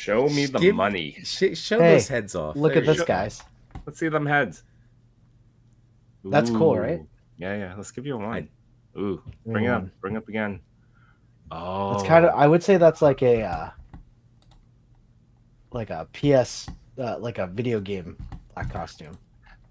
Show me the money. Show Hey, those heads off. Look There at you this, go. guys. Let's see them heads. That's cool, right? Yeah. Let's give you a one. Ooh, bring it up. Bring it up again. Oh, It's kind of. I would say that's like a PS, like a video game black costume.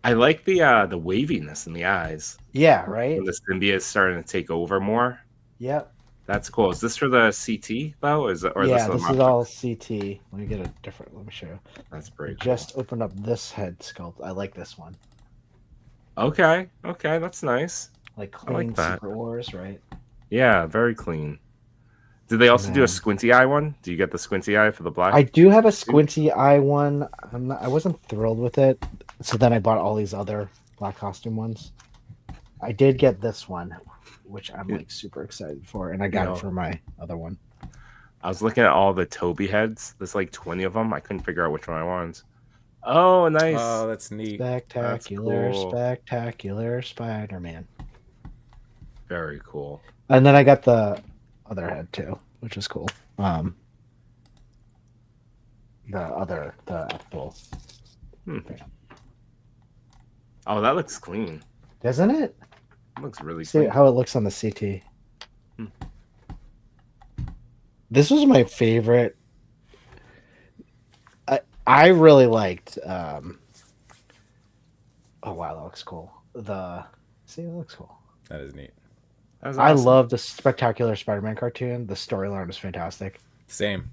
I like the waviness in the eyes. Yeah, right. When the symbiote is starting to take over more. Yep. That's cool. Is this for the CT though? Is this is all CT. Let me get a different. Let me show you. That's pretty cool. Just opened up this head sculpt. I like this one. Okay, that's nice. Like clean that. Super Wars, right? Yeah, very clean. Did they also do a squinty eye one? Do you get the squinty eye for the black? I do have a squinty eye one. I wasn't thrilled with it, so then I bought all these other black costume ones. I did get this one, which I'm like super excited for, and I got it for my other one. I was looking at all the Toby heads. There's like 20 of them. I couldn't figure out which one I wanted. Oh, nice. Oh, that's neat. Spectacular Spider-Man. Very cool. And then I got the other head too, which is cool. The actual. Oh, that looks clean. Doesn't it? It looks really See clean. how it looks on the CT. This was my favorite. I really liked. Oh wow, that looks cool. That looks cool. That is neat. That was I awesome. love the Spectacular Spider-Man cartoon. The storyline was fantastic. Same.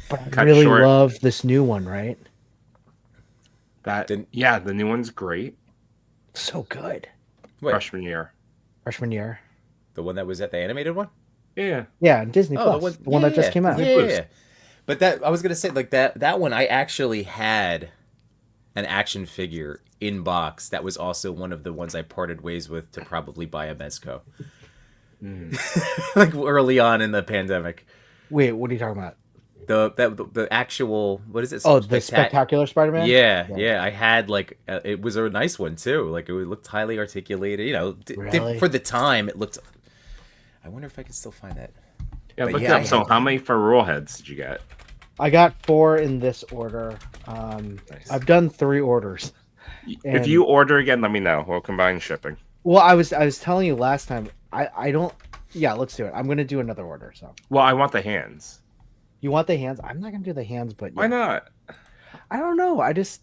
But I really short. love this new one, right? The new one's great. So good. Wait, Freshman year. the one that was at the animated one? Yeah. Yeah, Disney Plus. The one that just came out. Yeah. But I was gonna say like that one. I actually had an action figure in box. That was also one of the ones I parted ways with to probably buy a Mezco. Like early on in the pandemic. Wait, what are you talking about? The actual, what is it? Oh, the Spectacular Spider-Man? Yeah. I had like it was a nice one too. Like it looked highly articulated. You know, Really? for the time it looked. I wonder if I can still find that. Yeah, But look yeah, up. So how many Ferrule heads did you get? I got 4 in this order. Nice. I've done 3 orders. If you order again, let me know. We'll combine shipping. Well, I was telling you last time. I don't. Yeah, let's do it. I'm gonna do another order. So Well, I want the hands. you want the hands? I'm not gonna do the hands, but Why not? I don't know. I just.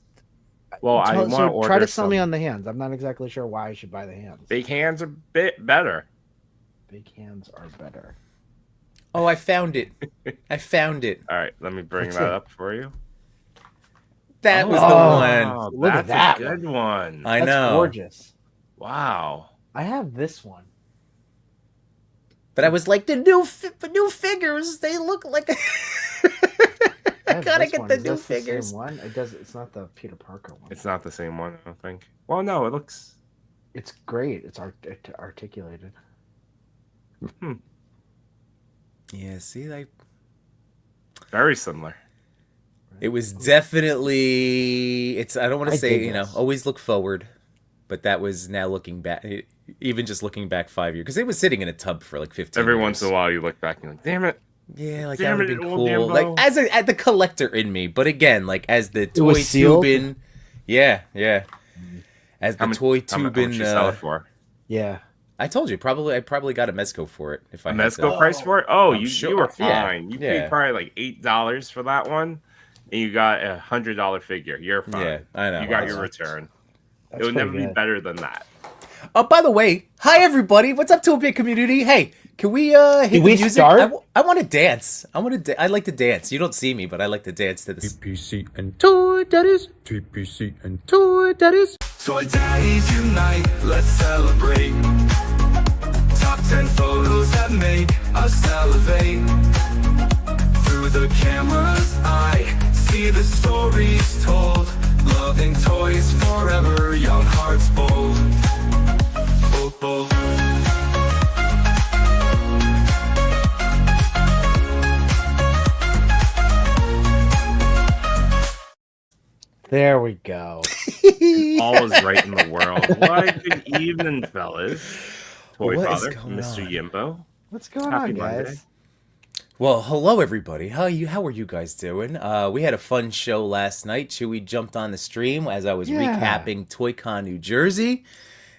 Well, I want to order. Try to sell me on the hands. I'm not exactly sure why I should buy the hands. Big hands are a bit better. Big hands are better. Oh, I found it. All right, let me bring What's that it? up for you. That was the one. Oh, Look at that's that a good one. I That's know. gorgeous. Wow. I have this one. But I was like, the new figures, they look like. I have gotta this get one. the Is new this the same figures. one? It does. It's not the Peter Parker one. It's not the same one, I don't think. Well, no, it looks. It's great. It's articulated. Yeah, see, like Very similar. it was definitely. It's. I don't want I to say dig this. always look forward, but that was now looking back. Even just looking back 5 years, because it was sitting in a tub for like 15. Every years. once in a while, you look back and you're like, damn it. Yeah, like Damn that would it, have been old cool. Yimbo. Like as the collector in me, but again, like as the toy was sealed? tubing. Yeah. As the toy How much tubing. you sell it for? Yeah. I told you, I probably got a Mezco for it. If I A had Mezco to. price for it? Oh, I'm you sure. were Yeah, fine. You yeah. paid probably like $8 for that one, and you got $100 figure. You're fine. Yeah, I know. You got I your know. return. That's It would pretty never be good. better than that. Oh, by the way, hi everybody. What's up, ToyPic community? Hey, can we hit the we music? start? I want to dance. I like to dance. You don't see me, but I like to dance to this. TPC and Toy Daddies. TPC and Toy Daddies. Toy Daddies unite, let's celebrate. Top 10 photos that make us salivate. Through the camera's eye, see the stories told. Loving toys forever, young hearts bold. Bold, bold. There we go. All is right in the world. Why, good evening, fellas. What is Toy.Father, going Mr. on? Yimbo. What's going Happy on, guys? Monday. Well, hello everybody. How are you guys doing? We had a fun show last night. Chewy jumped on the stream as I was Yeah. recapping ToyCon New Jersey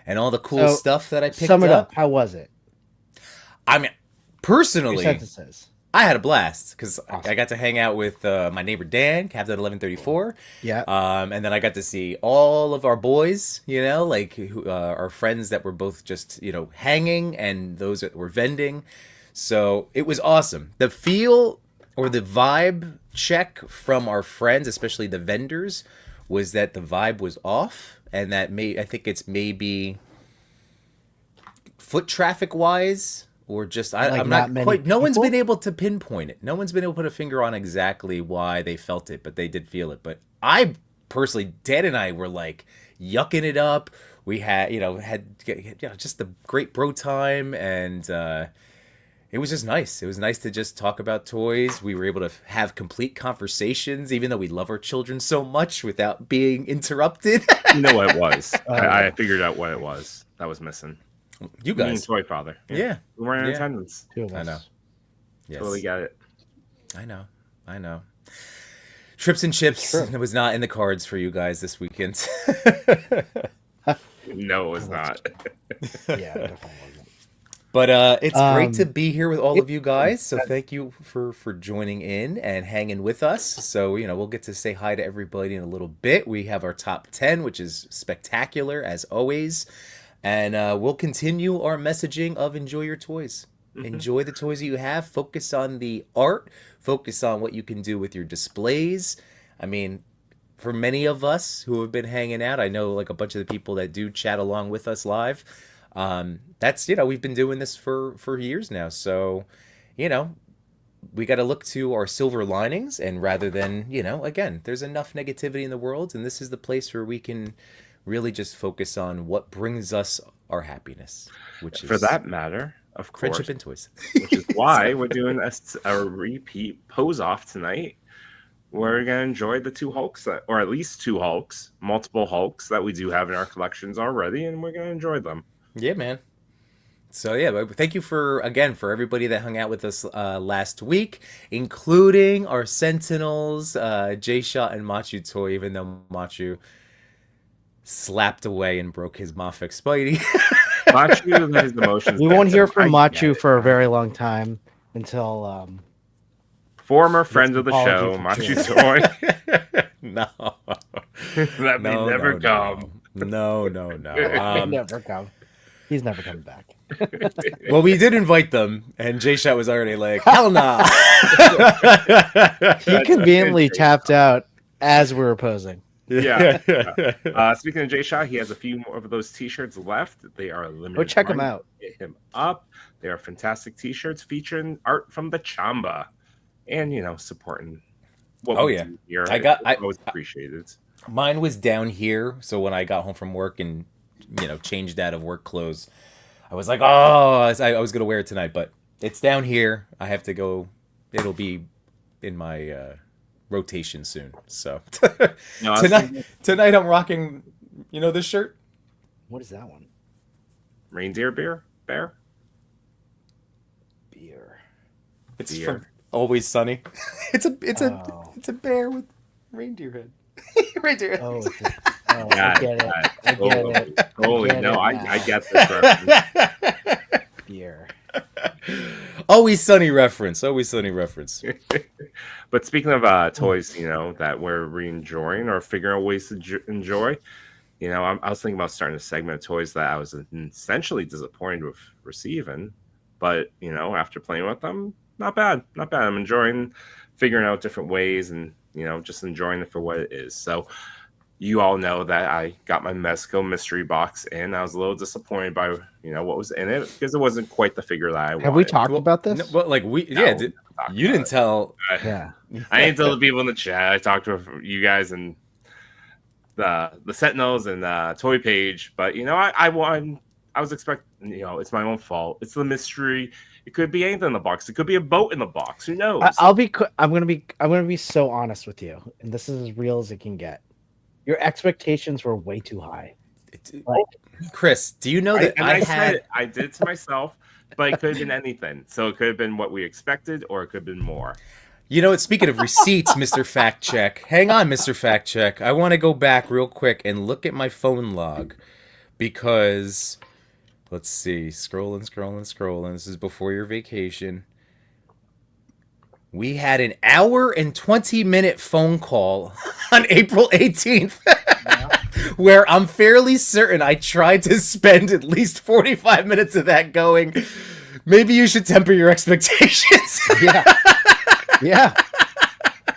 and all the cool So stuff that I sum picked it up. up. How was it? I mean, Your personally, sentences. I had a blast because I Awesome. got to hang out with my neighbor Dan, Captain 1134. Yeah. And then I got to see all of our boys, like our friends that were both just, hanging and those that were vending. So it was awesome. The feel or the vibe check from our friends, especially the vendors, was that the vibe was off, and that I think it's maybe foot traffic wise, or just Like I'm not not many quite. No one's been people. able to pinpoint it. No one's been able to put a finger on exactly why they felt it, but they did feel it. But I personally, Dad and I were like yucking it up. We had just the great bro time, and it was just nice. It was nice to just talk about toys. We were able to have complete conversations, even though we love our children so much, without being interrupted. You know what it was? I Yeah. figured out what it was that was missing. You Me and guys, Toy.Father. yeah, We weren't in yeah, attendance. Two of I us. know. Yes, Totally got it. I know. I know. Trips and chips True. was not in the cards for you guys this weekend. No, it was not. Yeah, definitely wasn't. But it's great to Um, be here with all it- of you guys. So thank you for joining in and hanging with us. So we'll get to say hi to everybody in a little bit. We have our top 10, which is spectacular as always, and we'll continue our messaging of enjoy your toys. Enjoy the toys that you have. Focus on the art. Focus on what you can do with your displays. I mean, for many of us who have been hanging out, I know like a bunch of the people that do chat along with us live. That's we've been doing this for years now, so you know we got to look to our silver linings, and rather than again, there's enough negativity in the world, and this is the place where we can really just focus on what brings us our happiness, which For is that matter, of course, friendship and toys. which is why we're doing a repeat pose off tonight. We're gonna enjoy the two Hulks, or at least two Hulks, multiple Hulks that we do have in our collections already, and we're gonna enjoy them. Yeah, man. So yeah, but thank you for everybody that hung out with us last week, including our Sentinels, J Shot and Machu Toy. Even though Machu slapped away and broke his Mafek Spidey. Machu has emotions. We won't hear from I get Machu it. for a very long time until Former he gets friend an of the apology show, from Machu Chewy. Toy. No, That may no, never no, come. no, no, no. He'll never come. He's never coming back. Well, we did invite them, and J Shot was already like, "Hell nah." He conveniently tapped out as we were posing. Yeah. Speaking of J Shot, he has a few more of those T-shirts left. They are limited. Go check him run. out. Hit him up. They are fantastic T-shirts featuring art from the Chamba, and supporting what Oh, we yeah. do here. I always appreciated. Mine was down here, so when I got home from work and changed out of work clothes, I was like, oh, I was gonna wear it tonight, but it's down here. I have to go. It'll be in my rotation soon. So No, I was thinking tonight I'm rocking, this shirt. What is that one? reindeer bear. Beer. It's Beer. from Always Sunny. It's Oh. a bear with reindeer head. Reindeer head. Oh, I Yeah, get it. yeah, I get it. Holy get no, it I now. get this reference. Beer. Always Sunny reference. Always Sunny reference. But speaking of toys, that we're re-enjoying or figuring out ways to enjoy, I was thinking about starting a segment of toys that I was essentially disappointed with receiving, but after playing with them, not bad. I'm enjoying figuring out different ways and just enjoying it for what it is. So you all know that I got my Mezco mystery box in. I was a little disappointed by what was in it because it wasn't quite the figure that I wanted. Have we talked about this? No, but like No, you talked didn't about tell. it. Yeah. I didn't tell the people in the chat. I talked with you guys and the Sentinels and Toy Page, but I was expecting. It's my own fault. It's the mystery. It could be anything in the box. It could be a boat in the box. Who knows? I'm gonna be so honest with you, and this is as real as it can get. Your expectations were way too high. Like, Chris, do you know that I did it to myself but it could have been anything. So it could have been what we expected, or it could have been more. You know what? Speaking of receipts, Mr. Fact Check. Hang on, Mr. Fact Check. I want to go back real quick and look at my phone log because, let's see, scrolling. This is before your vacation. We had an hour and 20-minute phone call on April 18th. Where I'm fairly certain I tried to spend at least 45 minutes of that going, maybe you should temper your expectations. Yeah. Yeah.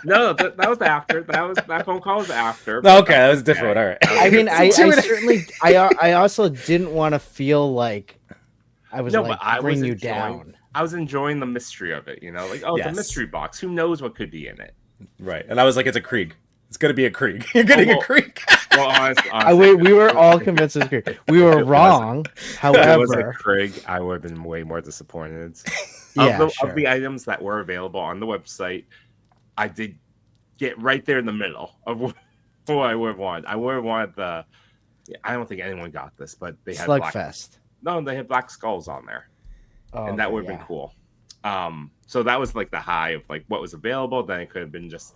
No, that was after. That phone call was after. Okay, that was different. All right. I mean, I certainly, I also didn't want to feel like I was bringing you down. I was enjoying the mystery of it, like, oh, Yes. the mystery box. Who knows what could be in it? Right. And I was like, it's a Krieg. It's going to be a Krieg. You're getting a Krieg. Well, honestly, we were all convinced it was Krieg. We were wrong. If it was a However, Krieg, I would have been way more disappointed. yeah, Of the items that were available on the website, I did get right there in the middle of what I would have wanted. I would have wanted the. I don't think anyone got this, but they had Slugfest. they had black skulls on there, and that would have been cool. So that was like the high of like what was available. Then it could have been just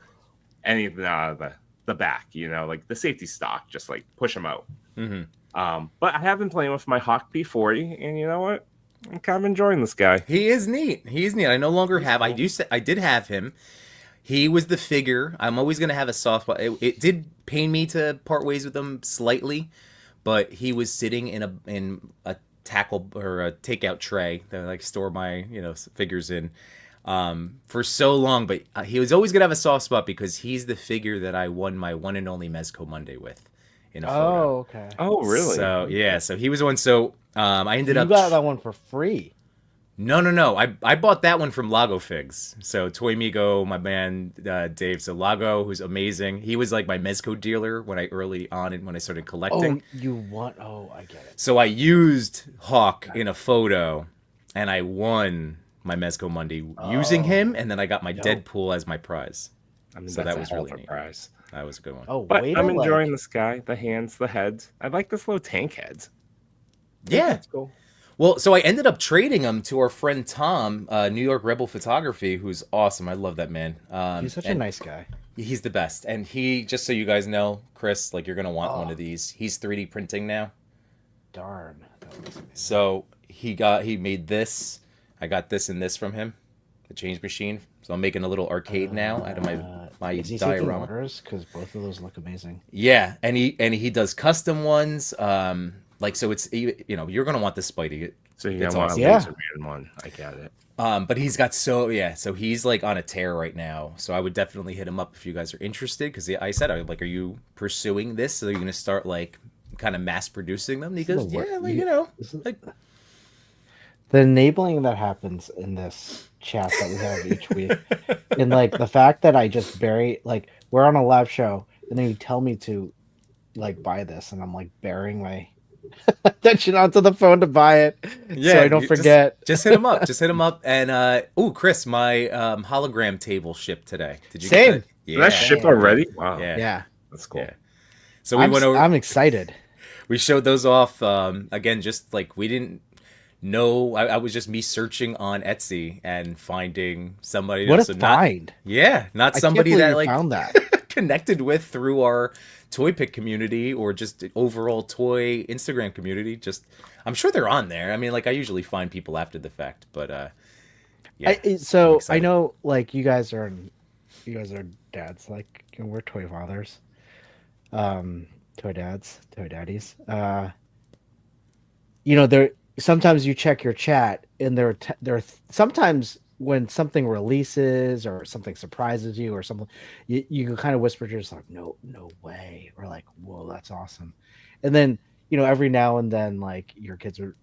anything out of the back, like the safety stock, just like push them out. Mm-hmm. But I have been playing with my Hawk P40, and you know what? I'm kind of enjoying this guy. He is neat. I no longer have. I did have him. He was the figure. I'm always going to have a soft spot. It did pain me to part ways with him slightly, but he was sitting in a tackle or a takeout tray that I like store my figures in for so long. But he was always going to have a soft spot because he's the figure that I won my one and only Mezco Monday with in a photo. Oh, okay. Oh, really? So yeah, so he was the one. So I ended up. You got that one for free. No. I bought that one from Lago Figs. So Toy Migo, my man Dave. So Lago, who's amazing. He was like my Mezco dealer when I started collecting. I get it. So I used Hawk in a photo, and I won my Mezco Monday using him, and then I got my Deadpool as my prize. I mean, So that was really a neat. prize. That was a good one. Oh, But wait, I'm enjoying this guy, the hands, the head. I like this little tank head. Yeah. That's cool. Well, so I ended up trading him to our friend Tom, New York Rebel Photography, who's awesome. I love that man. He's such a nice guy. He's the best. And he, just so you guys know, Chris, like you're going to want one of these. He's 3D printing now. Darn. That was amazing. So he made this. I got this and this from him, the change machine. So I'm making a little arcade now out of my Is he taking diorama. orders? Because both of those look amazing. Yeah, and he does custom ones. So it's you're gonna want the Spidey. So you're It's going to want a awesome. laser man one. I get it. But he's got so he's like on a tear right now. So I would definitely hit him up if you guys are interested. Because I said, are you pursuing this? So you're gonna start like kind of mass producing them? He goes, yeah, The enabling that happens in this chat that we have each week, and like the fact that I just we're on a live show, and then you tell me to like buy this, and I'm like bearing my attention onto the phone to buy it, so I don't forget. Just hit him up. Just hit him up. And Chris, my hologram table shipped today. Did you Same. get that? Did that ship already? Wow. Yeah. That's cool. Yeah. So we went over. I'm excited. We showed those off. Again, just like we didn't know. I was just me searching on Etsy and finding somebody. What a find! Not somebody that like found that. connected with through our ToyPic community or just overall toy Instagram community. Just I'm sure they're on there. I mean, like I usually find people after the fact, but So I know, like you guys are dads, like we're toy fathers, toy dads, toy daddies. There sometimes you check your chat, and there sometimes when something releases or something surprises you or something, you can kind of whisper to yourself, no way, or like, whoa, that's awesome. And then every now and then, like your kids are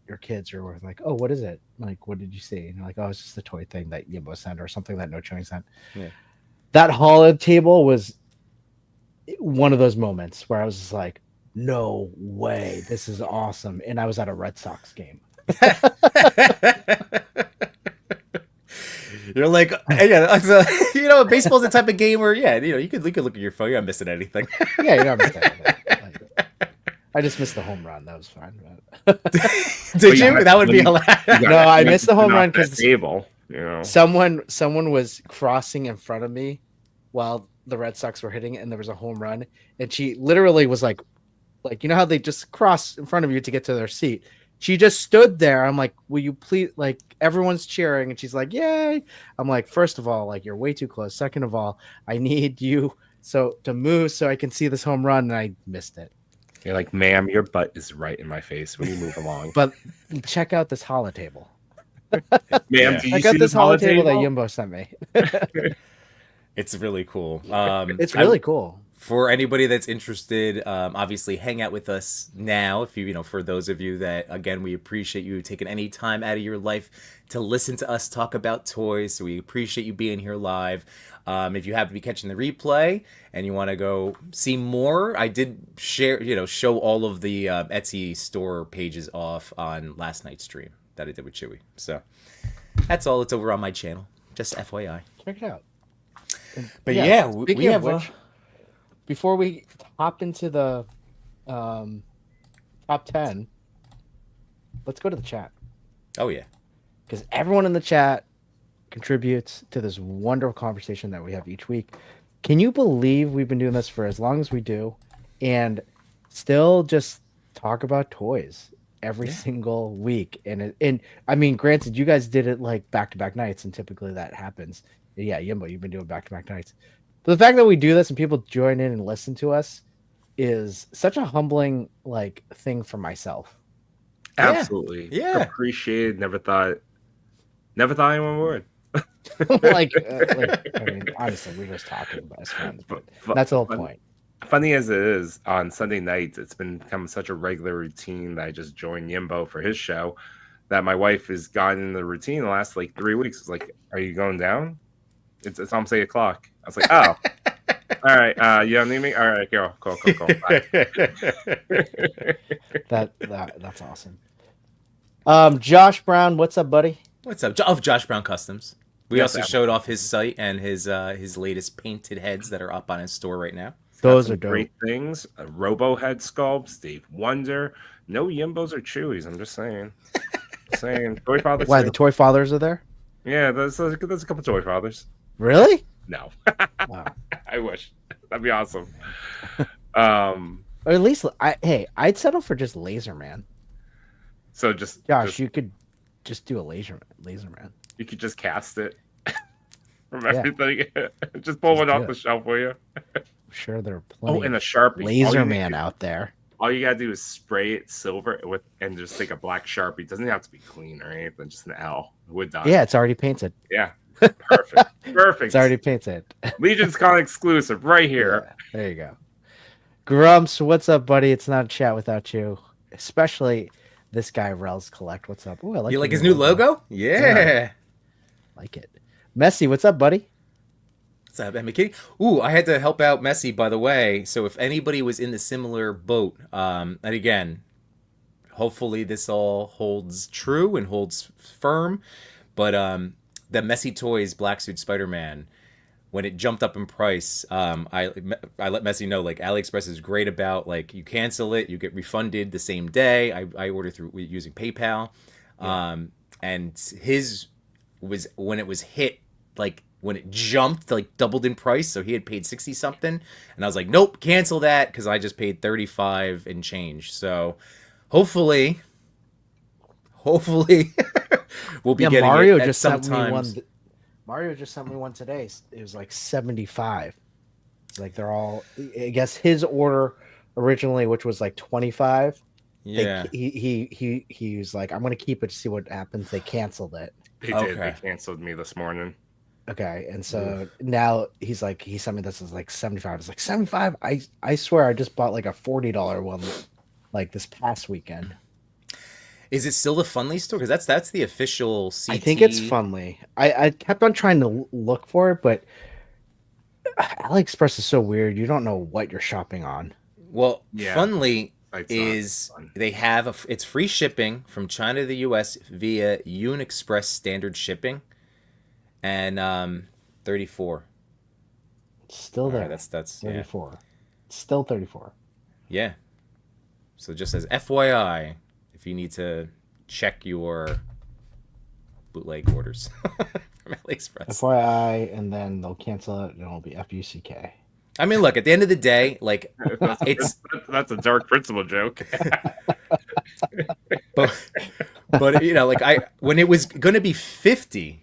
like, oh, what is it? Like, what did you see? And you're like, oh, it's just the toy thing that Yimbo sent or something that No.Chewing sent. Yeah. That holiday table was one of those moments where I was just like, no way, this is awesome. And I was at a Red Sox game. You're like, baseball's the type of game where, you could look at your phone, you're not missing anything. Yeah, you're not missing anything. I just missed the home run. That was fine. But... Did you? That would be hilarious. No, I missed the home run because table. You know, someone was crossing in front of me while the Red Sox were hitting it, and there was a home run, and she literally was like you know how they just cross in front of you to get to their seat. She just stood there. I'm like, will you please? Like, everyone's cheering, and she's like, yay. I'm like, first of all, like, you're way too close. Second of all, I need you to move so I can see this home run, and I missed it. you're like, ma'am, your butt is right in my face when you move along. But check out this holo table. Ma'am, Yeah. do you Check out see this holo table that table? Yimbo sent me. It's really cool. It's really cool. For anybody that's interested, obviously hang out with us now. If you know, for those of you that, again, we appreciate you taking any time out of your life to listen to us talk about toys. So we appreciate you being here live. If you happen to be catching the replay and you want to go see more, I did show all of the Etsy store pages off on last night's stream that I did with Chewy. So that's all. It's over on my channel. Just FYI. Check it out. But yeah, we speaking have of which, before we hop into the top 10, let's go to the chat. Oh yeah. Because everyone in the chat contributes to this wonderful conversation that we have each week. Can you believe we've been doing this for as long as we do and still just talk about toys every single week? And I mean, granted, you guys did it like back-to-back nights, and typically that happens. Yeah, Yimbo, you've been doing back-to-back nights. But the fact that we do this and people join in and listen to us is such a humbling thing for myself. Absolutely. Yeah. Appreciated. Never thought anyone would. I mean, honestly, we're just talking best friends, but that's the whole point. Funny as it is, on Sunday nights, it's become such a regular routine that I just joined Yimbo for his show that my wife has gotten in the routine the last 3 weeks. It's like, are you going down? It's almost 8 o'clock. I was like, oh, all right. You don't need me? All right, go. Cool. That's awesome. Josh Brown, what's up, buddy? What's up? Of Josh Brown Customs. We Yes, also showed off his site and his latest painted heads that are up on his store right now. Those are dope. Great things. Robo head sculpts, Dave Wonder. No Yimbos or Chewies. I'm just saying. Toy.Father. Why, the Toy Fathers are there? Yeah, there's a couple Toy.Fathers. Really? No. Wow. I wish. That'd be awesome. Or at least, I'd settle for just Laser Man. So Josh, you could just do a Laser Man. You could just cast it from everything. Just pull one off the shelf for you. I'm sure there are plenty. Oh, and a Sharpie. Laser Man out there. All you gotta do is spray it silver and just take a black Sharpie. It doesn't have to be clean or anything, just an L. Wood dot. Yeah, it's already painted. Yeah. Perfect. It's already painted. Legion's Con exclusive right here. Yeah, there you go. Grumps, what's up, buddy? It's not a chat without you. Especially this guy, Rel's Collect. What's up? Ooh, I like You like his new logo? Yeah. Like it. Messy, what's up, buddy? What's up, Emma Kitty? Ooh, I had to help out Messi, by the way. So if anybody was in the similar boat, and again, hopefully this all holds true and holds firm, but the Messi Toys Black Suit Spider-Man, when it jumped up in price, I let Messi know, AliExpress is great about, you cancel it, you get refunded the same day. I ordered through using PayPal. Yeah. And his was, when it was hit, when it jumped, doubled in price, so he had paid 60 something, and I was like, nope, cancel that, because I just paid 35 and change. So hopefully we'll be getting Mario it just at sent me one. sometimes. Mario just sent me one today. It was 75. It's they're all, I guess his order originally, which was 25. Yeah. He was like, I'm gonna keep it to see what happens. They canceled it. They did. They canceled me this morning. Okay, and so now he's he sent me this as 75. It's 75. I swear I just bought a $40 one this past weekend. Is it still the Funly store? Because that's the official CT. I think it's Funly. I kept on trying to look for it, but AliExpress is so weird. You don't know what you're shopping on. Well, Yeah. Funly It's is not fun. they have it's free shipping from China to the US via Unexpress standard shipping, and 34. Still there. Right, that's 34. Still 34. Yeah. So just as FYI, if you need to check your bootleg orders from AliExpress. FYI, and then they'll cancel it, and it'll be FUCK. I mean, look, at the end of the day, like, That's a dark principle joke. but you know, like when it was gonna be 50,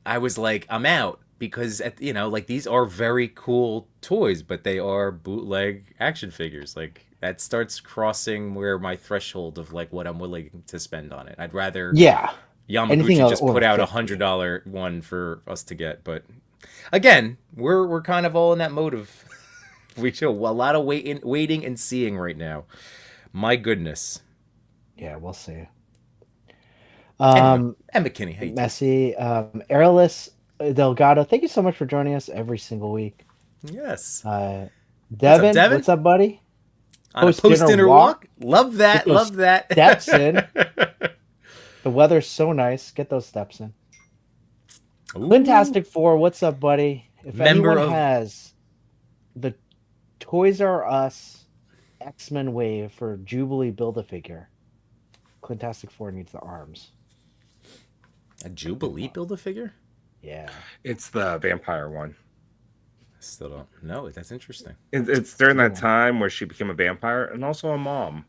I was like, I'm out, because you know, like, these are very cool toys, but they are bootleg action figures. Like, that starts crossing where my threshold of like what I'm willing to spend on it. I'd rather Yeah. Anything Yamaguchi else just put over out a 50. $100 one for us to get. But again, we're kind of all in that mode of we show a lot of waiting and seeing right now. My goodness. Yeah, we'll see. Anyway, and McKinney, how you doing? Messi, Airless Delgado, thank you so much for joining us every single week. Yes. Devin, Devin? what's up, buddy? On a post-dinner walk? Love that. Get those Love that. steps in. The weather's so nice. Get those steps in. Ooh. Fantastic Four, what's up, buddy? If Member anyone of- has the Toys R Us X-Men wave for Jubilee Build-A-Figure, Fantastic Four needs the arms. A Jubilee Build-A-Figure? Yeah. It's the vampire one. I still don't know. That's interesting. It's during that time where she became a vampire and also a mom.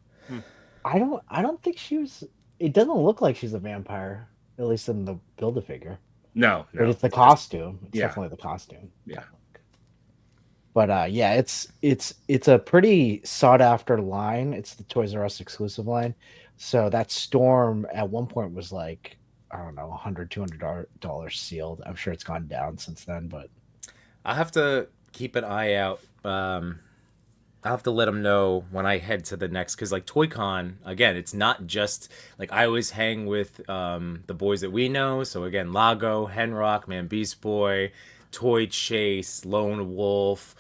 I don't think she was. It doesn't look like she's a vampire, at least in the Build-A-Figure. No. But it's the costume. It's yeah. definitely the costume. Yeah. But yeah, it's a pretty sought after line. It's the Toys R Us exclusive line. So that Storm at one point was like, I don't know, $100, $200 sealed. I'm sure it's gone down since then, but I'll have to keep an eye out. I'll have to let them know when I head to the next, because like ToyCon, again, it's not just like I always hang with the boys that we know. So again, Lago, Henrock, Man Beast Boy, Toy Chase, Lone Wolf.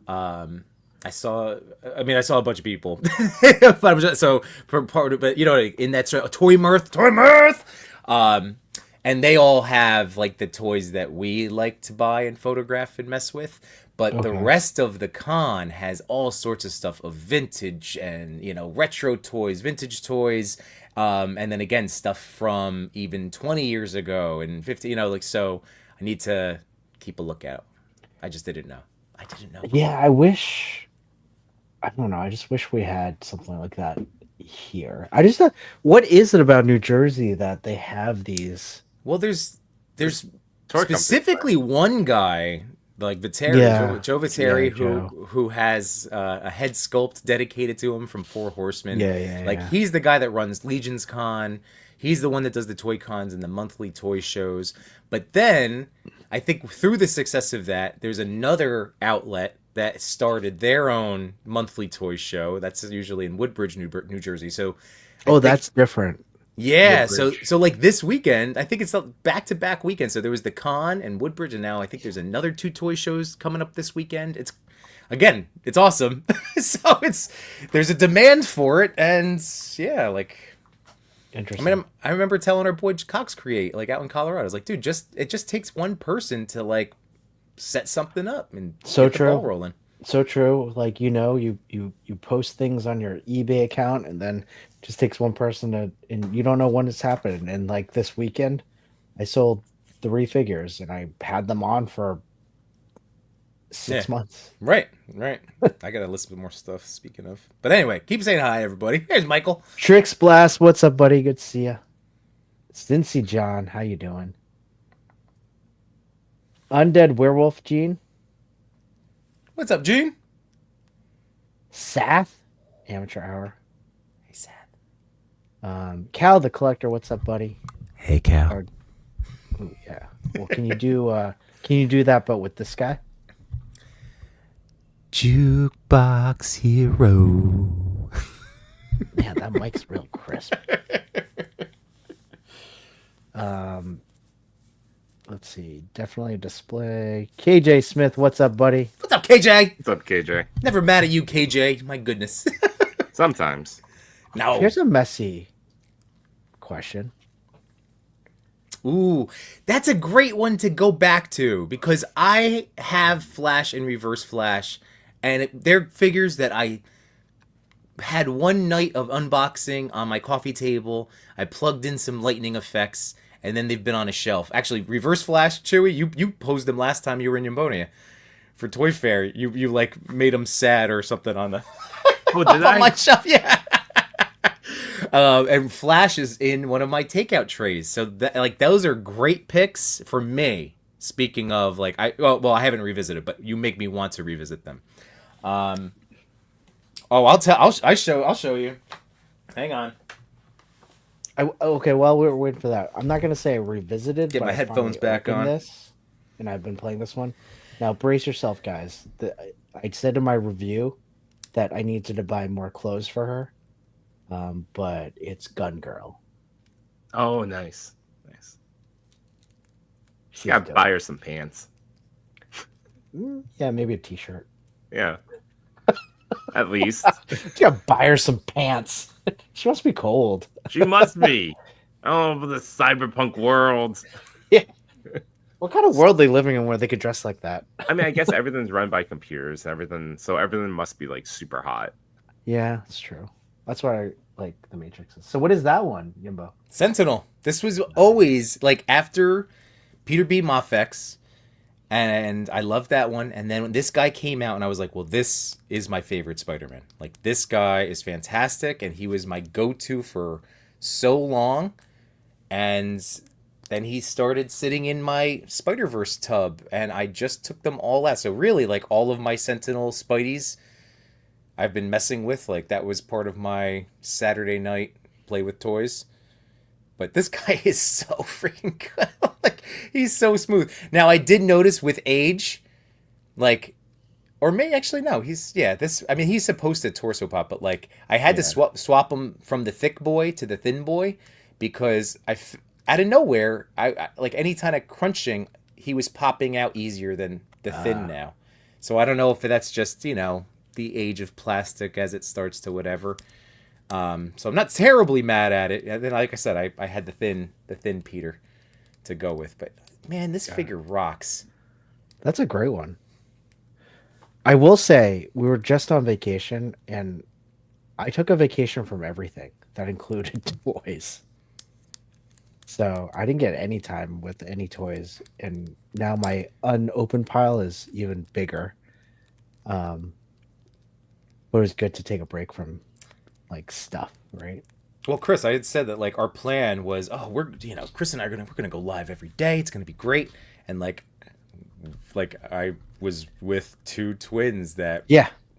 I saw a bunch of people, but I'm just, so for part of, but you know, in that sort of Toy Mirth, and they all have like the toys that we like to buy and photograph and mess with. But the rest of the con has all sorts of stuff of vintage and, you know, retro toys, vintage toys, and then again stuff from even 20 years ago and 50, you know, like, so I need to keep a lookout. I just didn't know. yeah, I wish. I don't know. I just wish we had something like that here. I just thought, what is it about New Jersey that they have these? Well, there's Toy specifically one guy, like Viteri, Joe Viteri, Joe. who has a head sculpt dedicated to him from Four Horsemen. Yeah. He's the guy that runs Legion's Con. He's the one that does the toy cons and the monthly toy shows. But then I think through the success of that, there's another outlet that started their own monthly toy show. That's usually in Woodbridge, New Jersey. So, That's different. yeah. Woodbridge. So like this weekend, I think it's a back-to-back weekend. So there was the con and Woodbridge, and now I think there's another 2 toy shows coming up this weekend. It's awesome. So there's a demand for it, and yeah, like. Interesting. I mean, I remember telling our boy Cox Create, like out in Colorado, I was like, dude, it just takes one person to like set something up and So get the ball rolling. So true. Like, you know, you post things on your eBay account, and then it just takes one person to, and you don't know when it's happening. And like this weekend, I sold 3 figures, and I had them on for 6 months. Right. I gotta listen to more stuff. Speaking of, but anyway, keep saying hi, everybody. Here's Michael. Trix Blast, what's up, buddy? Good to see you. Cincy John, how you doing? Undead Werewolf Gene. What's up, Gene? Sath, Amateur Hour. Hey, Sad. Cal the Collector, what's up, buddy? Hey, Cal. Ooh, yeah. Well, can you do that, but with this guy? Jukebox Hero. Man, that mic's real crisp. Let's see. Definitely a display. KJ Smith, what's up, buddy? What's up, KJ? What's up, KJ? Never mad at you, KJ. My goodness. Sometimes. No. Here's a messy question. Ooh, that's a great one to go back to, because I have Flash and Reverse Flash, and they're figures that I had one night of unboxing on my coffee table. I plugged in some lightning effects, and then they've been on a shelf. Actually, Reverse Flash, Chewy, you posed them last time you were in Yimbonia for Toy Fair. You like made them sad or something on the Oh, did on my I? shelf. Yeah. And Flash is in one of my takeout trays. So like those are great picks for me. Speaking of like I haven't revisited, but you make me want to revisit them. I'll show you. Hang on. Okay, while we're waiting for that, I'm not gonna say I revisited. Get but my I headphones finally back opened on. This, and I've been playing this one. Now brace yourself, guys. I said in my review that I needed to buy more clothes for her, but it's Gun Girl. Oh, nice. Nice. She's Gotta dope. buy her some pants. Yeah, maybe a t-shirt. Yeah. At least. You gotta buy her some pants. She must be cold. She must be. Oh, for the cyberpunk world. What kind of world are they living in where they could dress like that? I mean, I guess everything's run by computers and everything, so everything must be like super hot. Yeah, that's true. That's why I like the Matrix. So what is that one, Yimbo? Sentinel. This was always like after Peter B. Moffex, and I loved that one. And then when this guy came out, and I was like, well, this is my favorite Spider-Man. Like, this guy is fantastic, and he was my go-to for so long. And then he started sitting in my Spider-Verse tub, and I just took them all out. So really, like, all of my Sentinel Spideys I've been messing with. Like, that was part of my Saturday night play with toys. But this guy is so freaking good. Like, he's so smooth. Now, I did notice with age, like, or may actually no, he's he's supposed to torso pop, but like I had to swap him from the thick boy to the thin boy because out of nowhere, I like any kind of crunching, he was popping out easier than the thin now. So I don't know if that's just, the age of plastic as it starts to whatever. So I'm not terribly mad at it. And then, like I said, I had the thin Peter to go with. But man, this figure rocks. That's a great one. I will say we were just on vacation, and I took a vacation from everything that included toys. So I didn't get any time with any toys, and now my unopened pile is even bigger. But it was good to take a break from like stuff, right? Well, Chris, I had said that like our plan was, Chris and I we're gonna go live every day. It's gonna be great, and like I was with two twins that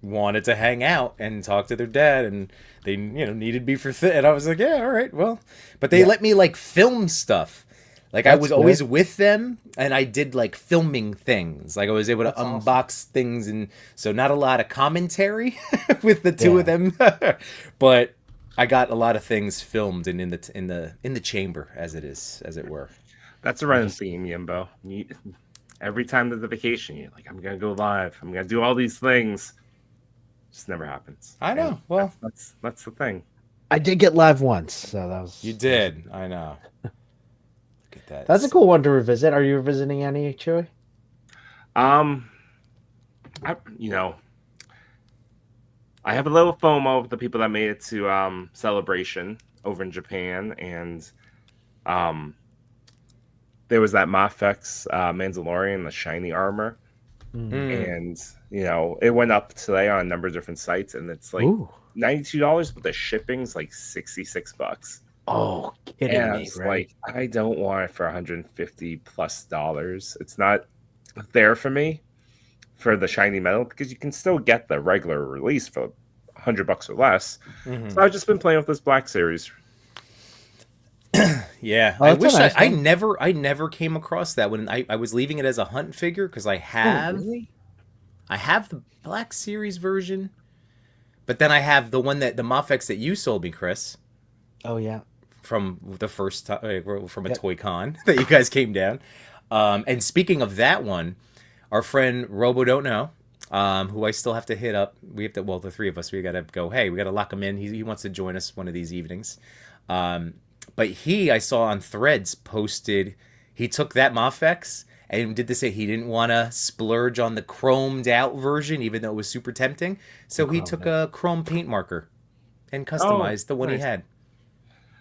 wanted to hang out and talk to their dad, and they needed me for and I was like, yeah, all right, well, but they let me like film stuff. Like I was always with them, and I did like filming things. Like I was able to unbox things, and so not a lot of commentary with the two of them, but I got a lot of things filmed and in the chamber as it were. That's a running theme, Yimbo. Every time there's a vacation, you're like, I'm gonna go live. I'm gonna do all these things. Just never happens. I know. Well, that's the thing. I did get live once, so that was. You did. I know. Look at that. That's a cool one to revisit. Are you revisiting any, Chewy? I have a little FOMO of the people that made it to Celebration over in Japan, and there was that Mafex Mandalorian, the shiny armor. And it went up today on a number of different sites, and it's like $92, but the shipping's like $66. Oh, kidding me, right? Like, I don't want it for $150+. It's not there for me for the shiny metal, because you can still get the regular release for $100 or less. So I've just been playing with this Black Series. Yeah, I wish I never came across that when I was leaving it as a hunt figure, because I have the Black Series version, but then I have the one the Mafex that you sold me, Chris. Oh yeah, from the first time from a Toy Con that you guys came down. And speaking of that one, our friend Robo Don't Know, who I still have to hit up. We have to, well, the three of us, we got to go, hey, we got to lock him in. He wants to join us one of these evenings. But I saw on Threads posted, he took that Mafex and did say he didn't want to splurge on the chromed out version, even though it was super tempting. So he took a chrome paint marker and customize the one he nice. had,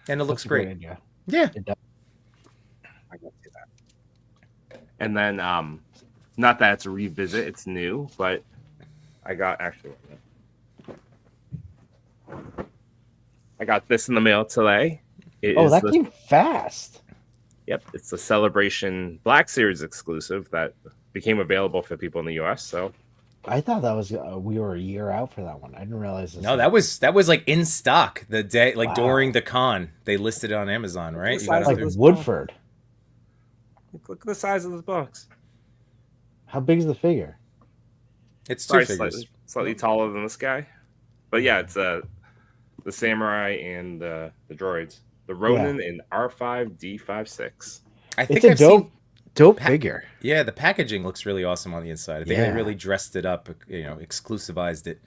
and it looks That's a great great. idea. Yeah. It does. I can see that. And then, not that it's a revisit, it's new, but I got this in the mail today. Oh, that came fast. Yep, it's the Celebration Black Series exclusive that became available for people in the US. So I thought that was we were a year out for that one. I didn't realize this. No, that was like in stock the day, like Wow. during the con. They listed it on Amazon, right? You got size like it through- Woodford. look at the size of this box. How big is the figure? It's two Sorry, figures. slightly taller than this guy. But yeah, it's the samurai and the droids. The Ronin and R5D56. I think It's a I've seen. dope figure. Yeah, the packaging looks really awesome on the inside. I think they Yeah. really dressed it up, exclusivized it.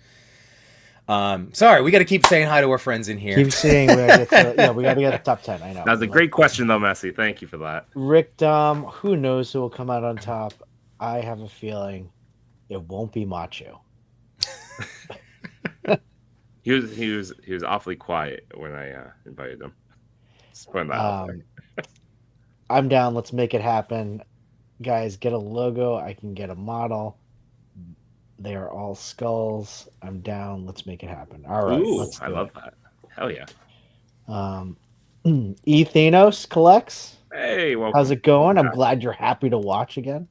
Sorry, we got to keep saying hi to our friends in here. Keep saying we gotta get the top 10. I know. That was a great question, though, Messi. Thank you for that. Rick Dom, who knows who will come out on top? I have a feeling it won't be Macho. He was awfully quiet when I invited him. Just putting that out there. I'm down. Let's make it happen. Guys, get a logo. I can get a model. They are all skulls. I'm down. Let's make it happen. All right. Ooh, let's I do love it. that. Hell yeah. E Thanos collects. Hey, welcome. How's it going? I'm glad you're happy to watch again.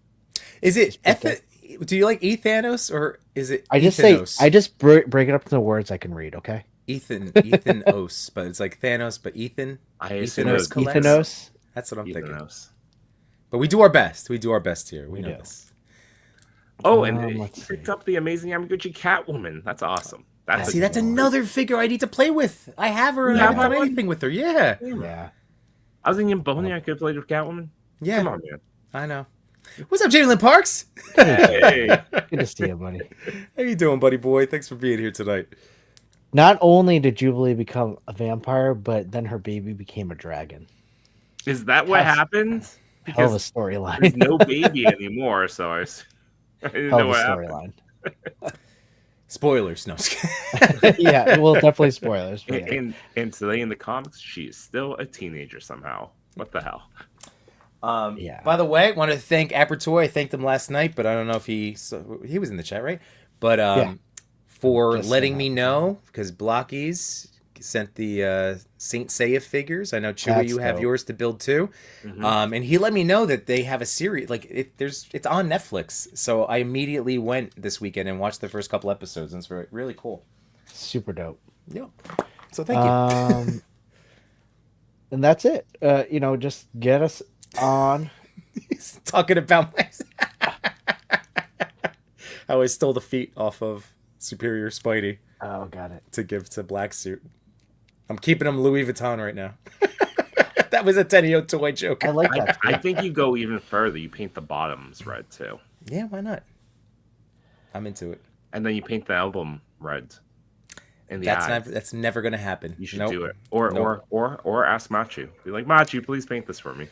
Is it Just put Do you like Ethanos or is it? I just Ethanos? say I just break it up into words I can read. Okay. Ethanos, but it's like Thanos, but Ethan. I assume Ethanos it was collects? Ethanos. That's what I'm thinking. Ethanos. But we do our best. We do our best here. We know do. this. Oh, and he let's picked see. up the amazing Yamaguchi Catwoman. That's awesome. That's See, that's another figure I need to play with. I have her, and You I have haven't done one? anything with her. Yeah, Yeah. I was in Yimbo. I could have played with Catwoman. yeah. Come on, man. I know. What's up, Jalen Parks? Hey. Good to see you, buddy. How you doing, buddy boy? Thanks for being here tonight. Not only did Jubilee become a vampire, but then her baby became a dragon. Is that what How's- happened? Hell of a Because there's storyline. no baby anymore, so I didn't Hell know of a what happened. storyline. Spoilers, no. just kidding. Yeah, well, definitely spoilers. but yeah. And today in the comics, she is still a teenager somehow. What the hell? Yeah. By the way, I want to thank Apertoy. I thanked him last night, but I don't know if he was in the chat, right? But Yeah. for Just letting saying me that. know, because Blockies sent the Saint Seiya figures. I know Chewy, That's you have dope. yours to build too. Mhm. And he let me know that they have a series, like it's on Netflix. So I immediately went this weekend and watched the first couple episodes, and it's really cool. Super dope. Yeah. So thank you. And that's it. Just get us on. He's talking about how I stole the feet off of Superior Spidey Oh, got it. to give to Black Suit. I'm keeping him Louis Vuitton right now. That was a Tenio toy joke. I like that. I think you go even further. You paint the bottoms red too, Yeah, why not? I'm into it. and then you paint the album red. In the eyes. That's never gonna happen. You should Nope. do it, or Nope. or ask Machu. Be like, Machu, please paint this for me.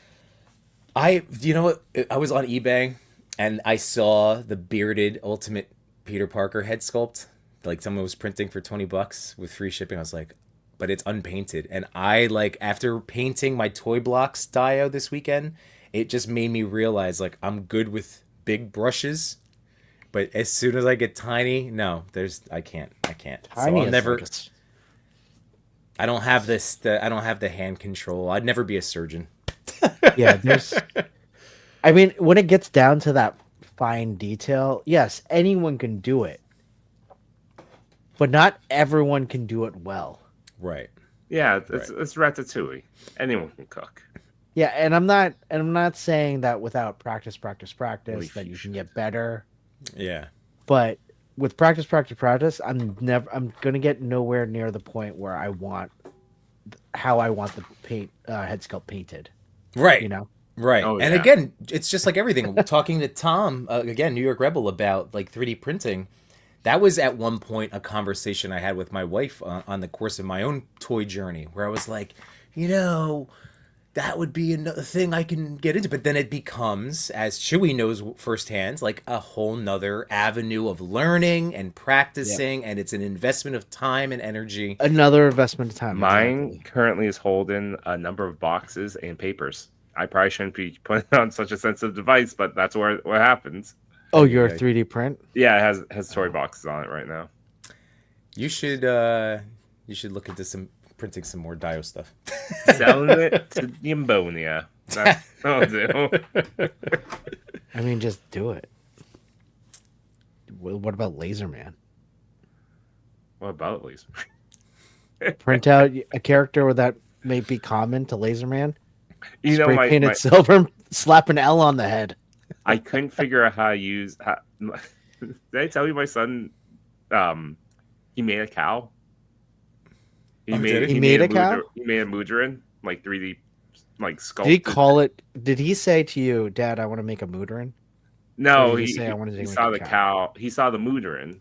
You know what? I was on eBay and I saw the bearded Ultimate Peter Parker head sculpt. Like someone was printing for $20 with free shipping. I was like, but it's unpainted. And after painting my Toy Blocks Dio this weekend, it just made me realize like I'm good with big brushes. But as soon as I get tiny, no, I can't. Tiny So I'll is never. like a- I don't have this. I don't have the hand control. I'd never be a surgeon. Yeah, there's. I mean, when it gets down to that fine detail, yes, anyone can do it, but not everyone can do it well. Right. Yeah, it's Ratatouille. Anyone can cook. Yeah, and I'm not saying that without practice Really that you can get better, Yeah. but with practice, I'm gonna get nowhere near the point where I want how I want the paint head sculpt painted. Right. You know. Right. Oh, And yeah. again, it's just like everything. Talking to Tom, again, New York Rebel, about like 3D printing. That was at one point a conversation I had with my wife on the course of my own toy journey, where I was like, that would be another thing I can get into. But then it becomes, as Chewy knows firsthand, like a whole nother avenue of learning and practicing, and it's an investment of time and energy. Another investment of time. Mine Exactly. currently is holding a number of boxes and papers. I probably shouldn't be putting it on such a sensitive device, but that's what happens. Oh, your 3D print? Yeah, it has toy boxes on it right now. You should look into some printing some more Dio stuff. Selling it to Yimbo. That's what I'll do. I mean, just do it. What about Laser Man? What about Lisa? Print out a character that may be common to Laser Man. You know, Spray painted silver, and slap an L on the head. I couldn't figure out how to use. Did I tell you my son? He made a cow. He made a cow. He made a Mudarin, like 3D, like sculpted. Did he call it? Did he say to you, Dad, I want to make a Mudarin? No, Or did he say, I wanted to he make saw a the cow? cow. He saw the Mudarin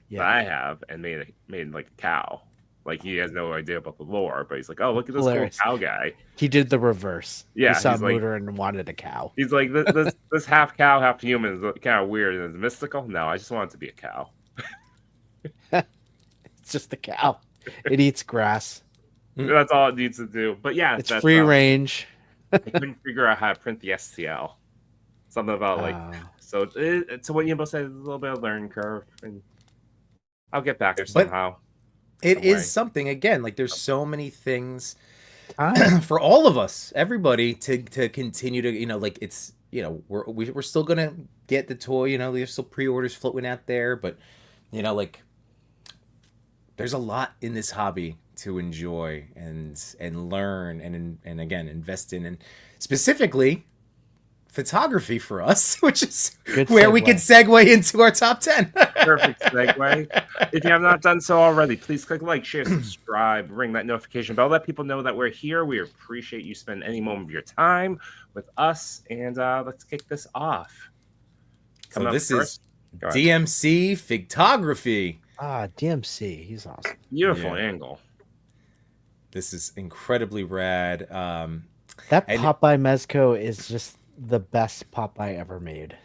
Yeah. that I have, and made like a cow. Like he has no idea about the lore, but he's like, "Oh, look at this Hilarious. cool cow guy." He did the reverse. Yeah, He saw he's like- Mudarin and wanted a cow. He's like, "This half cow, half human is kind of weird and it's mystical." No, I just want it to be a cow. It's just a cow. It eats grass. That's all it needs to do. But yeah, It's that's, free range. I couldn't figure out how to print the STL. Something about like so. So what Yimbo said is a little bit of learning curve, and I'll get back there But somehow. It Some way. is something, again, like there's so many things Time. for all of us, everybody, to continue to, like it's, we're still gonna get the toy, there's still pre-orders floating out there, but like there's a lot in this hobby to enjoy and learn and again invest in, and specifically photography for us, which is Good where we segue. can segue into our top 10. Perfect segue. If you have not done so already, please click like, share, subscribe, ring that notification bell. Let people know that we're here. We appreciate you spending any moment of your time with us. And let's kick this off. So Coming up this first- is Go ahead. DMC Photography. DMC. He's awesome. Beautiful Yeah. angle. This is incredibly rad. That And- Popeye Mezco is just the best Popeye ever made.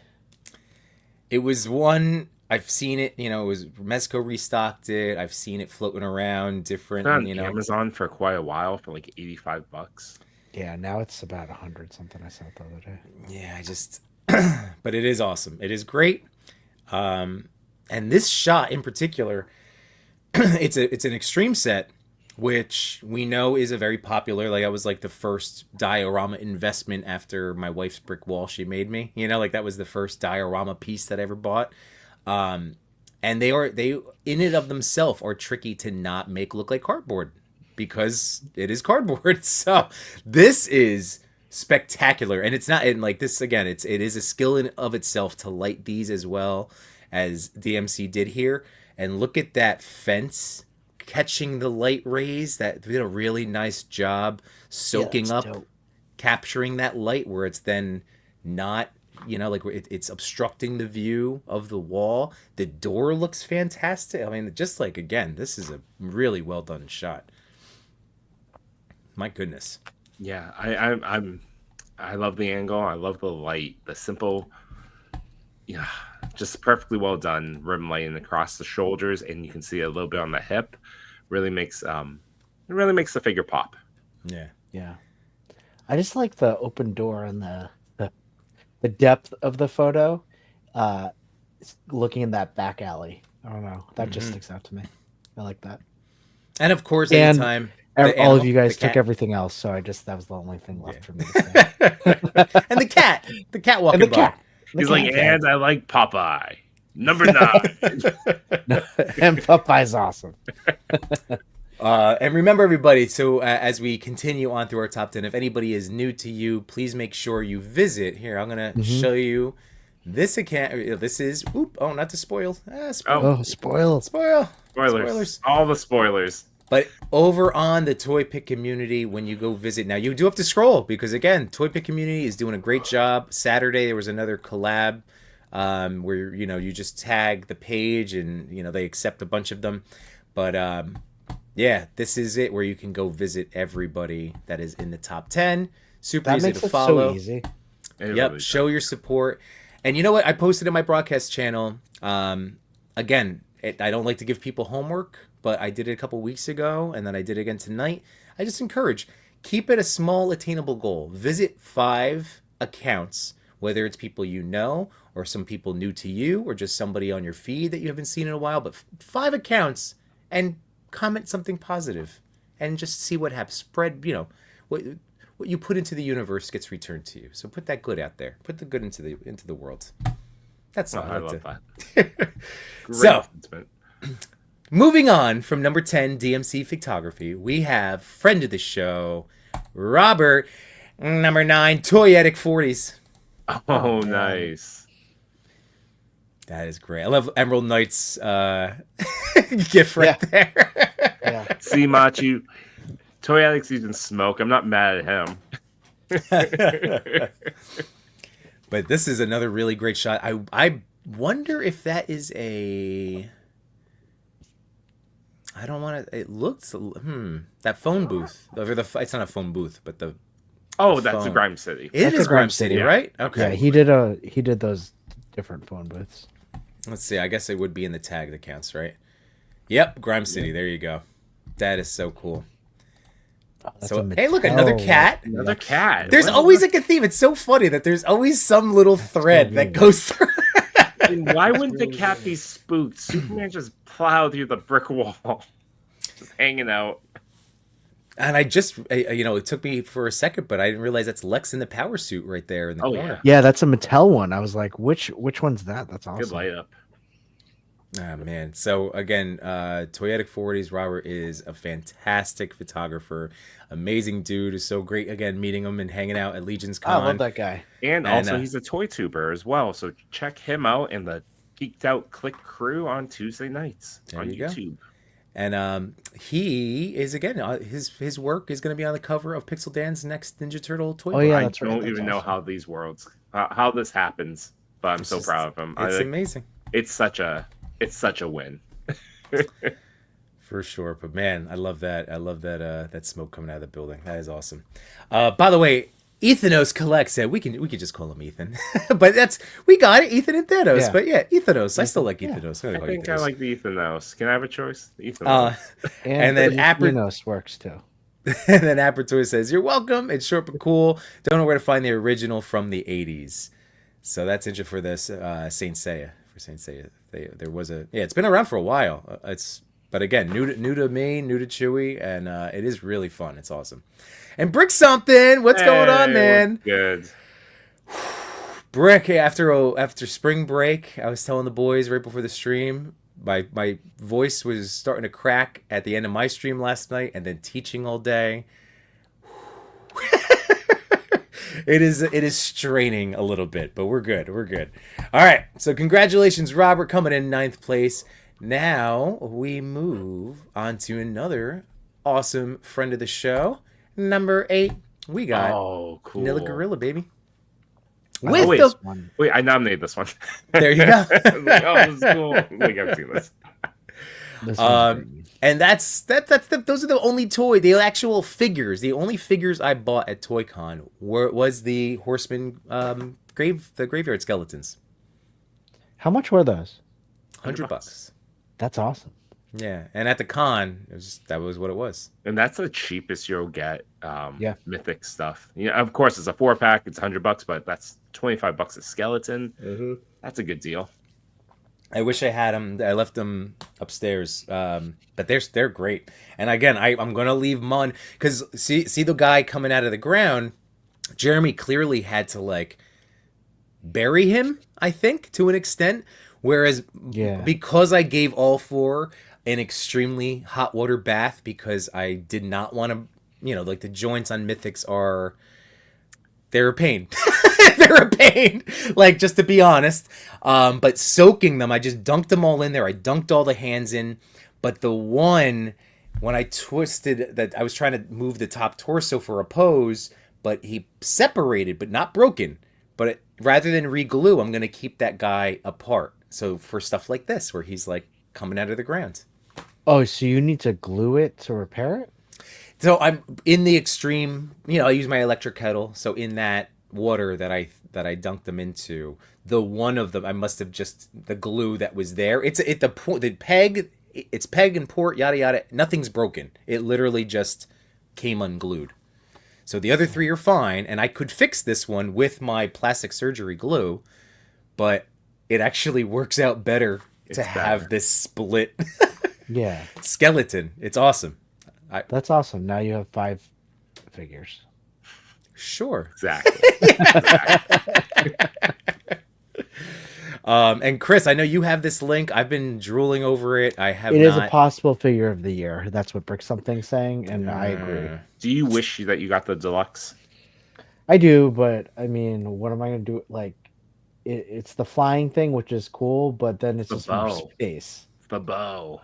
It was one, I've seen it, it was Mezco restocked it. I've seen it floating around different, It's on Amazon for quite a while for like $85. Yeah, now it's about 100 something I saw it the other day. Yeah, I just, but it is awesome. It is great. And this shot in particular, it's an extreme set, which we know is a very popular, like that was like the first diorama investment after my wife's brick wall she made me, like that was the first diorama piece that I ever bought. And they in and of themselves are tricky to not make look like cardboard because it is cardboard. So this is spectacular, and it's not, and like this again, it is a skill in of itself to light these as well as DMC did here. And look at that fence catching the light rays. That did a really nice job soaking that's up, dope. capturing that light where it's then not, like it's obstructing the view of the wall. The door looks fantastic. I mean, just like, again, this is a really well done shot. My goodness. Yeah, I love the angle. I love the light, the simple, just perfectly well done rim lighting across the shoulders, and you can see a little bit on the hip. Really makes the figure pop. Yeah. Yeah. I just like the open door and the depth of the photo. Looking in that back alley. I don't know. That just sticks out to me. I like that. And of course, And anytime All of you guys the took cat. everything else, so that was the only thing left for me to say. And the cat walking And the by. cat. The He's like, cat. and I like Popeye. Number 9. And Popeye's awesome. And remember, everybody, so as we continue on through our top 10, if anybody is new to you, please make sure you visit. Here, I'm going to show you this account. This is, not to spoil. Oh, spoiled. Spoilers. Spoilers. All the spoilers. But over on the ToyPic community, when you go visit, now you do have to scroll because, again, ToyPic community is doing a great job. Saturday, there was another collab where, you just tag the page and, they accept a bunch of them. But, yeah, this is it where you can go visit everybody that is in the top 10. Super That easy makes to it follow. so easy. It Yep, really show does. your support. And you know what? I posted in my broadcast channel. Again, I don't like to give people homework, but I did it a couple weeks ago, and then I did it again tonight. I just encourage, keep it a small, attainable goal. Visit 5 accounts, whether it's people you know, or some people new to you, or just somebody on your feed that you haven't seen in a while, but 5 accounts, and comment something positive, and just see what happens. Spread, what you put into the universe gets returned to you. So put that good out there. Put the good into the world. That's Oh, all I like love to. that. Great So, sentiment. moving on from number 10, DMC Photography, we have friend of the show, Robert. Number 9, Toyetic 40s. Oh, man. nice. That is great. I love Emerald Knight's gift right there. Yeah. See, Machu, Toy Addicts even smoke. I'm not mad at him. But this is another really great shot. I wonder if that is a. I don't want to. It looks. That phone booth. It's not a phone booth, but the. Oh, that's a phone. Grime City. It That's is a Grime Grime City, City. right? Yeah, Okay. he did those different phone booths. Let's see. I guess it would be in the tag that counts, right? Yep, Grime City. There you go. That is so cool. That's So a hey, look, another Mattel. cat. Another cat. There's What? always like a theme. It's so funny that there's always some little thread that weird. goes through. I mean, why wouldn't the cat be spooked? Superman just plowed through the brick wall, just hanging out. And I just, it took me for a second, but I didn't realize that's Lex in the power suit right there in the Oh, corner. Yeah, that's a Mattel one. I was like, which one's that? That's Good awesome. light up. Oh, man. So, again, Toyetic 40s, Robert is a fantastic photographer. Amazing dude. Is so great, again, meeting him and hanging out at Legion's I Con. love that guy. And And, also, he's a toy tuber as well. So check him out and the Geeked Out Click crew on Tuesday nights There on you go. YouTube. And he is, again, his work is going to be on the cover of Pixel Dan's next Ninja Turtle toy. Oh, book. yeah, I that's right. don't That's even know awesome. how these worlds, how this happens, but I'm It's so just- proud of him. It's amazing. It's such a win. For sure, but man, I love that. I love that that smoke coming out of the building. That is awesome. By the way, Ethanos collects it. We could just call him Ethan, but we got it, Ethan and Thanos. Yeah. But yeah, Ethanos. I still like Yeah. Ethanos. I think I like the Ethanos. Can I have a choice? The Ethanos. And then Apper- Enos works too. And then Apertoy says, "You're welcome. It's short but cool. Don't know where to find the original from the '80s." So that's interesting for this Saint Seiya. For Saint Seiya, there was it's been around for a while. But again, new to me, new to Chewy, and it is really fun. It's awesome. And Brick something, what's going on, Hey, man? Good. Brick, after spring break, I was telling the boys right before the stream, my voice was starting to crack at the end of my stream last night, and then teaching all day. It is straining a little bit, but we're good. We're good. All right. So congratulations, Robert, coming in 9th place. Now we move on to another awesome friend of the show. Number 8, we got Oh, cool. Nilla Gorilla, baby. I With like the this one. Wait, I nominated this one. There you go. I was like, oh, this is cool. Like, I've seen this. This one's great. And those are the only the actual figures. The only figures I bought at ToyCon was the Horseman the graveyard skeletons. How much were those? $100. That's awesome. Yeah, and at the con, that was what it was. And that's the cheapest you'll get Yeah. mythic stuff. You know, of course, it's a 4-pack. It's $100, but that's $25 a skeleton. That's a good deal. I wish I had them. I left them upstairs, but they're great. And again, I'm gonna leave Mun because see the guy coming out of the ground. Jeremy clearly had to like bury him, I think, to an extent. Whereas Yeah. because I gave all 4 an extremely hot water bath because I did not want to, like the joints on mythics they're a pain. They're a pain. Like, just to be honest. But soaking them, I just dunked them all in there. I dunked all the hands in. But the one, when I twisted that, I was trying to move the top torso for a pose, but he separated, but not broken. But rather than re-glue, I'm going to keep that guy apart. So for stuff like this, where he's like coming out of the ground. Oh, so you need to glue it to repair it? So I'm in the extreme. I use my electric kettle. So in that water that I dunked them into, the one of them I must have just the glue that was there. The peg. It's peg and port, yada yada. Nothing's broken. It literally just came unglued. So the other three are fine, and I could fix this one with my plastic surgery glue, but it actually works out better to have this split Yeah, skeleton. It's awesome. that's awesome. Now you have 5 figures. Sure. Exactly. Exactly. And Chris, I know you have this link. I've been drooling over it. I have It not. is a possible figure of the year. That's what Brick Something's saying, and I agree. Do you wish that you got the deluxe? I do, but I mean, what am I going to do? Like, it's the flying thing, which is cool, but then it's The just more bow. space. The bow.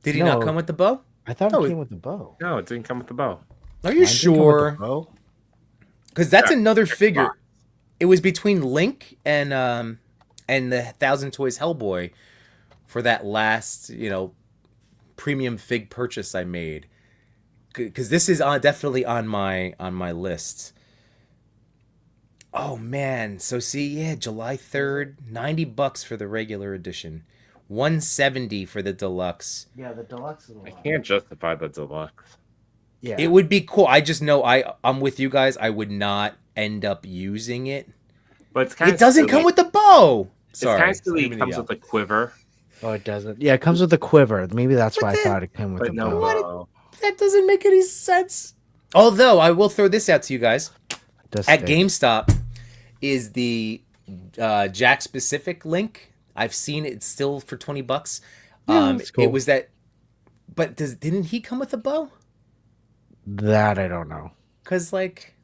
Did he not No. come with the bow? I thought No, it came with the bow. No, it didn't come with the bow. Are you Mine didn't come with the sure? bow? Because that's Yeah, another figure. box. It was between Link and the 1,000 Toys Hellboy for that last, premium fig purchase I made. Because this is definitely on my list. Oh man, so see, yeah, July 3rd, $90 for the regular edition, $170 for the deluxe. Yeah, the deluxe is a I lot. can't justify the deluxe. Yeah, It would be cool. I just know I'm with you guys. I would not end up using it. But it's kind It doesn't come with the bow. Sorry, It's kind of silly. I It didn't comes mean to with a quiver, Oh, it doesn't. Yeah, it comes with a quiver. Maybe that's why I What the- thought it came with but the no bow. bow. That doesn't make any sense. Although I will throw this out to you guys. It does At stink. GameStop is the Jack specific link. I've seen it still for $20. Yeah, that's cool. It was that, but didn't he come with a bow? That I don't know. Cause like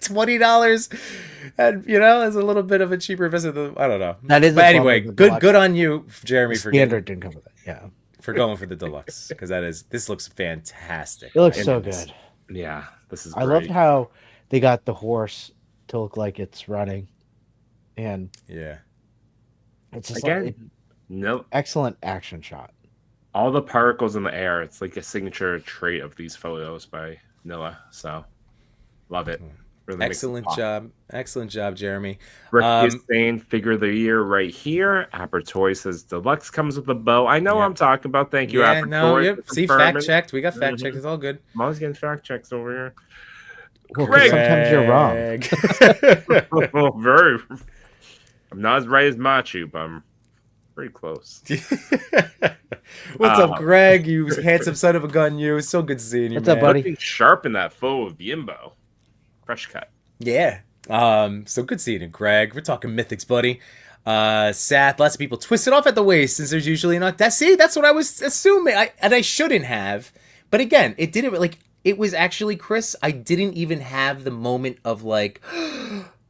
$20, and is a little bit of a cheaper visit. I don't know. That is. But a anyway, bummer, the deluxe. good on you, Jeremy, The for standard didn't come with it. Yeah, going for the deluxe, because this looks fantastic. it looks My so goodness. good. Yeah, this is. I great. loved how they got the horse to look like it's running, and Yeah. it's just Again, like, no, excellent action shot. all the particles in the air. It's like a signature trait of these photos by Noah. So, love it. Really makes it Excellent pop. job. Excellent job, Jeremy. Rick is Um, saying figure of the year right here. Apper Toy says deluxe comes with a bow. I know Yeah. what I'm talking about. Thank you, Yeah, Apper no, Toy. yep. for See, confirming. fact checked. We got fact Mhm. checked. It's all good. I'm always getting fact checks over here. Well, 'cause sometimes you're wrong. wrong. Very. I'm not as right as Machu, but I'm pretty close. What's up, Greg? You handsome son of a gun, you. It's so good seeing you, What's up, man. buddy? Looking sharp in that photo of Yimbo. Fresh cut. Yeah. So good seeing you, Greg. We're talking mythics, buddy. Sath, lots of people twist it off at the waist since there's usually not that. See, that's what I was assuming. I shouldn't have. But again, it didn't it was actually Chris. I didn't even have the moment of like,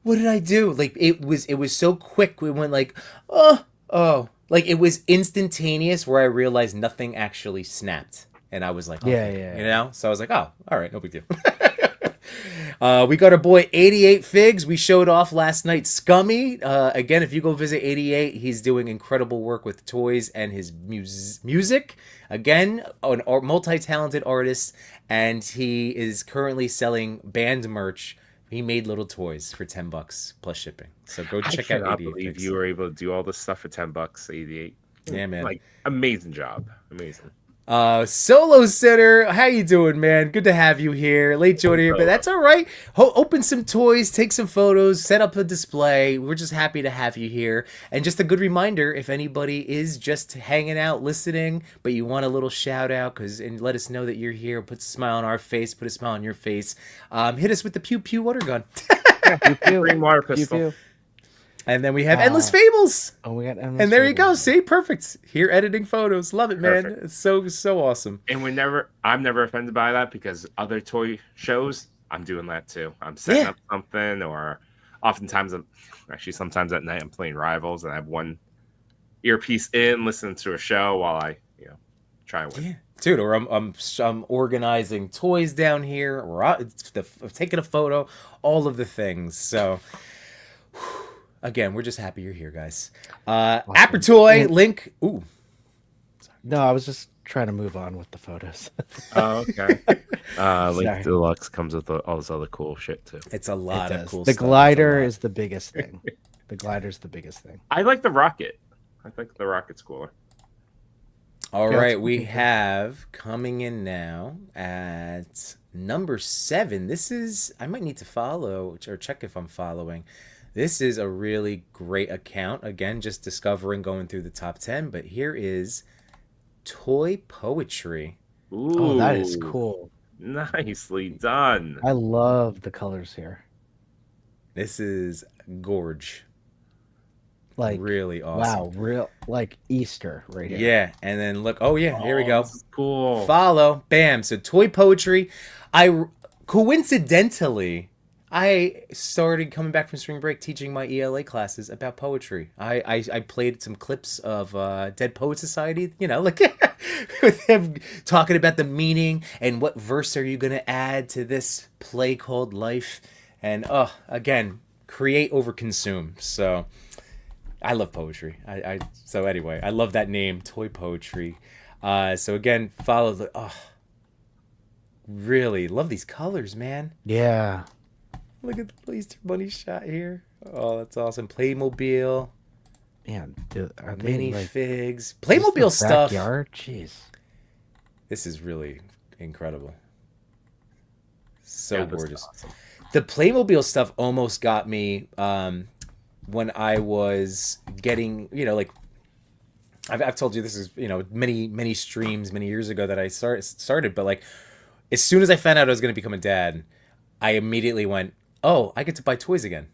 what did I do? Like it was so quick. We went like, oh. Like it was instantaneous where I realized nothing actually snapped. And I was like, oh, Yeah. So I was like, oh, all right, no big deal. We got our boy 88 Figs. We showed off last night Scummy. Again, if you go visit 88, he's doing incredible work with toys and his music. Again, an multi-talented artist, and he is currently selling band merch. He made little toys for $10 plus shipping. So go check out 88 I cannot believe Figs. you were able to do all this stuff for $10, 88. Yeah, man. Like, amazing job. Amazing. Solo Sitter, how you doing, man? Good to have you here. Late joining here, but that's all right. Open some toys, take some photos, set up a display. We're just happy to have you here. And just a good reminder, if anybody is just hanging out, listening, but you want a little shout out, and let us know that you're here, put a smile on our face, put a smile on your face, hit us with the Pew Pew water gun. Green water Pew, pistol. pew. And then we have Endless Fables. Oh, we got And there you go. See, perfect. Here editing photos. Love it, man. Perfect. It's so awesome. And I'm never offended by that because other toy shows, I'm doing that too. I'm setting up something, or oftentimes sometimes at night I'm playing Rivals and I have one earpiece in, listening to a show while I, try and win. Yeah, dude. Or I'm organizing toys down here, or taking a photo, all of the things. So, again, we're just happy you're here, guys. Awesome. Appertoy link. Ooh, sorry. No, I was just trying to move on with the photos. Oh, okay. Link Sorry. Deluxe comes with all this other cool shit too. It's a It lot of does. cool The stuff. It's a glider lot. is the biggest thing. The glider's the biggest thing. I like the rocket. I think the rocket's cooler. All Yeah, right, it's we cool. have coming in now at number 7. This is, I might need to follow or check if I'm following. This is a really great account. Again, just discovering going through the top 10. But here is Toy Poetry. Ooh, Oh, that is cool. Nicely done. I love the colors here. This is gorge. Like, Really awesome. wow, real like Easter right here. Yeah, and then look. Oh yeah, here we Oh, go. This is cool. Follow, bam. So Toy Poetry. I coincidentally, I started coming back from spring break teaching my ELA classes about poetry. I played some clips of Dead Poet Society, you know, like with him talking about the meaning and what verse are you gonna add to this play called life, and again, create over consume. So I love poetry. So anyway, I love that name, Toy Poetry. So again, follow the really love these colors, man. Yeah. Look at the Easter Bunny shot here. Oh, that's awesome. Playmobil, Man, dude, are they mini like figs, just the Playmobil stuff. backyard? Jeez. This is really incredible. So Yeah, this is gorgeous. awesome. The Playmobil stuff almost got me when I was getting, you know, like I've told you this is, you know, many streams many years ago that I started, but like as soon as I found out I was going to become a dad, I immediately went, oh, I get to buy toys again.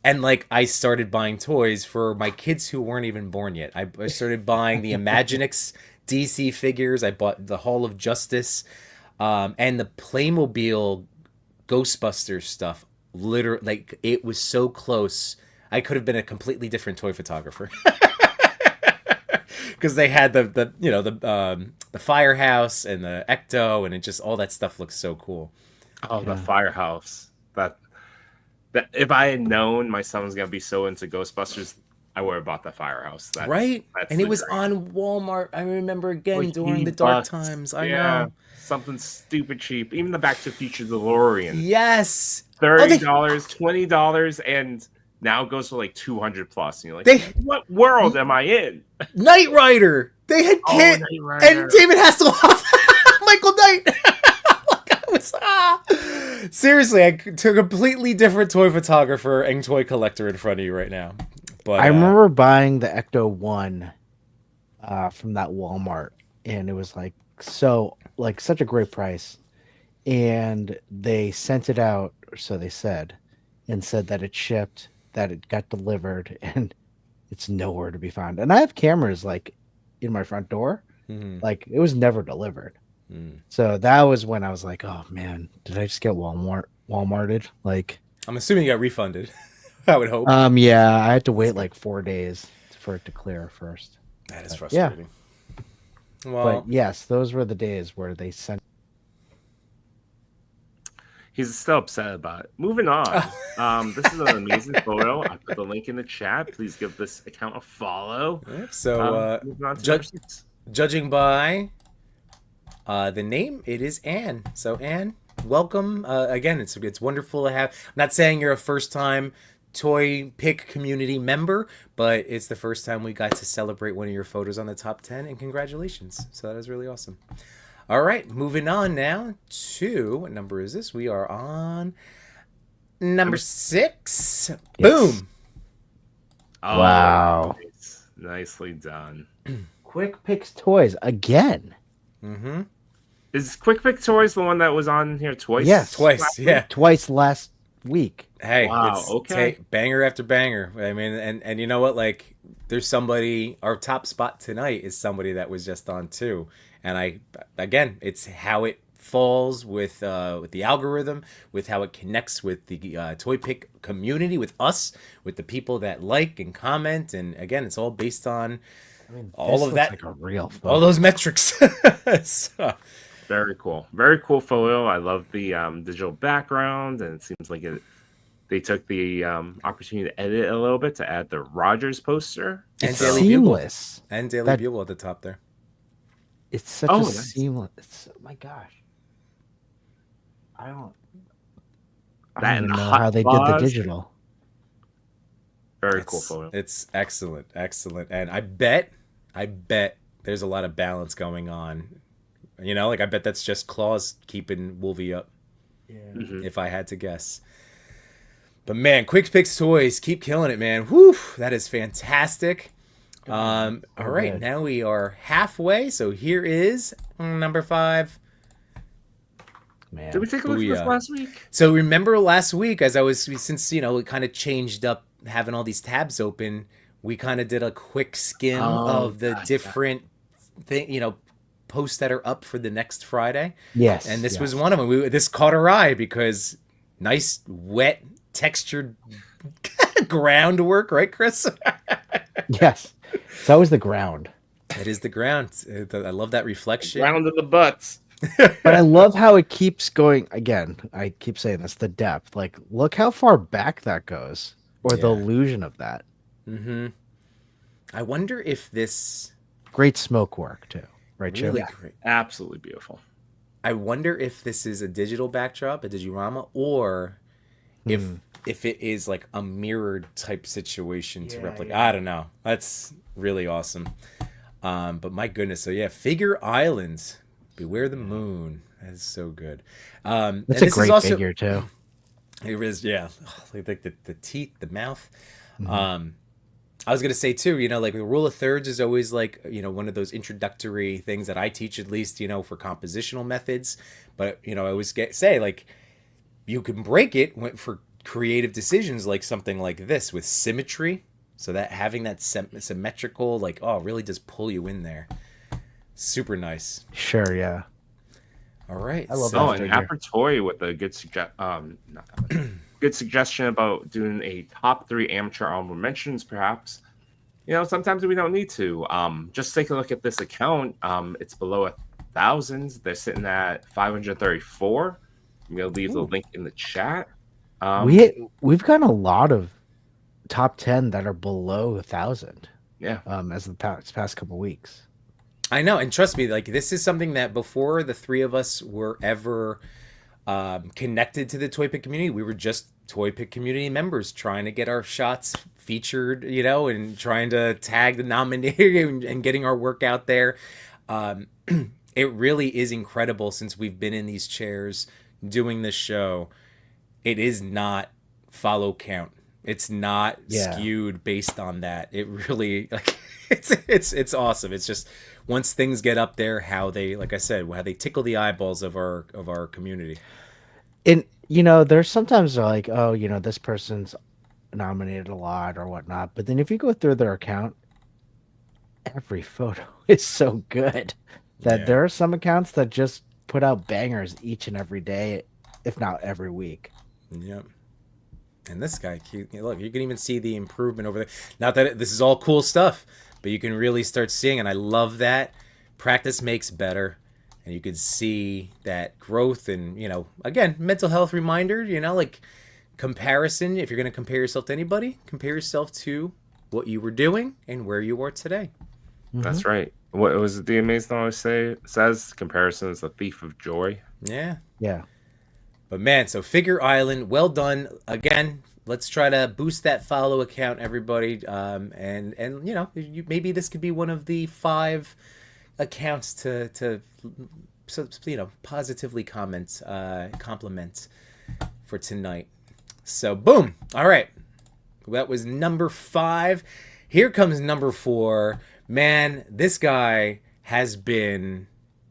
And like I started buying toys for my kids who weren't even born yet. I started buying the Imaginix DC figures. I bought the Hall of Justice, and the Playmobil Ghostbusters stuff. Literally, like it was so close. I could have been a completely different toy photographer because they had the you know the firehouse and the ecto, and it just all that stuff looks so cool. Oh, the Yeah. firehouse. That if I had known my son was gonna be so into Ghostbusters, I would have bought the firehouse. Right? That's And it the was dream. on Walmart. I remember again Like during the 80 dark bucks. times. I Yeah, know. something stupid cheap. Even the Back to the Future DeLorean, Yes. $30, $20, and now it goes for like 200 plus. And you're like, They- what world am I in? Knight Rider. They had Oh, Kit Knight Rider. and David Hasselhoff. Michael Knight. Like I was, seriously, I took a completely different toy photographer and toy collector in front of you right now. But I remember buying the Ecto 1 from that Walmart, and it was like such a great price. And they sent it out, or so they said, and said that it shipped, that it got delivered, and it's nowhere to be found. And I have cameras like in my front door, Mhm. like it was never delivered. Mm. So that was when I was like, oh man, did I just get Walmarted? Like, I'm assuming you got refunded. I would hope. yeah, I had to wait like 4 days for it to clear first. That is yeah. frustrating. Well, But yes, those were the days where they sent. He's still upset about it. Moving on. This is an amazing photo. I put the link in the chat. Please give this account a follow. yep, so Moving on to judge- number 6. judging by the name, it is Anne. So Anne, welcome. Again, it's wonderful to have. I'm not saying you're a first time ToyPic community member, but it's the first time we got to celebrate one of your photos on the top 10, and congratulations. So that is really awesome. All right, moving on now to, what number is this? We are on number 6. Yes. Boom. Oh, Wow. nice. Nicely done. Quick Picks Toys again. Mm-hmm. Is Quick Pick Toys the one that was on here twice? Yes. Twice, yeah. Twice last week. Hey, Wow, it's okay. banger after banger. I mean, and you know what? Like, there's somebody. Our top spot tonight is somebody that was just on too. And again, it's how it falls with the algorithm, with how it connects with the ToyPic community, with us, with the people that like and comment, and again, it's all based on I mean, all this of looks that, like a real all photo. those metrics. So, Very cool. Very cool photo. I love the digital background, and it seems like they took the opportunity to edit it a little bit to add the Rogers poster. and It's Daily Bugle, seamless. and Daily That- Bugle at the top there. It's such Oh, a nice. seamless. It's, oh my gosh. Oh my gosh. I don't. I don't That and even the know hot how they did the fuzz. digital. Very cool It's photo. it's excellent, excellent, and I bet there's a lot of balance going on. You know, like I bet that's just Claus keeping Wolvie up. Yeah. Mhm. If I had to guess. But man, Quick Picks Toys keep killing it, man. Whew, that is fantastic. So All right, good. now we are halfway. So here is number 5. Man. Did we take a look at this Booyah. last week? So remember last week, as I was, since we kind of changed up having all these tabs open, we kind of did a quick skim Oh, of the God, yeah. different posts that are up for the next Friday. Yes. And this was yes. one of them. This caught our eye because nice, wet, textured groundwork, right, Chris? Yes. It's always the ground. It is the ground. I love that reflection. Round of the butts. But I love how it keeps going. Again, I keep saying this, the depth. Like, look how far back that goes. Or the Yeah. illusion of that. Mm-hmm. I wonder if this Great smoke work, too. Right, Joe? really Yeah. great. Absolutely beautiful. I wonder if this is a digital backdrop, a digirama, or if it is like a mirrored type situation to Yeah, replicate. yeah. I don't know. That's really awesome. But my goodness, so yeah, Figure Islands, Beware the Moon. That is so good. That's and a this is great also, figure, too. It is, yeah. Like the teeth, the mouth. I was gonna say too, like the rule of thirds is always like, one of those introductory things that I teach, at least, for compositional methods. But I always say like you can break it for creative decisions, like something like this with symmetry. So that having that symmetrical, like, oh, really does pull you in there. Super nice. Sure, yeah. All right. I love so- that Oh, and figure. Apper Toy with a good not that much. Good suggestion about doing a top 3 amateur honorable mentions, perhaps. Sometimes we don't need to. Just take a look at this account. It's below 1,000. They're sitting at 534. I'm gonna leave the link in the chat. We've got a lot of top 10 that are below 1,000. Yeah. As the past couple weeks. I know, and trust me, like this is something that before the three of us were ever connected to the ToyPic community, we were just ToyPic community members trying to get our shots featured, and trying to tag the nominee and getting our work out there. It really is incredible since we've been in these chairs doing this show. It is not follow count. It's not skewed based on that. It really it's awesome. It's just once things get up there, how they, like I said, how they tickle the eyeballs of our community. And there's sometimes they're like, oh, this person's nominated a lot or whatnot. But then if you go through their account, every photo is so good that there are some accounts that just put out bangers each and every day, if not every week. Yep. And this guy, look, you can even see the improvement over there. Not that this is all cool stuff, but you can really start seeing, and I love that. Practice makes better. And you can see that growth and, again, mental health reminder, like comparison. If you're going to compare yourself to anybody, compare yourself to what you were doing and where you are today. That's right. What was it the amazing always says? Comparison is the thief of joy. Yeah. Yeah. But man, so Figure Island, well done. Again, let's try to boost that follow account, everybody. And maybe this could be one of the 5 accounts to positively compliment for tonight. So boom. All right. That was number 5. Here comes number 4. Man, this guy has been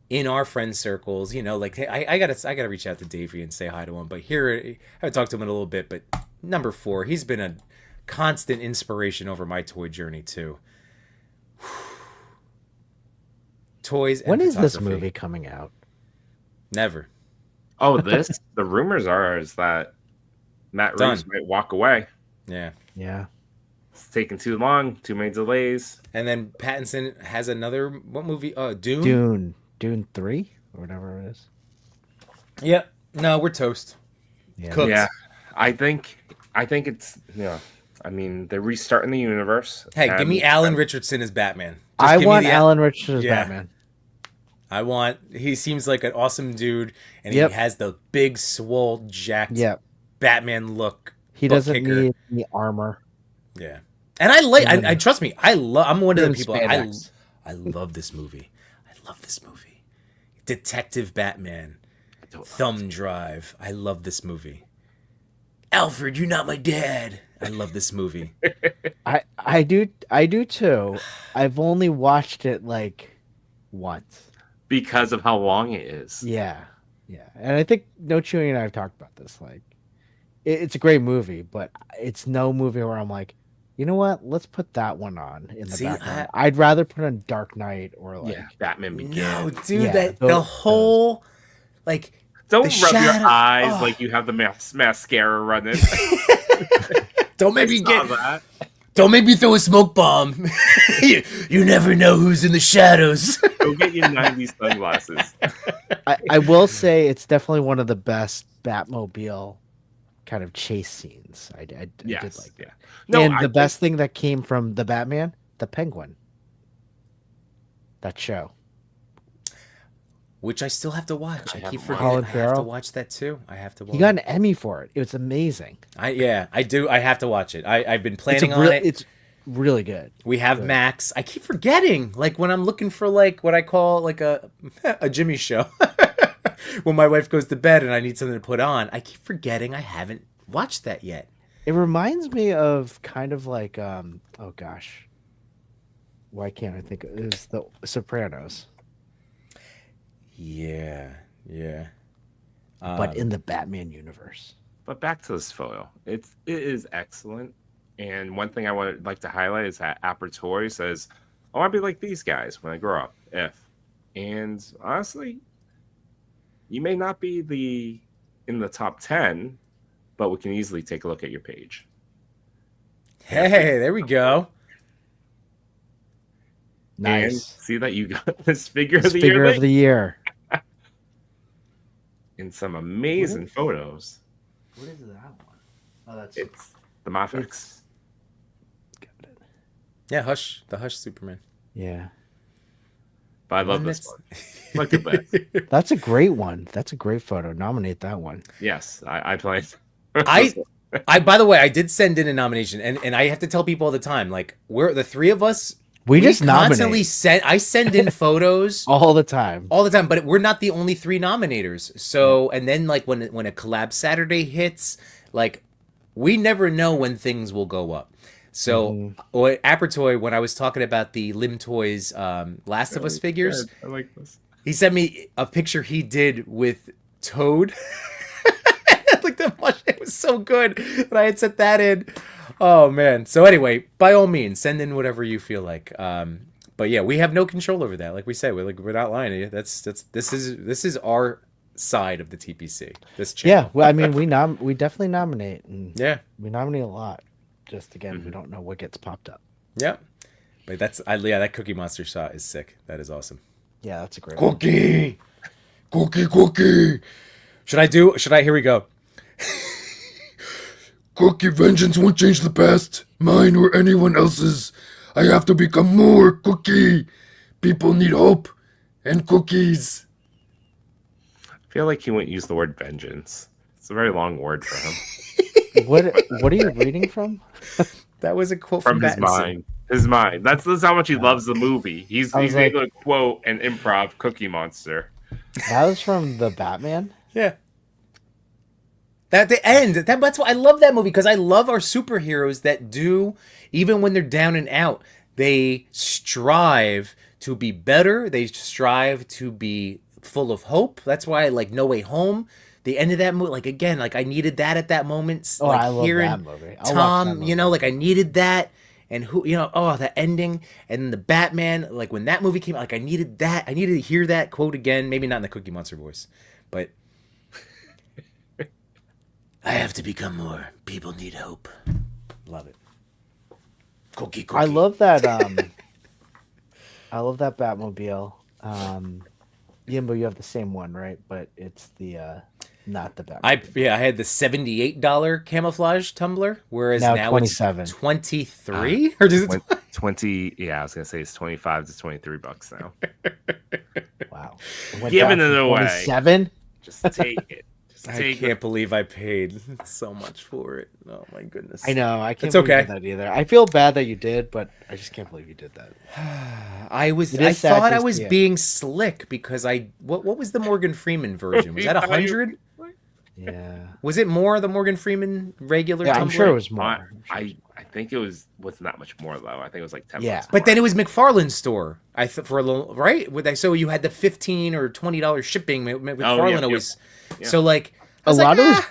in our friend circles, like, hey, I gotta reach out to Davey and say hi to him. But here, I talked to him in a little bit. But number 4, he's been a constant inspiration over my toy journey too. Toys. And When is this photography. movie coming out? Never. Oh, the rumors is that Matt Reeves might walk away. Yeah. Yeah. It's taking too long, too many delays. And then Pattinson has another, what movie? Dune. Dune 3 or whatever it is. Yep. No, we're toast. Yeah. Cooked. Yeah, I think it's I mean, they're restarting the universe. Hey, give me Alan and Richardson as Batman. Just I give me want the Alan Richards as Yeah. Batman. He seems like an awesome dude, and Yep. he has the big, swole, jacked Yeah. Batman look. He butt doesn't kicker. need any armor. Yeah. And I like, Even- I trust me, I'm one of even the people, spandex. I love this movie. I love this movie. Detective Batman, Thumb Drive. I love this movie. Alfred, you're not my dad. I love this movie. I do too. I've only watched it like once. Because of how long it is. Yeah. Yeah. And I think No Chewing and I have talked about this. Like it's a great movie, but it's no movie where I'm like, you know what? Let's put that one on in the See, background. I'd rather put on Dark Knight or like Batman Begins. No, dude, Yeah, the those- whole, like, Don't the rub your shadow- eyes oh. like you have the mascara running. don't I make me saw get, that. don't make me throw a smoke bomb. you never know who's in the shadows. Go get your 90s sunglasses. I will say it's definitely one of the best Batmobile kind of chase scenes. I did Yes. like that. No, and I the think- best thing that came from the Batman, the Penguin. That show. Which I still have to watch. I keep haven't watched forgetting. Colin I have to Farrell. watch that too. I have to watch. He got an Emmy for it. It was amazing. I do. I have to watch it. I've been planning it's on it. It's really good. We have Max. I keep forgetting. Like when I'm looking for like what I call like a Jimmy show. When my wife goes to bed and I need something to put on, I keep forgetting I haven't watched that yet. It reminds me of kind of like oh gosh. Why can't I think it was the Sopranos, Yeah. but in the Batman universe. But back to this photo. It is excellent. And one thing I would like to highlight is that Toy says, I want to be like these guys when I grow up. And honestly, you may not be in the top 10, but we can easily take a look at your page. Hey, there we go. And Nice. see that you got this figure This of the figure year of the year. in some amazing photos. What is that one? Oh, that's It's the Mafex. Yeah, the Hush Superman. yeah. But I love this one. Look at that. That's a great one. That's a great photo. Nominate that one. Yes, I play. I by the way, I did send in a nomination, and I have to tell people all the time, like we're the three of us. We just constantly nominate I send in photos all the time. all the time, but we're not the only three nominators. So, and then like when a collab Saturday hits, like we never know when things will go up. So, Apertoy, when I was talking about the Lim Toys Last of Us figures, Good. I like this. he sent me a picture he did with Toad. Like the mush, it was so good that I had set that in. Oh man. So anyway, by all means, send in whatever you feel like. But yeah, we have no control over that. Like we said, we're not lying to you. This is our side of the TPC. This channel. Yeah, well, I mean, we definitely nominate, and Yeah. we nominate a lot. Just again, we don't know what gets popped up. Yeah. But that Cookie Monster shot is sick. That is awesome. Yeah, that's a great one. Cookie. Here we go. Cookie vengeance won't change the past, mine or anyone else's. I have to become more Cookie. People need hope and cookies. I feel like he wouldn't use the word vengeance. It's a very long word for him. What are you reading from? That was a quote From his Pattinson. mind. His mind. That's how much he loves the movie. He's I was able to quote and improv Cookie Monster. That was from the Batman. Yeah. That the end. That's why I love that movie, because I love our superheroes that do, even when they're down and out, they strive to be better. They strive to be full of hope. That's why I like No Way Home. The end of that movie, like again, like I needed that at that moment. Oh, like I love hearing that movie. I'll watch that Tom, movie. like I needed that. And the ending and the Batman, like when that movie came out, like I needed that. I needed to hear that quote again, maybe not in the Cookie Monster voice, but I have to become more. People need hope. Love it. Cookie. I love that. I love that Batmobile. Yimbo, you have the same one, right? But it's the not the Batmobile. I had the $78 camouflage tumbler, whereas now 27. it's 23 or does it? 20. Yeah, I was gonna say it's $25 to $23 now. Wow. went Giving down it from away. 27. Just take it. Just I take can't believe I paid so much for it. Oh my goodness. I know. I can't It's believe you okay. did that either. I feel bad that you did, but I just can't believe you did that. I It is I sad thought to I was see it. being slick because what was the Morgan Freeman version? Was that 100? Yeah. Was it more the Morgan Freeman regular Yeah, tumbler? I'm sure it was more. I, I'm sure it was I more. I think it was not much more though. I think it was like 10 Yeah. bucks. But then it more. was McFarlane's store. I thought for a little right. So you had the $15 or $20 shipping. McFarlane yep. always. Yeah. So like I A was lot like, of those,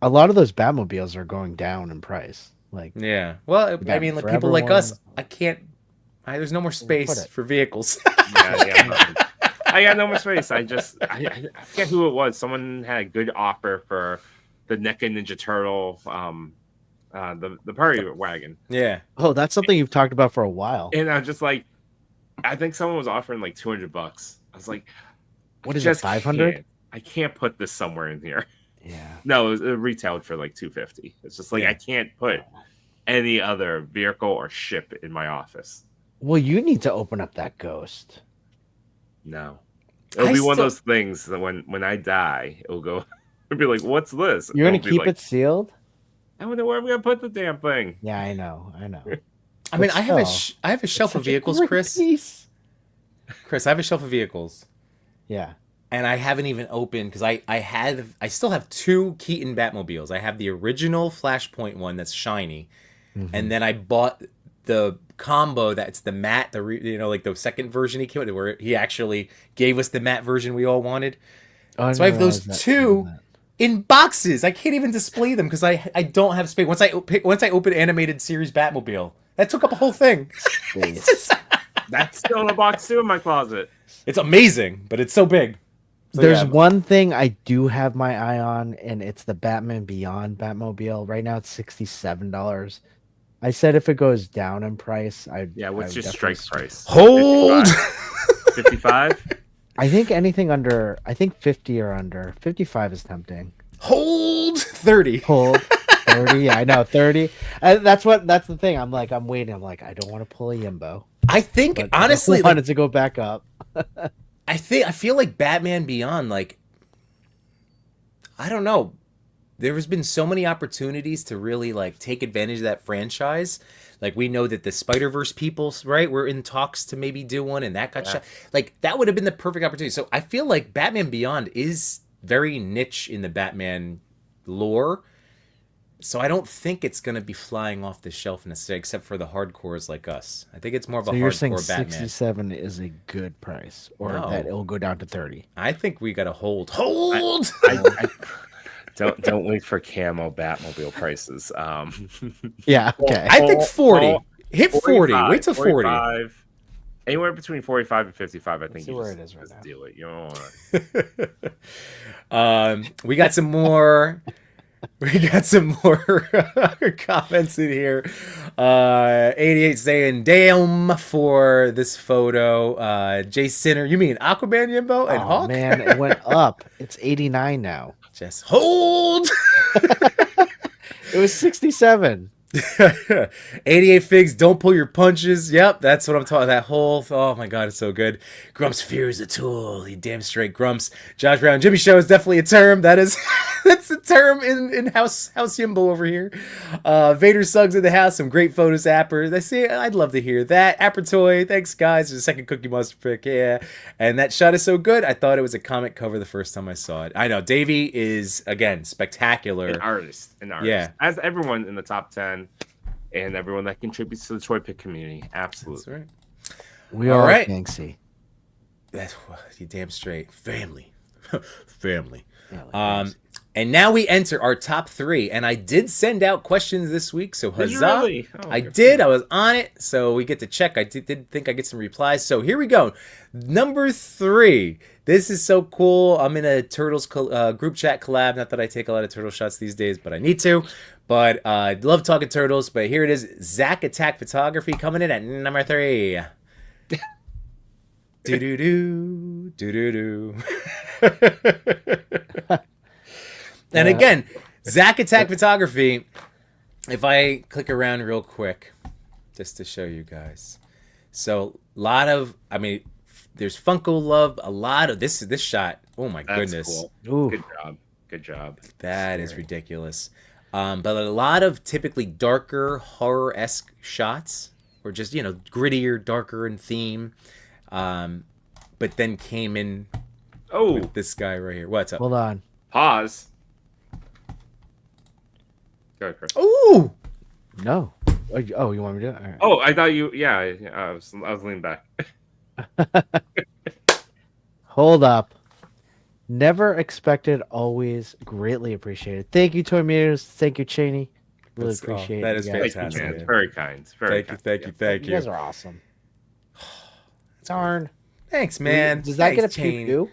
a lot of those Batmobiles are going down in price. Like, Yeah. Well, I got mean, like Forever people like us, ones. I can't. There's no more put space it? for vehicles. Yeah. I got no more space. I forget who it was. Someone had a good offer for the NECA Ninja Turtle, the Prairie Wagon, Yeah. oh, that's something you've talked about for a while. and I'm just like, I think someone was offering like $200. I was like, What is it, just 500? I can't put this somewhere in here. Yeah. No, it retailed for like $250. It's just like Yeah. I can't put any other vehicle or ship in my office. Well, you need to open up that ghost. No, it'll I be one of still- those things that when I die, it'll go. It'll be like, what's this? You're gonna It'll be keep like, it sealed? I wonder where I'm gonna put the damn thing. Yeah, I know. I mean, But I have a still, I have a shelf of Such a vehicles, great Chris. piece. Chris, I have a shelf of vehicles, Yeah. and I haven't even opened because I still have two Keaton Batmobiles. I have the original Flashpoint one that's shiny, Mm-hmm. and then I bought the combo that's the matte, like the second version he came with, where he actually gave us the matte version we all wanted. Oh, So I have those realized two that. in boxes. I can't even display them because I don't have space. Once I open animated series Batmobile, that took up a whole thing. It's just- That's still in a box too in my closet. it's amazing, but it's so big. So, There's yeah. one thing I do have my eye on, and it's the Batman Beyond Batmobile. Right now, it's $67. I said if it goes down in price, Yeah, what's your strike price? Hold. 55? I think anything under, I think 50 or under. 55 is tempting. Hold 30. Pull 30. Yeah, I know 30. That's the thing. I'm waiting. I'm like, I don't want to pull a Yimbo. I think But honestly, I wanted to go back up. I feel like Batman Beyond, like, I don't know. There has been so many opportunities to really like take advantage of that franchise. Like we know that the Spider-Verse people, right, were in talks to maybe do one, and that got shot. Like that would have been the perfect opportunity. So I feel like Batman Beyond is very niche in the Batman lore. So I don't think it's going to be flying off the shelf necessarily, except for the hardcores like us. I think it's more of So a you're saying hardcore Batman. 67 is a good price, or No. that it'll go down to 30. I think we got to hold. I don't wait for camo Batmobile prices. Yeah. Okay. I think 40. Oh, Hit 40. Wait till 40. 45, anywhere between 45 and 55. I think see you where just, it is right just now. do it. You don't want to. We got some more. We got some more comments in here. 88 saying damn for this photo. Jay Sinner, you mean Aquaman Yimbo and Oh Hawk? man, it went up. It's 89 now. Just hold. It was 67. 88 figs, don't pull your punches. Yep, that's what I'm talking. That whole, oh my god, it's so good. Grumps fear is a tool. You damn straight Grumps. Josh Brown, Jimmy Show is definitely a term. That is, that's a term in House Yimbo over here. Vader Suggs in the house. Some great photos, Apper. I see. I'd love to hear that. Apper Toy, thanks guys. There's a second Cookie Monster pick. Yeah, and that shot is so good. I thought it was a comic cover the first time I saw it. I know Davey is again spectacular. An artist. Yeah. As everyone in the top 10 and everyone that contributes to the ToyPic community. Absolutely. That's right. We All are right. Banksy. That's you damn straight. Family. Family. Yeah, like Banksy. And now we enter our top 3. And I did send out questions this week, so Did you huzzah. really? Oh, I good for did. you. I was on it, so we get to check. I did think I get some replies. So here we go. Number 3. This is so cool. I'm in a Turtles group chat collab. Not that I take a lot of Turtle shots these days, but I need to. But I love talking Turtles. But here it is. Zach Attack Photography coming in at number 3. Do-do-do. Do-do-do. And again, Zach Attack Photography, if I click around real quick, just to show you guys. So, There's Funko Love. A lot of this shot. Oh my That's goodness. cool. Ooh. Good job. Good job. That is Scary. ridiculous. But a lot of typically darker horror-esque shots, or just grittier, darker in theme. But then came in Oh, with this guy right here. What's up? Hold on. pause. Go ahead, Chris. Ooh, No. Oh, you want me to do it? All right. Oh, I thought you. Yeah, I was leaning back. Hold up. Never expected, always greatly appreciated. Thank you, Toy Meters. Thank you, Cheney. Really That's- oh, appreciate that it. is you guys. fantastic. Thank you, man. man. Very kind. Very kind. thank You guys are awesome. Darn. Thanks, man. Does that get a Thanks, pew Shane. pew?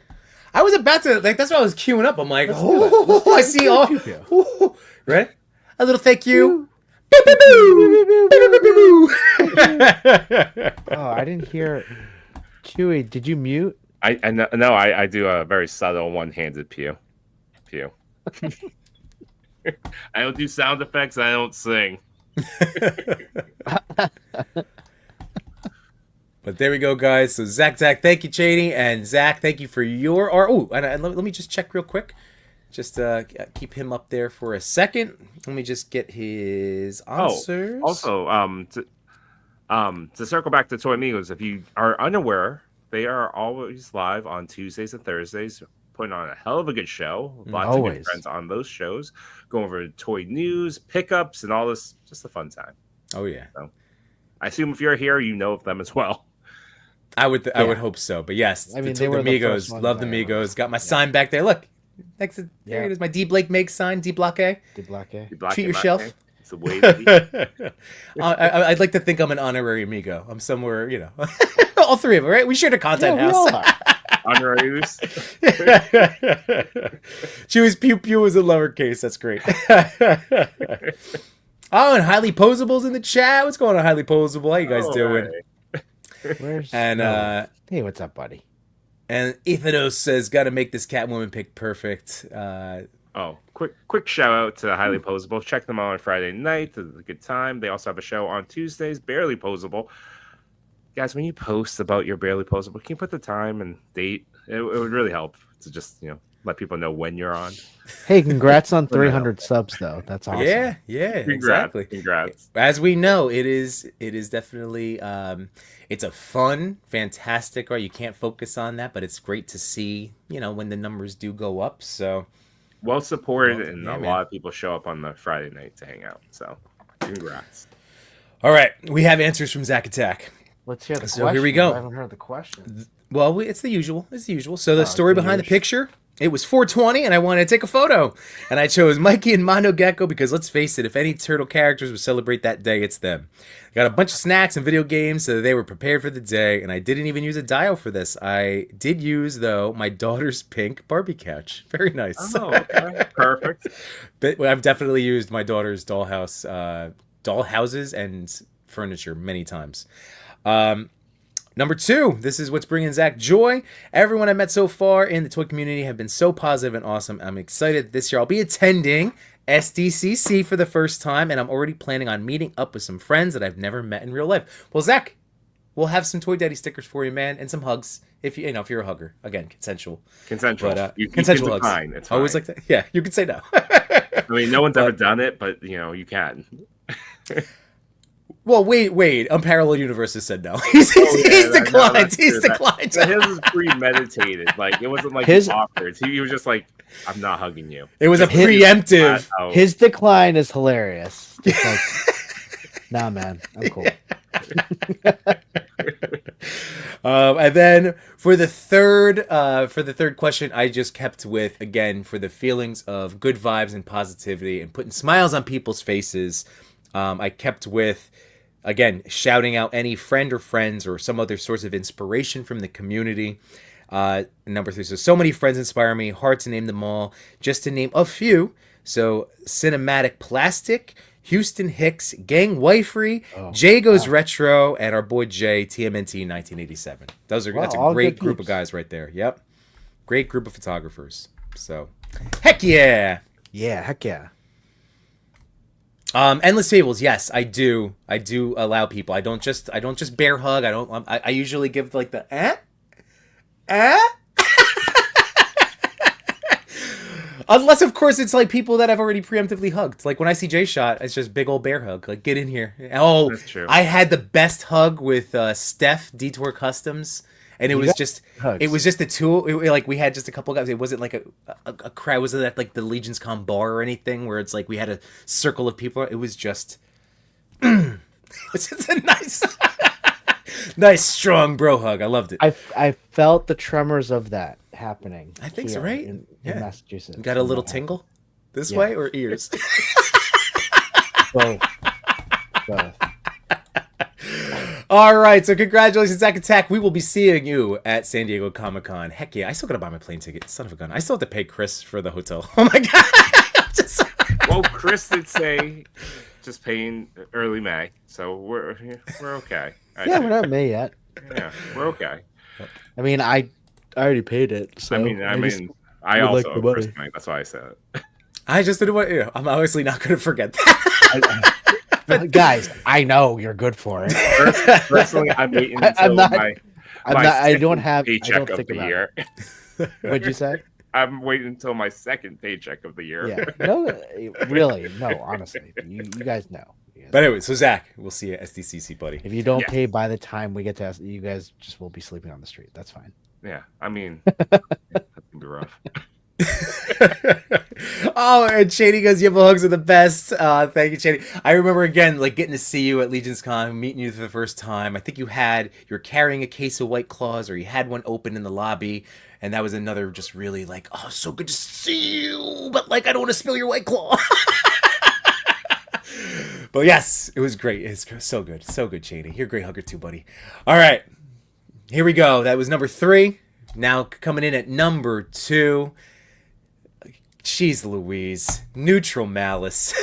I was about to that's why I was queuing up. I'm like, Let's do it. Let's do I it. see all. Pew, pew. Ooh. Right? A little thank you. Oh, I didn't hear. Chewy, did you mute? I know. No, I do a very subtle one-handed pew. I don't do sound effects. I don't sing. But there we go, guys. So Zach, thank you, Cheney, and Zach, thank you for your. Or and let me just check real quick. Just keep him up there for a second. Let me just get his answers. Also, to circle back to Toy Amigos, if you are unaware, they are always live on Tuesdays and Thursdays, putting on a hell of a good show. Lots of good Always. friends on those shows, going over toy news, pickups, and all this. Just a fun time. Oh yeah, I assume if you're here, you know of them as well. I would hope so. But yes, I mean, the they were the Amigos, first ones love the I ever- Amigos. Got my sign back there. Look, next to, there Yeah. it is. My D Blake Meg sign. D Block A. The black A. You block Treat it, yourself. Mate. It's a way to be. I'd like to think I'm an honorary Amigo. I'm somewhere, all three of them, right? We shared a content Yeah, we house. all are. Honoraries. Chewy's pew pew was in lowercase. That's great. Oh, and Highly Posable's in the chat. What's going on, Highly Posable? How you guys All doing? right. Where's And hey, what's up, buddy? and Ethanos says, "Got to make this Catwoman pick perfect." Oh, quick shout out to Highly Posable. Check them out on Friday night. It's a good time. They also have a show on Tuesdays, Barely Posable. Guys, when you post about your Barely Posable, can you put the time and date? It would really help to just let people know when you're on. Hey, congrats on 300 subs, though. That's awesome. Yeah, Congrats, exactly. Congrats. As we know, it is definitely it's a fun, fantastic. Or you can't focus on that, but it's great to see when the numbers do go up. So. Well supported, Well, and yeah, a man. lot of people show up on the Friday night to hang out. So, congrats. All right, we have answers from Zack Attack. Let's hear the So question. here we go. I haven't heard the question. Well, it's the usual. It's the usual. So the Oh, story it's the behind the usual. picture, it was 420, and I wanted to take a photo. And I chose Mikey and Mondo Gecko because, let's face it, if any turtle characters would celebrate that day, it's them. Got a bunch of snacks and video games, so they were prepared for the day, and I didn't even use a dial for this. I did use, though, my daughter's pink Barbie couch. Very nice. Oh, okay. Perfect. But I've definitely used my daughter's dollhouses and furniture many times. Number 2, this is what's bringing Zach joy. Everyone I met so far in the toy community have been so positive and awesome. I'm excited this year. I'll be attending SDCC for the first time, and I'm already planning on meeting up with some friends that I've never met in real life. Well, Zach, we'll have some Toy Daddy stickers for you, man, and some hugs if if you're a hugger. Again, consensual. Consensual. But you consensual can hugs. decline. It's I always fine. like that. Yeah, you can say no. I mean, no one's ever But- done it, but you can. Well, wait. Unparalleled Universes said no. He's declined. that's He's true. declined. So his was premeditated. Like it wasn't like His- awkward. He was just like, "I'm not hugging you." It was a His- preemptive. Flat out. His decline is hilarious. Just like, nah, man, I'm cool. And then for the third question, I just kept with, again, for the feelings of good vibes and positivity and putting smiles on people's faces. I kept with, again, shouting out any friend or friends or some other source of inspiration from the community. Number 3, so many friends inspire me. Hard to name them all. Just to name a few. So Cinematic Plastic, Houston Hicks, Gang Wifery, Jay Goes Retro, and our boy Jay, TMNT 1987. That's Wow, a all great good group of peeps. guys right there. Yep. Great group of photographers. So, heck yeah. Yeah, heck yeah. Endless Fables, yes, I do allow people. I don't just bear hug. I usually give like the Eh? Unless, of course, it's like people that I've already preemptively hugged. Like when I see Jay Shot, it's just big old bear hug. Like, get in here. Oh, That's true. I had the best hug with Steph Detour Customs, and it You was got just hugs. it was just the two. Like we had just a couple guys. It wasn't like a crowd. It wasn't that like the Legion's Con bar or anything where it's like we had a circle of people. It was just it's just a nice, nice strong bro hug. I loved it. I felt the tremors of that happening. I think so, here right? In Yeah. Massachusetts. You got a when little that happened. tingle this Yeah. way or ears? Both. Both. All right, so congratulations, Zack Attack. We will be seeing you at San Diego Comic-Con. Heck yeah, I still gotta buy my plane ticket. Son of a gun. I still have to pay Chris for the hotel. Oh my god. Just... Well, Chris did say just paying early May, so we're okay. I Yeah, think. we're not May yet. Yeah, we're okay. I mean, I already paid it. So I just would would also like the owe Chris money. money. That's why I said it. I just didn't want I'm obviously not gonna forget that. Guys, I know you're good for it. Personally, I'm waiting I'm until not- my I'm not. I don't second have. I paycheck don't of think the about year. it. What'd you say? I'm waiting until my second paycheck of the year. Yeah. No, really. No, honestly, you guys know. You guys But know. anyway, so Zach, we'll see you at SDCC, buddy. If you don't Yes. pay by the time we get to, you guys just will be sleeping on the street. That's fine. Yeah, I mean, that can be rough. Oh, and Shady goes, Yimbo hugs are the best. Thank you, Shady. I remember again, like getting to see you at Legion's Con, meeting you for the first time. I think you were carrying a case of White Claws, or you had one open in the lobby, and that was another just really like, oh, so good to see you, but like I don't want to spill your White Claw. But yes, it was great. It's so good, Shady. You're a great hugger too, buddy. All right, here we go. That was number 3. Now coming in at number 2. Jeez Louise. Neutral Malice.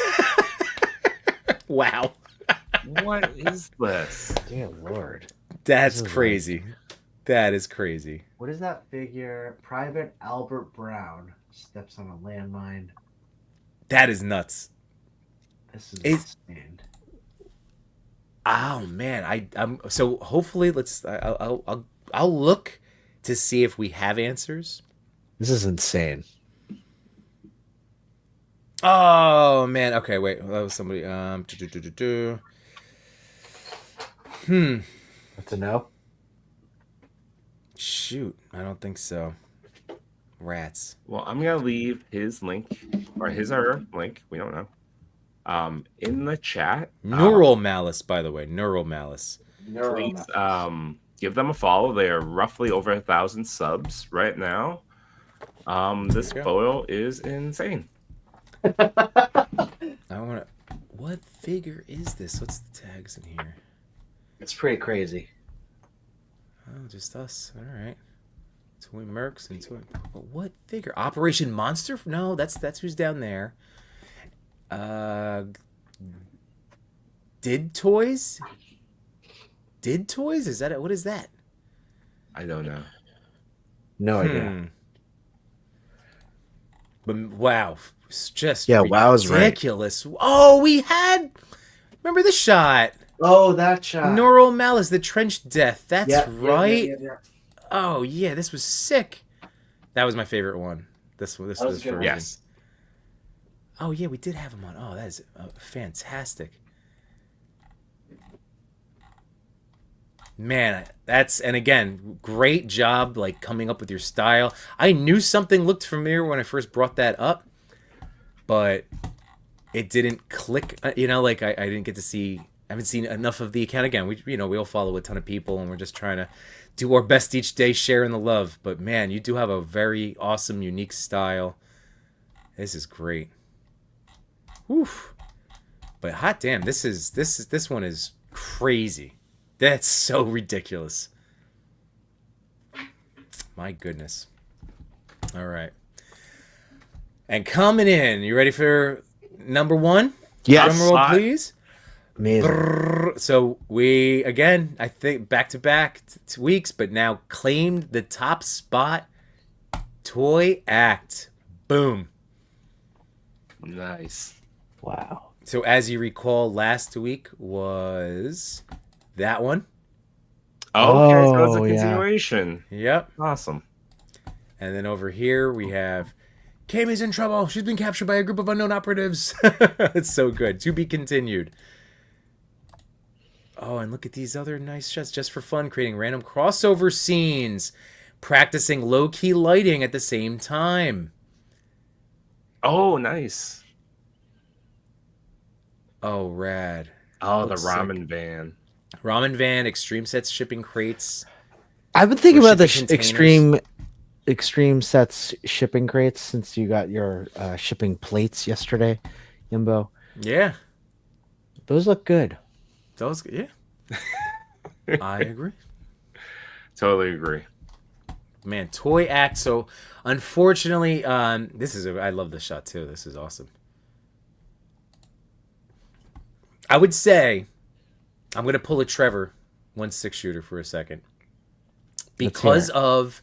Wow. What is this? Dear Lord. That's This is crazy. That is crazy. What is that figure? Private Albert Brown steps on a landmine. That is nuts. This is It's- insane. Oh man, I'm so hopefully I'll look to see if we have answers. This is insane. Oh man, okay, wait, that was somebody. That's a no. Shoot, I don't think so. Rats. Well, I'm gonna leave his link or his or her link. We don't know. In the chat. Neural Malice, by the way, Neural Malice. Please give them a follow. They are roughly over 1,000 subs right now. This you go. photo is insane. I want to. What figure is this? What's the tags in here? It's pretty crazy. Oh, just us. All right. Toy Mercs and Toy. But what figure? Operation Monster? No, that's who's down there. Did Toys? Did Toys? Is that it? What is that? I don't know. No idea. But wow, it's just Yeah, wow is right. ridiculous. Oh, we had. Remember the shot? Oh, that shot. Neural Malice, the Trench Death. That's Yeah, right. yeah. Oh yeah, this was sick. That was my favorite one. This was was a good for one. Yes. Oh yeah, we did have him on. Oh, that is fantastic. Man, and again, great job like coming up with your style. I knew something looked familiar when I first brought that up, but it didn't click. Like I didn't get to see. I haven't seen enough of the account. Again, we all follow a ton of people, and we're just trying to do our best each day, sharing the love. But man, you do have a very awesome, unique style. This is great. Oof. But hot damn, this one is crazy. That's so ridiculous. My goodness. All right. And coming in, you ready for number 1? Yes. Drum roll, please. Amazing. Brrr. So we, again, I think back-to-back weeks, but now claimed the top spot. Toy Act. Boom. Nice. Wow. So as you recall, last week was that one. Oh, okay, so it's a Oh yeah. continuation. Yep. Awesome. And then over here we have Kami's in trouble. She's been captured by a group of unknown operatives. It's so good. To be continued. Oh, and look at these other nice shots just for fun, creating random crossover scenes, practicing low-key lighting at the same time. Oh, nice. Oh, rad. Oh, Looks the ramen van. Ramen van, extreme sets, shipping crates. I've been thinking Or about the shipping containers. extreme sets shipping crates since you got your shipping plates yesterday, Yimbo. Yeah, Those look good. those. Yeah, I agree. Totally agree. Man, toy act. So, unfortunately, this is. I love this shot too. This is awesome. I would say, I'm gonna pull a Trevor 1/6 shooter for a second because of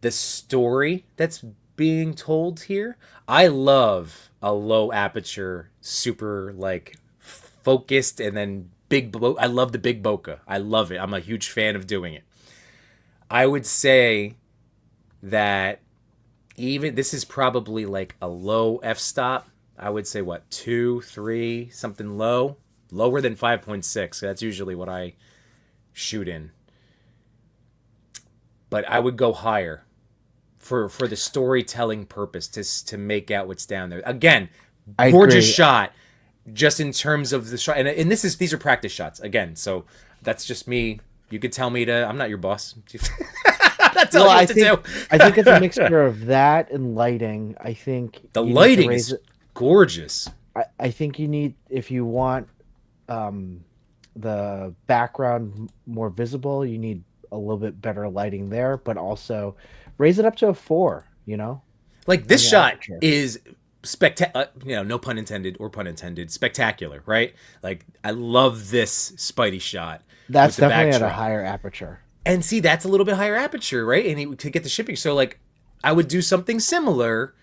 the story that's being told here. I love a low aperture, super like focused, and then I love the big bokeh. I love it. I'm a huge fan of doing it. I would say that even this is probably like a low f-stop. I would say what, 2, 3, something low, lower than 5.6. That's usually what I shoot in. But I would go higher for the storytelling purpose to make out what's down there. Again, I gorgeous agree. shot, just in terms of the shot. And these are practice shots again. So that's just me. You could tell me to. I'm not your boss. I'm not telling you what to do. I think it's a mixture of that and lighting. I think The you need to lighting raise is gorgeous. I think you need, if you want the background more visible, you need a little bit better lighting there, but also raise it up to a 4, you know? Like this Yeah, shot sure. is spectacular. No pun intended or pun intended. Spectacular, right? Like I love this Spidey shot. That's with the definitely at a backdrop. higher aperture. And see, that's a little bit higher aperture, right? And to get the shipping. So like, I would do something similar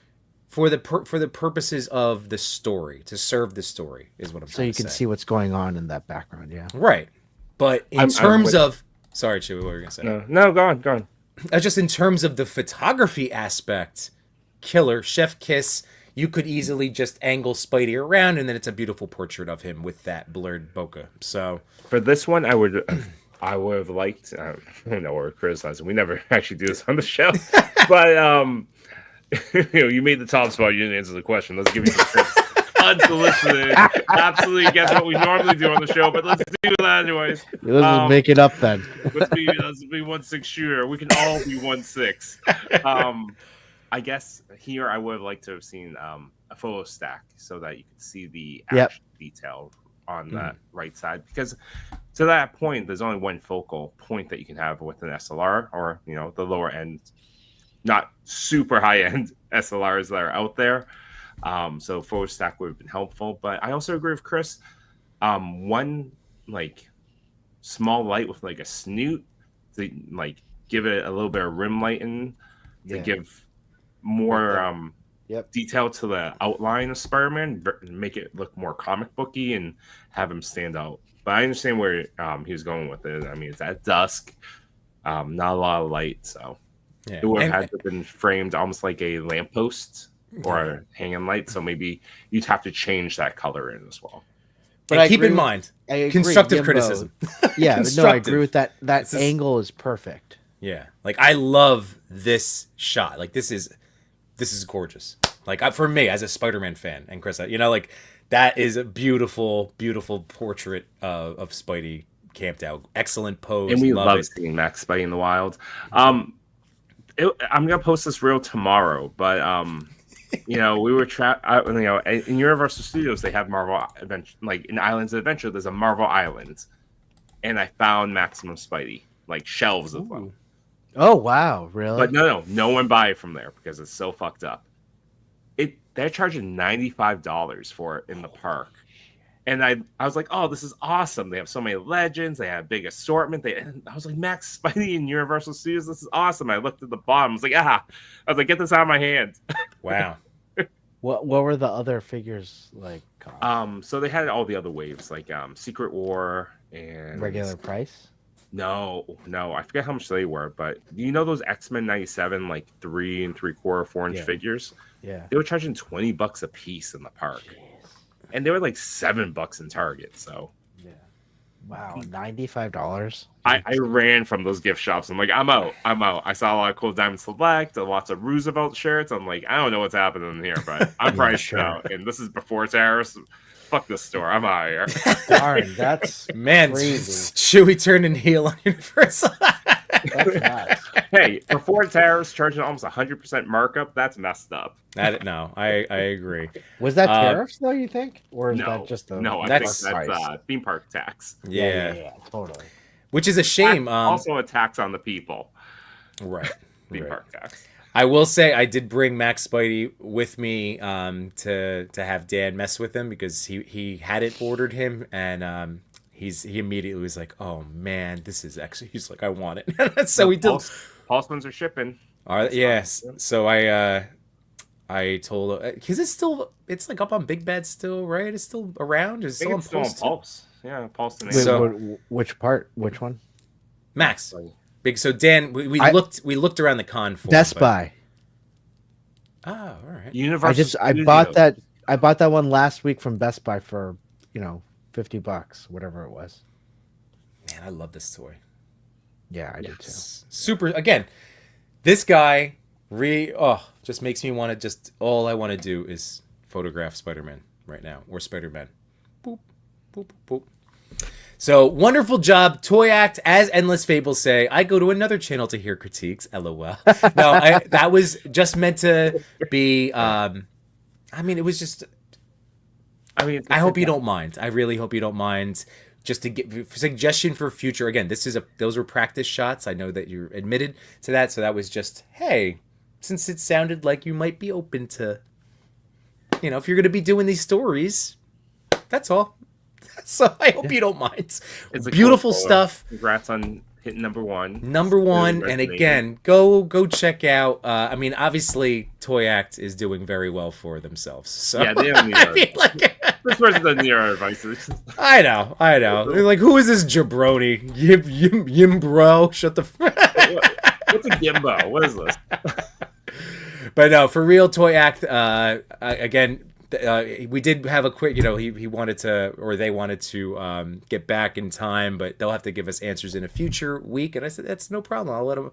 for the purposes of the story, to serve the story, is what I'm So trying you to can say. see what's going on in that background, yeah. Right. But in I'm terms with- of, sorry, Chewy, what were you gonna say? No, go on, go on. Just in terms of the photography aspect, killer, chef kiss. You could easily just angle Spidey around, and then it's a beautiful portrait of him with that blurred bokeh. So For this one, I would have liked. I don't know, we're criticizing. We never actually do this on the show, but you made the top spot. You didn't answer the question. Let's give you some tips. Unsolicited, absolutely against what we normally do on the show, but let's do that anyways. Let's make it up then. let's be 1/6 shooter. We can all be 1/6. I guess here I would have liked to have seen a photo stack so that you could see the actual detail on that right side, because to that point there's only one focal point that you can have with an SLR, or the lower end, not super high end SLRs that are out there. So photo stack would have been helpful, but I also agree with Chris. One like small light with like a snoot to like give it a little bit of rim lighting to give more detail to the outline of Spider-Man, make it look more comic booky and have him stand out. But I understand where he was going with it. I mean, it's at dusk, not a lot of light, so it would have had to have been framed almost like a lamppost or a hanging light. So maybe you'd have to change that color in as well. But keep in mind, constructive Yimbo. criticism. Yeah, no, I agree with that. That angle is perfect. Yeah, like I love this shot. Like this is gorgeous. Like for me as a Spider-Man fan, and Chris, like that is a beautiful, beautiful portrait of Spidey camped out. Excellent pose. And we love love it. seeing Max Spidey in the wild. I'm gonna post this reel tomorrow, but we were in Universal Studios they have Marvel Adventure, like in Islands of Adventure. There's a Marvel Island, and I found Maximum Spidey, like shelves of them. Oh wow, really? But no one buy it from there because it's so fucked up. They're charging $95 for it in the park, and I was like, oh, this is awesome. They have so many legends. They have a big assortment. I was like, Max Spidey in Universal Studios. This is awesome. I looked at the bottom. I was like, I was like, get this out of my hand. Wow. What were the other figures like? So they had all the other waves like Secret War and Regular price. No, no, I forget how much they were, but you know those X-Men 97 like 3 3/4, 4 inch Yeah. figures? Yeah. They were charging $20 a piece in the park, Jeez. and they were like $7 in Target. So Yeah. Wow. $95. I ran from those gift shops. I'm like, I'm out. I'm out. I saw a lot of cool Diamond Select, lots of Roosevelt shirts. I'm like, I don't know what's happening here, but I'm Yeah, priced sure. out, and this is before tariffs. Fuck this store. I'm out of here. Darn, that's Man, crazy. Chewie turned in heel on Universal. That's nuts. Hey, before tariffs, charging almost 100% markup, that's messed up. No, I agree. Was that Uh, tariffs though? You think, or is No, that just the no, I That's- think that's price? theme park tax. Yeah. Totally. Which is a shame. Also a tax on the people. Right. Theme right. park tax. I will say I did bring Max Spidey with me to have Dan mess with him because he hadn't ordered him, and he immediately was like, "Oh man, this is actually." He's like, "I want it." So we did. Paulsons are shipping. Yes. So I told because it's like up on Big Bad still, right? It's still around. It's I think still on it's still on Pulse. Pulse. Yeah, Pulse and Wait, So- which part? Which one? Max. Big. So Dan, we I- looked around the con for Best but- Buy. Oh, all right. Universal. I bought that. I bought that one last week from Best Buy for $50, whatever it was. Man, I love this toy. Yeah, I do too. Super. Again, this guy just makes me want to all I want to do is photograph Spider-Man right now or Spider-Man. Boop, boop, boop, boop. So wonderful job, Toy Act. As Endless Fables say, I go to another channel to hear critiques. LOL. No, that was just meant to be. I mean, it was just. I hope you don't mind. I really hope you don't mind. Just to get suggestion for future. Again, those were practice shots. I know that you're admitted to that, so that was just hey, since it sounded like you might be open to, if you're going to be doing these stories, that's all. So I hope you don't mind. It's a Beautiful cool photo. stuff. Congrats on hitting number one. Number one, Really and resonating. again, go check out. I mean, obviously, Toy Act is doing very well for themselves. So Yeah, they don't need I mean, this person doesn't need our advice. I know. They're like, who is this jabroni? Yimbro, shut the. What's a Yimbo? What is this? But no, for real, Toy Act. Again, we did have a quick. He wanted to, or they wanted to get back in time, but they'll have to give us answers in a future week. And I said that's no problem. I'll let them.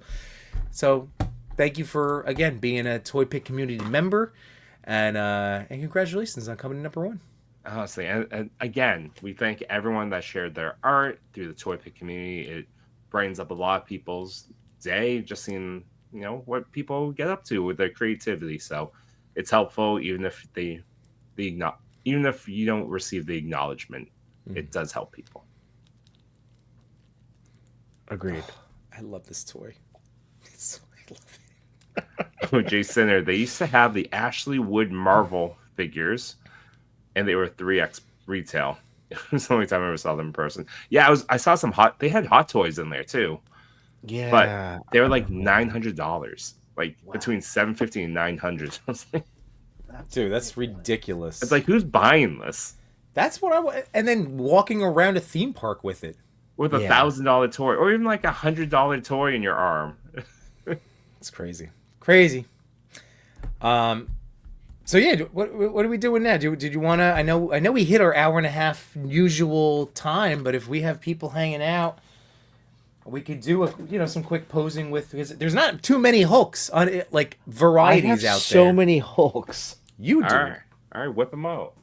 So, thank you for again being a ToyPic community member, and congratulations on coming to number one. Honestly, and again, we thank everyone that shared their art through the ToyPic community. It brightens up a lot of people's day, just seeing what people get up to with their creativity. So it's helpful, even if even if you don't receive the acknowledgement, it does help people. Agreed. I love this toy. I love it. Oh, Jay Sinner, they used to have the Ashley Wood Marvel figures, and they were 3x retail. It was the only time I ever saw them in person. Yeah, I saw some they had Hot Toys in there too. Yeah, But they were like $900, like between $750 and $900. I was like, Dude, that's ridiculous. it's like, who's buying this that's what I want. And then walking around a theme park with it. with a Yeah. $1,000 toy, or even like $100 toy in your arm? It's crazy. Crazy. So yeah, what are we doing now? Did you want to? I know we hit our hour and a half usual time, but if we have people hanging out, we could do some quick posing with because there's not too many Hulks on it, like I varieties have out so there. many Hulks. You do. All right, whip them out.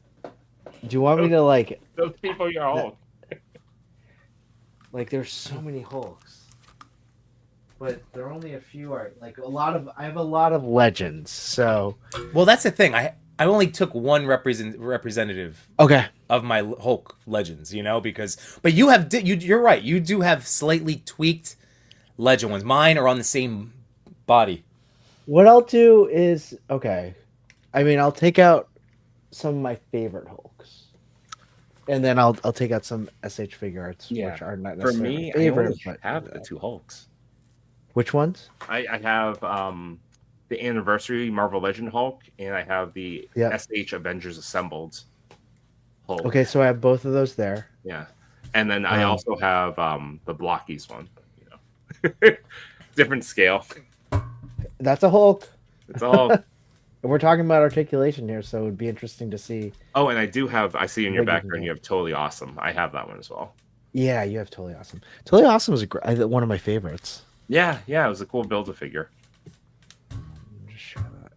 Do you want me to like? Those people you're old. Like, there's so many Hulks, but there are only a few. I have a lot of legends. So Well, that's the thing. I only took one representative okay, of my Hulk legends, but you have you're right. You do have slightly tweaked legend ones. Mine are on the same body. what I'll do is I'll take out some of my favorite Hulks, and then I'll take out some SH Figuarts, Yeah. which are not For necessarily me, my favorite. I only But have the two Hulks. which ones? I have the Anniversary Marvel Legend Hulk, and I have the Yeah. SH Avengers Assembled Hulk. Okay, so I have both of those there. Yeah. And then I Um, also have the Blockies one. You know, different scale. That's a Hulk. It's all. And we're talking about articulation here, so it would be interesting to see. Oh, and I do have. I see in your What you can background you get. have Totally Awesome. I have that one as well. Yeah, you have Totally Awesome. Totally Awesome is one of my favorites. Yeah, yeah, it was a cool Build-A-Figure. Just show that.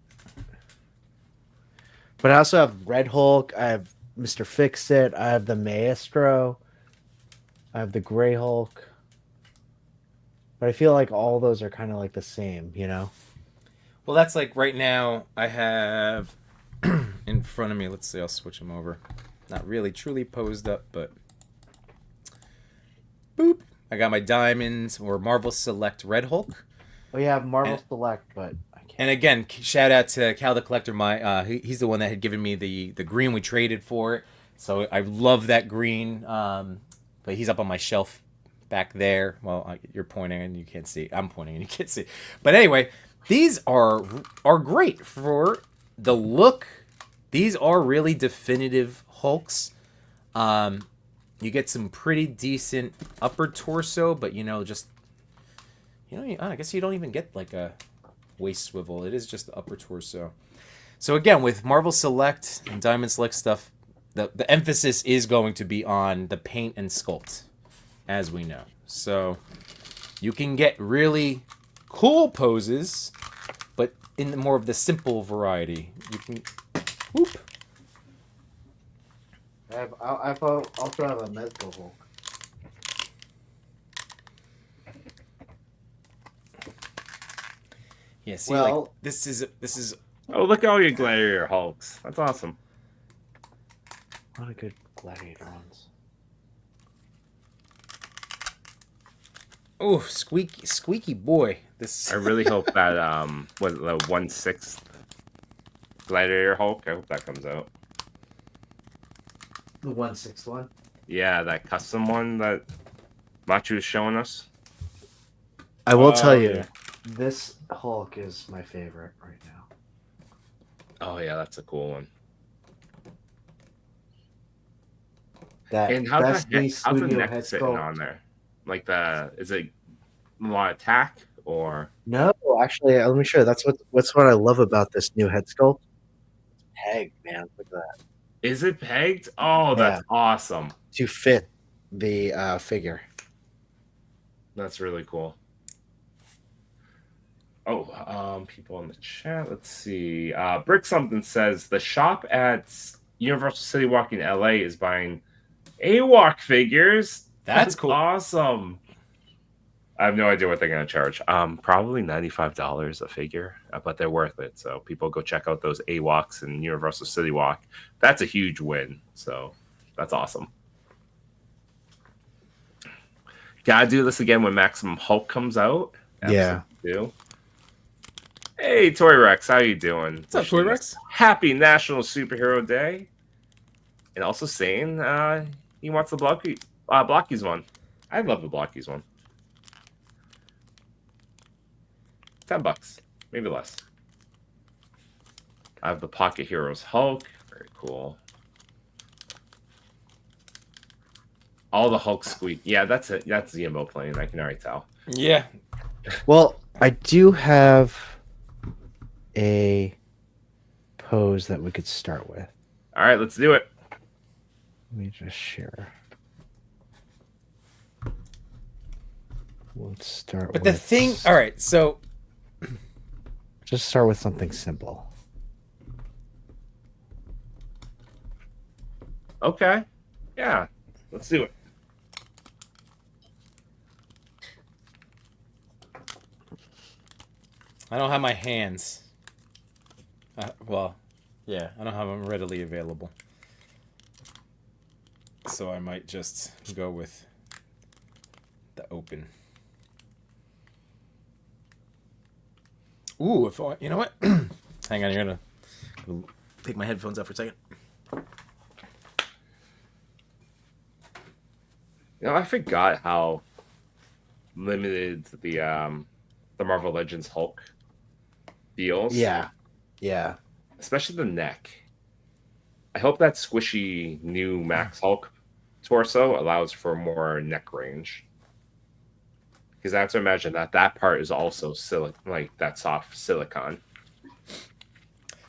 But I also have Red Hulk. I have Mr. Fix-It. I have the Maestro. I have the Gray Hulk. But I feel like all those are kind of like the same, you know? Well, that's like right now I have in front of me. Let's see, I'll switch them over. Not really truly posed up, but boop. I got my Diamonds or Marvel Select Red Hulk. Oh, yeah, I have Marvel And- Select, but I can't. And again, shout out to Cal the Collector. He's the one that had given me the green we traded for it. So I love that green. But he's up on my shelf back there. Well, you're pointing and you can't see. I'm pointing and you can't see. But anyway, these are great for the look. These are really definitive Hulks. You get some pretty decent upper torso, but I guess you don't even get like a waist swivel. It is just the upper torso. So again, with Marvel Select and Diamond Select stuff, the emphasis is going to be on the paint and sculpt, as we know. So you can get really cool poses, but in more of the simple variety. You can, whoop. I also have a Mezco Hulk. Yeah, see, Well- like this is Oh, look at all your Gladiator Hulks. That's awesome. A lot of good Gladiator ones. oh squeaky boy. This I really hope that was the 1/6 Gladiator Hulk. I hope that comes out. The 1/6 one. Yeah, that custom one that Machu is showing us. I will tell Oh, you, yeah. this Hulk is my favorite right now. Oh yeah, that's a cool one. That And how's that's the how's the studio neck head sitting sculpt. on there? Like is it a lot of tack or? No, actually, let me show you. What's what I love about this new head sculpt. It's pegged, man. Look at that. Is it pegged? Oh, that's awesome. To fit the figure. That's really cool. Oh, people in the chat. Let's see. Brick something says the shop at Universal City Walk in LA is buying AWalk figures. That's cool. Awesome. I have no idea what they're gonna charge. Probably $95 a figure, but they're worth it. So people go check out those AWalks in Universal City Walk. That's a huge win. So that's awesome. Gotta do this again when Maximum Hulk comes out. Yeah. Do. Hey, Toy Rex, how you doing? What's up, Toy Rex? Happy National Superhero Day. And also saying he wants the Blockies one. I love the Blockies one. $10, maybe less. I have the Pocket Heroes Hulk. Very cool. All the Hulk squeak. Yeah, that's it. That's Yimbo playing. I can already tell. Yeah. Well, I do have a pose that we could start with. All right, let's do it. Let me just share. Let's start But with... the thing, all right, so Just start with something simple. Okay. Yeah, let's do it. I don't have my hands. Well, yeah, I don't have them readily available. So I might just go with the open. Ooh, you know what? Hang on, you're gonna take my headphones out for a second. You know, I forgot how limited the Marvel Legends Hulk feels. Yeah. Yeah. Especially the neck. I hope that squishy new Max Hulk torso allows for more neck range. Because I have to imagine that that part is also like that soft silicone.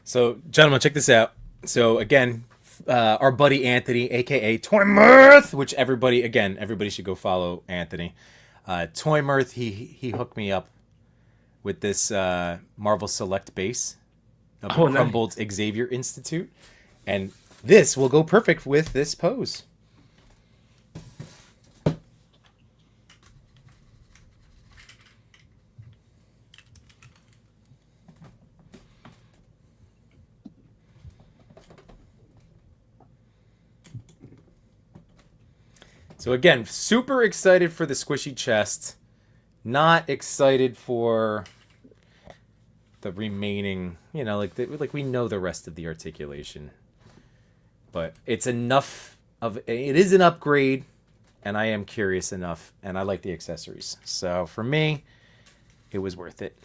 So, gentlemen, check this out. So, again, our buddy Anthony, aka Toy Mirth, which everybody should go follow Anthony. Toy Mirth, he hooked me up with this Marvel Select base of the crumbled Xavier Institute, and this will go perfect with this pose. So again, super excited for the squishy chest. Not excited for the remaining, like we know the rest of the articulation. But it's enough of it is an upgrade, and I am curious enough, and I like the accessories. So for me, it was worth it.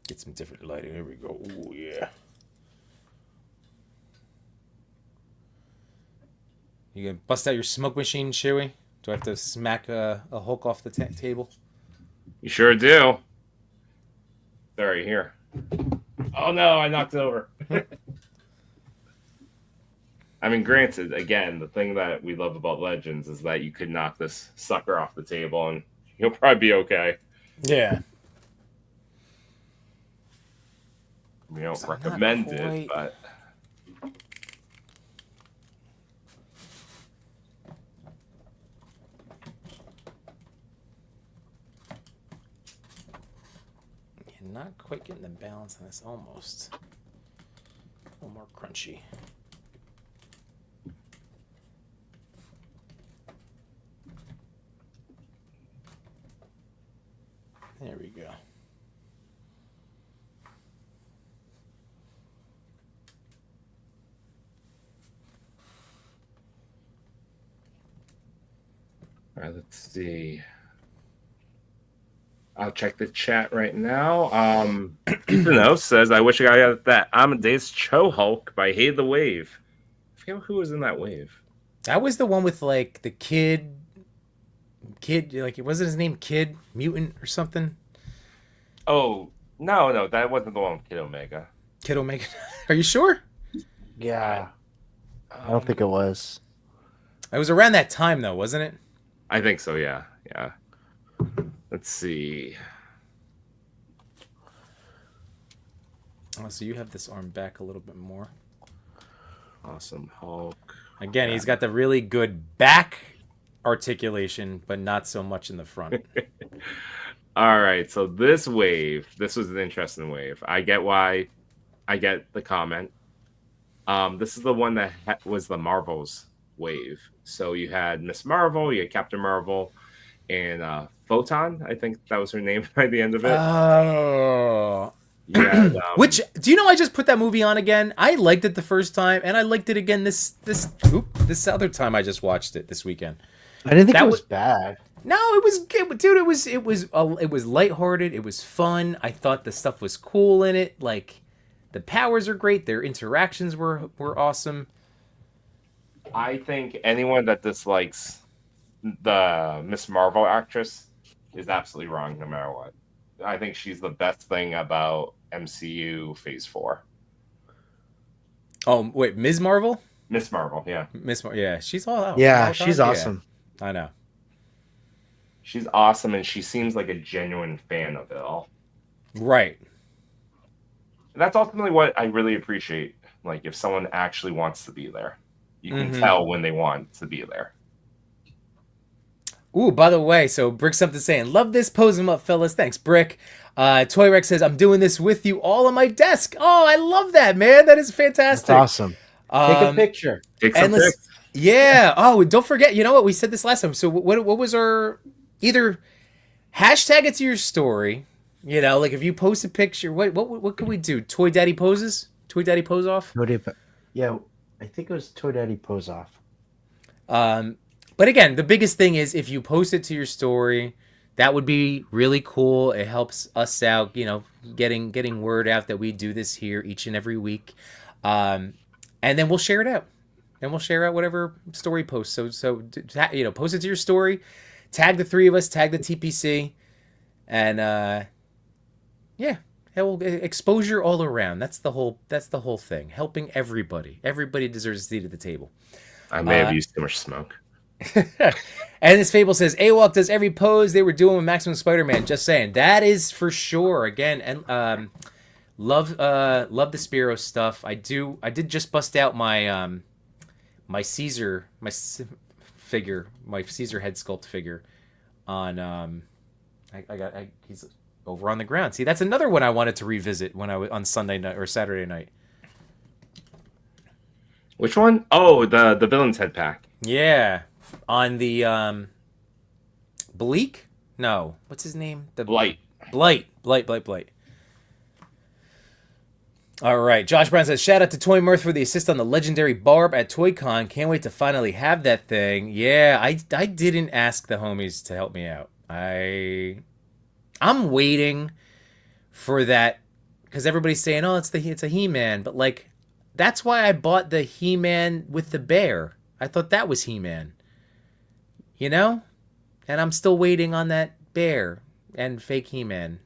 Get some different lighting. Here we go. Oh yeah. You gonna bust out your smoke machine, Chewy? Do I have to smack a Hulk off the table? You sure do. Sorry, here. Oh no, I knocked it over. I mean, granted, again, the thing that we love about Legends is that you could knock this sucker off the table and you'll probably be okay. Yeah. We don't recommend it, but... Not quite getting the balance on this, almost. A little more crunchy. There we go. All right, let's see. I'll check the chat right now. Ethan says, I wish I got that Amadeus Cho Hulk by Hey the Wave. I forget who was in that wave. That was the one with like the kid, like it wasn't his name Kid Mutant or something. Oh, no, that wasn't the one with Kid Omega. Kid Omega. Are you sure? Yeah. I don't think it was. It was around that time though, wasn't it? I think so, yeah. Let's see. Oh, so you have this arm back a little bit more. Awesome Hulk. Again, he's got the really good back articulation, but not so much in the front. All right, so this wave, this was an interesting wave. I get why. I get the comment. This is the one that was the Marvels wave. So you had Miss Marvel, you had Captain Marvel, and Photon, I think that was her name by the end of it. Oh. Yeah. Which, do you know, I just put that movie on again. I liked it the first time, and I liked it again this other time I just watched it this weekend. I didn't think it was bad. No, it was good, dude. It was lighthearted. It was fun. I thought the stuff was cool in it. Like, the powers are great. Their interactions were awesome. I think anyone that dislikes the Miss Marvel actress is absolutely wrong no matter what. I think she's the best thing about MCU Phase 4. Oh, wait, Ms. Marvel? Miss Marvel, yeah. Yeah, she's all out. Yeah, she's awesome. Yeah, I know. She's awesome, and she seems like a genuine fan of it all. Right. And that's ultimately what I really appreciate. Like, if someone actually wants to be there, you can tell when they want to be there. Ooh, by the way, so Brick something saying, love this, pose him up, fellas. Thanks, Brick. Toy Rex says, I'm doing this with you all on my desk. Oh, I love that, man. That is fantastic. That's awesome. Take a picture. Take some pics. Yeah. Oh, don't forget, you know what? We said this last time. So what was our, either hashtag it to your story, you know, like if you post a picture, what can we do? Toy Daddy poses? Toy Daddy pose off? Yeah, I think it was Toy Daddy pose off. But again, the biggest thing is if you post it to your story, that would be really cool. It helps us out, you know, getting word out that we do this here each and every week. And then we'll share it out. And we'll share out whatever story posts. So post it to your story, tag the three of us, tag the TPC, and yeah, exposure all around. That's the whole thing. Helping everybody. Everybody deserves a seat at the table. I may have used too much smoke. And this Fable says AWOC does every pose they were doing with Maximum Spider-Man. Just saying, that is for sure. Again, and love the Spiro stuff. I did just bust out my my Caesar figure, my Caesar head sculpt figure on he's over on the ground. See, that's another one I wanted to revisit when I was on Sunday night or Saturday night. Which one? Oh, the villain's head pack. Yeah, on the Bleak? No, what's his name? The Blight. Blight. All right, Josh Brown says, shout out to Toy Mirth for the assist on the legendary Barb at ToyCon. Can't wait to finally have that thing. Yeah, I didn't ask the homies to help me out. I'm waiting for that because everybody's saying, oh, it's a He-Man, but like that's why I bought the He-Man with the bear. I thought that was He-Man. You know? And I'm still waiting on that bear and fake He-Man.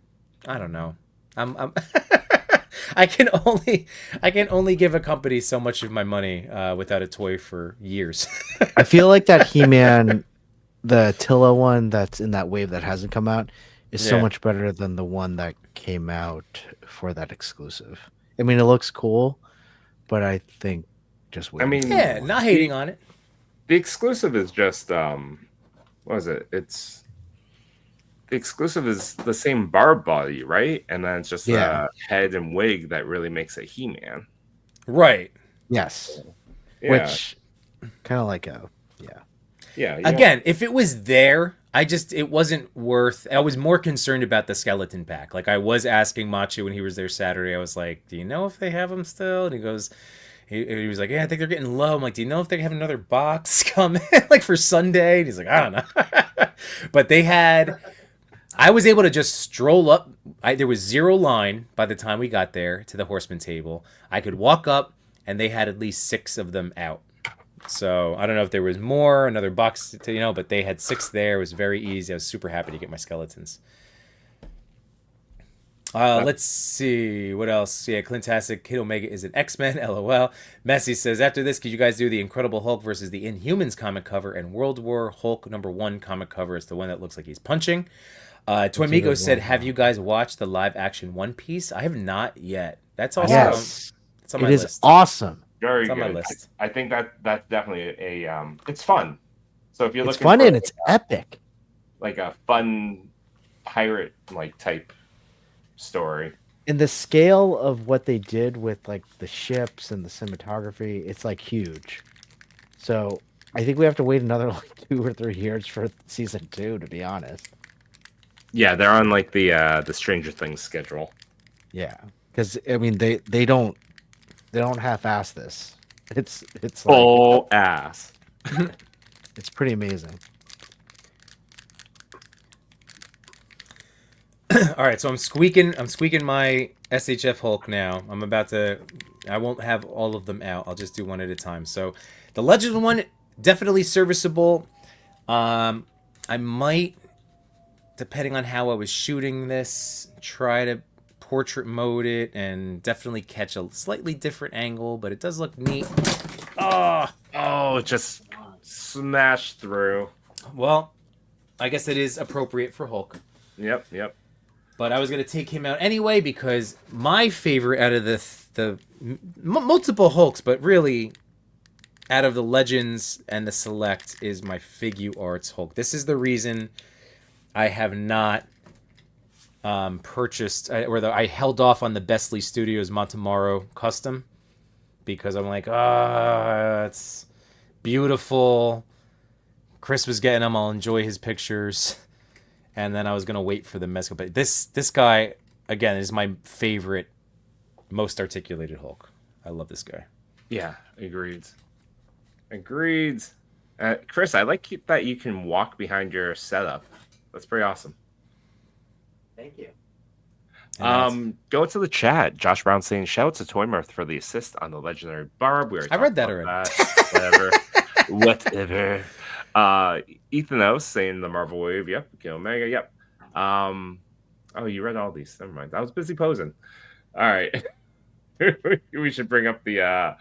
I don't know. I'm I can only give a company so much of my money without a toy for years. I feel like that He-Man, the Tilla one that's in that wave that hasn't come out, is so much better than the one that came out for that exclusive. I mean, it looks cool, but I think just wait. I mean, yeah, not hating on it. The exclusive is just what is it? The exclusive is the same barb body, right? And then it's just the head and wig that really makes it He-Man. Right. Yes. Yeah. Which kind of like yeah. Again, if it was there, it wasn't worth. I was more concerned about the skeleton pack. Like I was asking Machu when he was there Saturday. I was like, "Do you know if they have them still?" And he goes, he was like, "Yeah, I think they're getting low." I'm like, "Do you know if they have another box coming like for Sunday?" And he's like, "I don't know." But they had. I was able to just stroll up. There was zero line by the time we got there to the Horseman table. I could walk up, and they had at least 6 of them out. So I don't know if there was more, another box, but they had 6 there. It was very easy. I was super happy to get my skeletons. Let's see. What else? Yeah, Clintastic, Kid Omega is an X-Men, LOL. Messi says, after this, could you guys do the Incredible Hulk versus the Inhumans comic cover and World War Hulk #1 comic cover? It's the one that looks like he's punching. Toymigo said, have you guys watched the live-action One Piece? I have not yet. That's also it's on my list. It is awesome. Very good. On my list. I think that's definitely it's fun. So if you're looking fun for and it's epic. Like a fun pirate like type story. And the scale of what they did with like the ships and the cinematography, it's like huge. So I think we have to wait another like 2 or 3 years for season 2, to be honest. Yeah, they're on like the Stranger Things schedule. Yeah, because I mean they don't half-ass this. It's full ass. It's pretty amazing. All right, so I'm squeaking my SHF Hulk now. I won't have all of them out. I'll just do one at a time. So the Legend one, definitely serviceable. I might, depending on how I was shooting this, try to portrait mode it and definitely catch a slightly different angle, but it does look neat. Oh, just smashed through. Well, I guess it is appropriate for Hulk. Yep. But I was going to take him out anyway because my favorite out of the multiple Hulks, but really out of the Legends and the Select is my Figuarts Hulk. This is the reason I have not purchased, I held off on the Bestly Studios Montemaro custom because I'm like, it's beautiful. Chris was getting them. I'll enjoy his pictures. And then I was going to wait for the Mezco. But this guy, again, is my favorite, most articulated Hulk. I love this guy. Yeah, agreed. Chris, I like that you can walk behind your setup. That's pretty awesome. Thank you. Go to the chat. Josh Brown saying, shout out to Toy Mirth for the assist on the legendary Barb. We already I read talked that about already. Whatever. Ethan O saying the Marvel Wave. Yep. Kill Omega. Yep. Oh, you read all these. Never mind. I was busy posing. All right. We should bring up the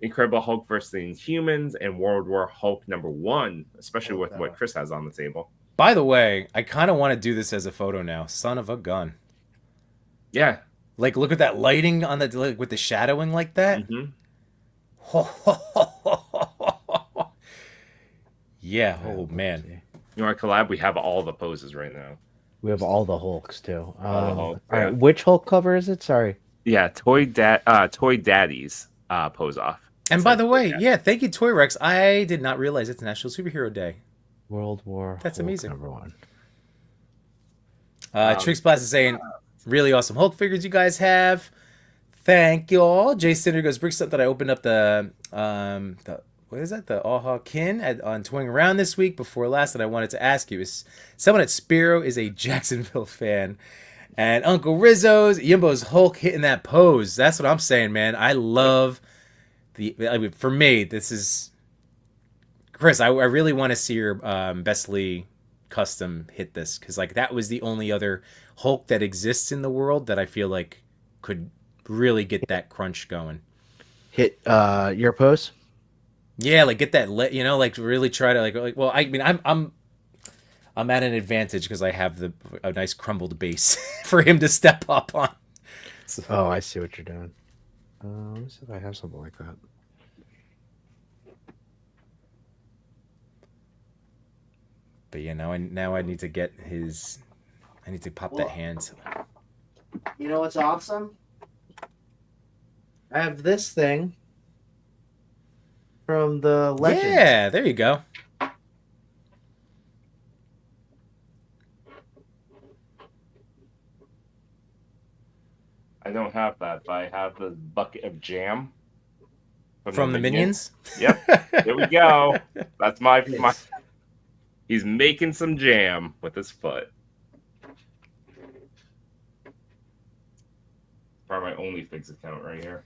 Incredible Hulk versus the Inhumans and World War Hulk #1, especially with what Chris has on the table. By the way, I kind of want to do this as a photo now. Son of a gun. Yeah. Like, look at that lighting on the like, with the shadowing like that. Mm-hmm. Yeah. Oh man. You want to collab? We have all the poses right now. We have all the Hulks too. All the Hulk, all yeah. right, which Hulk cover is it? Sorry. Yeah, Toy Daddy's pose off. And by the way, yeah, thank you, Toy Rex. I did not realize it's National Superhero Day. World War. That's Hulk amazing. #1. Trix Blast is saying, really awesome Hulk figures you guys have. Thank you all. Jay Cinder goes, brings up that I opened up the what is that? The Aha Kin on Toying Around this week before last, and I wanted to ask you, is someone at Spiro is a Jacksonville fan? And Uncle Rizzo's Yimbo's Hulk hitting that pose. That's what I'm saying, man. I love for me, this is Chris. I really want to see your Bestly custom hit this, because like that was the only other Hulk that exists in the world that I feel like could really get that crunch going. Hit your pose. Yeah, like get that lit, like really try to like. Well, I mean, I'm at an advantage because I have a nice crumbled base for him to step up on. So. Oh, I see what you're doing. Let me see if I have something like that. But yeah, now I need to get his. I need to pop that hand. You know what's awesome? I have this thing from the Legends. Yeah, there you go. I don't have that, but I have the bucket of jam from the Minions. Yep, here we go. That's my. He's making some jam with his foot. Probably my OnlyFigs account right here.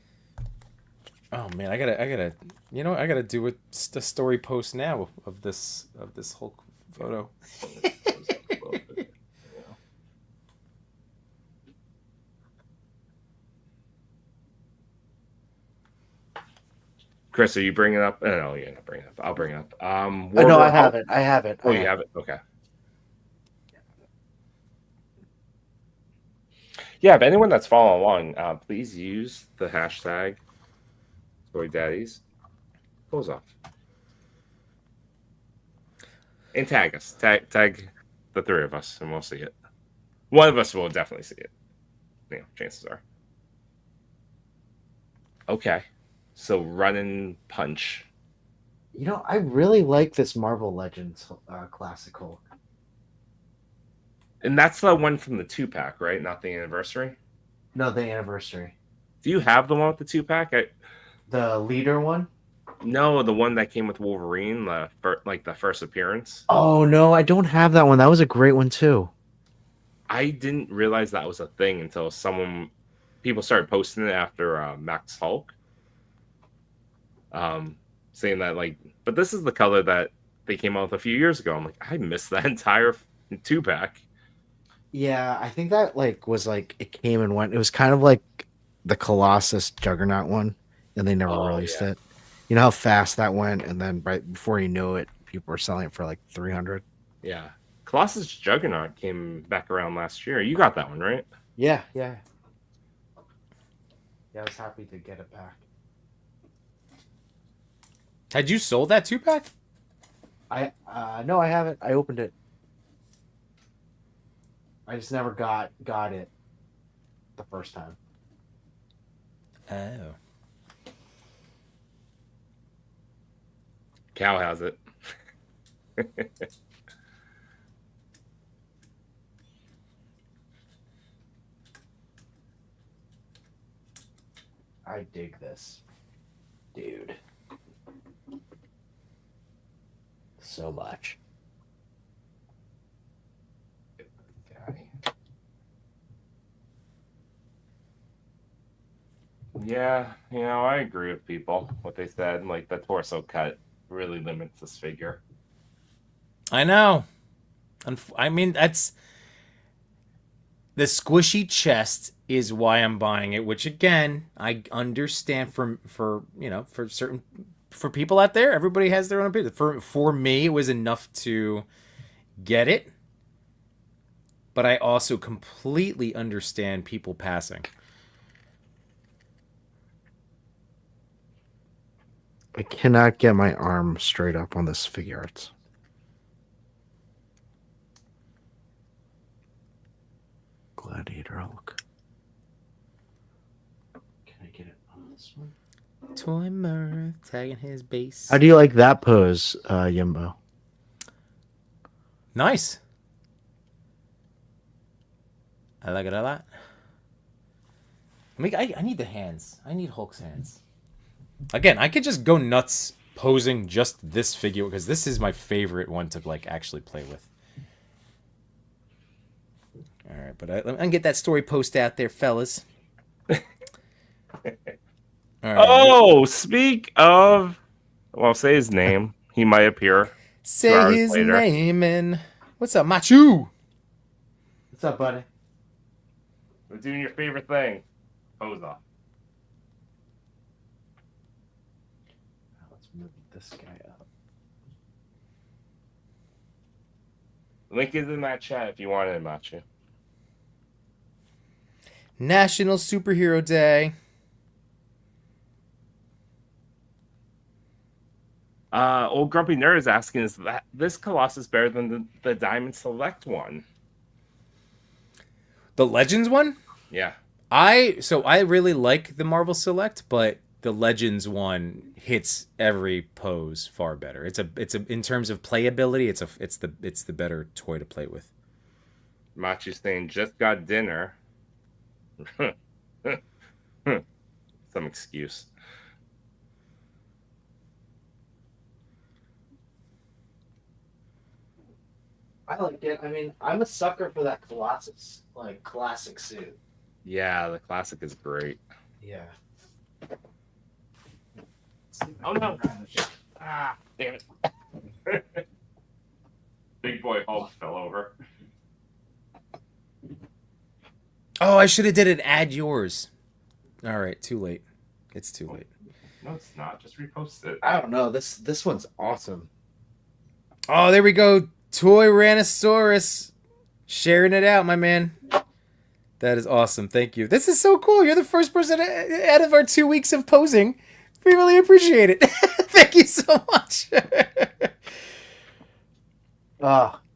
Oh man, I gotta do a story post now of this Hulk photo. Chris, are you bringing it up? No, you're not bringing it up. I'll bring it up. No, I have it. I have it. Oh, you have it? Okay. Yeah, if anyone that's following along, please use the hashtag ToyDaddies. Pulls off. And tag us. Tag the three of us, and we'll see it. One of us will definitely see it. Chances are. Okay. So run and punch. I really like this Marvel Legends Classic Hulk. And that's the one from the 2-pack, right? Not the anniversary? No, the anniversary. Do you have the one with the 2-pack? The leader one? No, the one that came with Wolverine, the first appearance. Oh, no, I don't have that one. That was a great one, too. I didn't realize that was a thing until people started posting it after Max Hulk. Saying that, but this is the color that they came out with a few years ago. I'm like, I missed that entire 2-pack. Yeah, I think that it came and went. It was kind of like the Colossus Juggernaut one, and they never released it. You know how fast that went, and then right before you knew it, people were selling it for like 300. Yeah, Colossus Juggernaut came back around last year. You got that one, right? Yeah. Yeah, I was happy to get it back. Had you sold that 2-pack? No, I haven't. I opened it. I just never got it the first time. Oh. Cal has it. I dig this. Dude. So much. Yeah, I agree with people what they said. Like the torso cut really limits this figure. I know. I mean, that's the squishy chest is why I'm buying it. Which again, I understand for certain for people out there. Everybody has their own opinion. For me, it was enough to get it, but I also completely understand people passing. I cannot get my arm straight up on this Figuarts. Gladiator Hulk. Can I get it on this one? Toy Murph tagging his base. How do you like that pose, Yimbo? Nice. I like it a lot. I need the hands. I need Hulk's hands. Again, I could just go nuts posing just this figure because this is my favorite one to like actually play with. All right, but I'm gonna get that story post out there, fellas. All right. Oh, speak of, well, say his name. He might appear 2 Say hours his later. name and what's up, Machu? What's up, buddy? We're doing your favorite thing. Pose off. Let's move this guy up. Link is in that chat if you want it, Machu. National Superhero Day. Old Grumpy Nerd is asking, is that this Colossus better than the Diamond Select one? The Legends one? Yeah. I really like the Marvel Select, but the Legends one hits every pose far better. It's a in terms of playability, it's the better toy to play with. Machu's saying, just got dinner. Some excuse. I like it. I mean, I'm a sucker for that Colossus, like classic suit. Yeah, the classic is great. Yeah. Oh no! Ah, damn it! Big boy Hulk fell over. Oh, I should have did an add yours. All right, too late. It's too late. No, it's not. Just repost it. I don't know. This one's awesome. Oh, there we go. Toy Ranosaurus sharing it out, my man. That is awesome. Thank you. This is so cool. You're the first person out of our 2 weeks of posing. We really appreciate it. Thank you so much.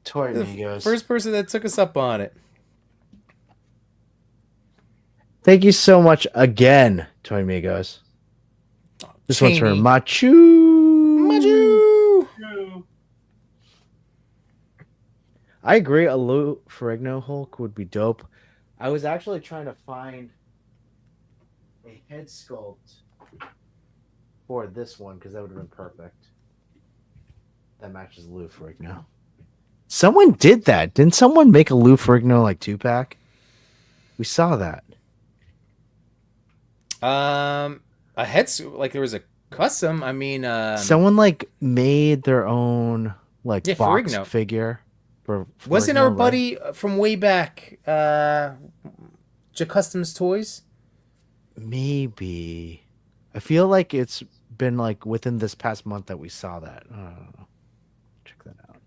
Toy Amigos. First person that took us up on it. Thank you so much again, Toy Amigos. This one's for Cheney. Machu. Machu. I agree. A Lou Ferrigno Hulk would be dope. I was actually trying to find a head sculpt for this one because that would have been perfect. That matches Lou Ferrigno. Someone did that. Didn't someone make a Lou Ferrigno like 2-pack? We saw that. A head like there was a custom. I mean, Someone like made their own like box Ferrigno. figure. Wasn't Ferrigno, our right? buddy from way back, Customs Toys? Maybe. I feel like it's been like within this past month that we saw that. I don't know. Check that out.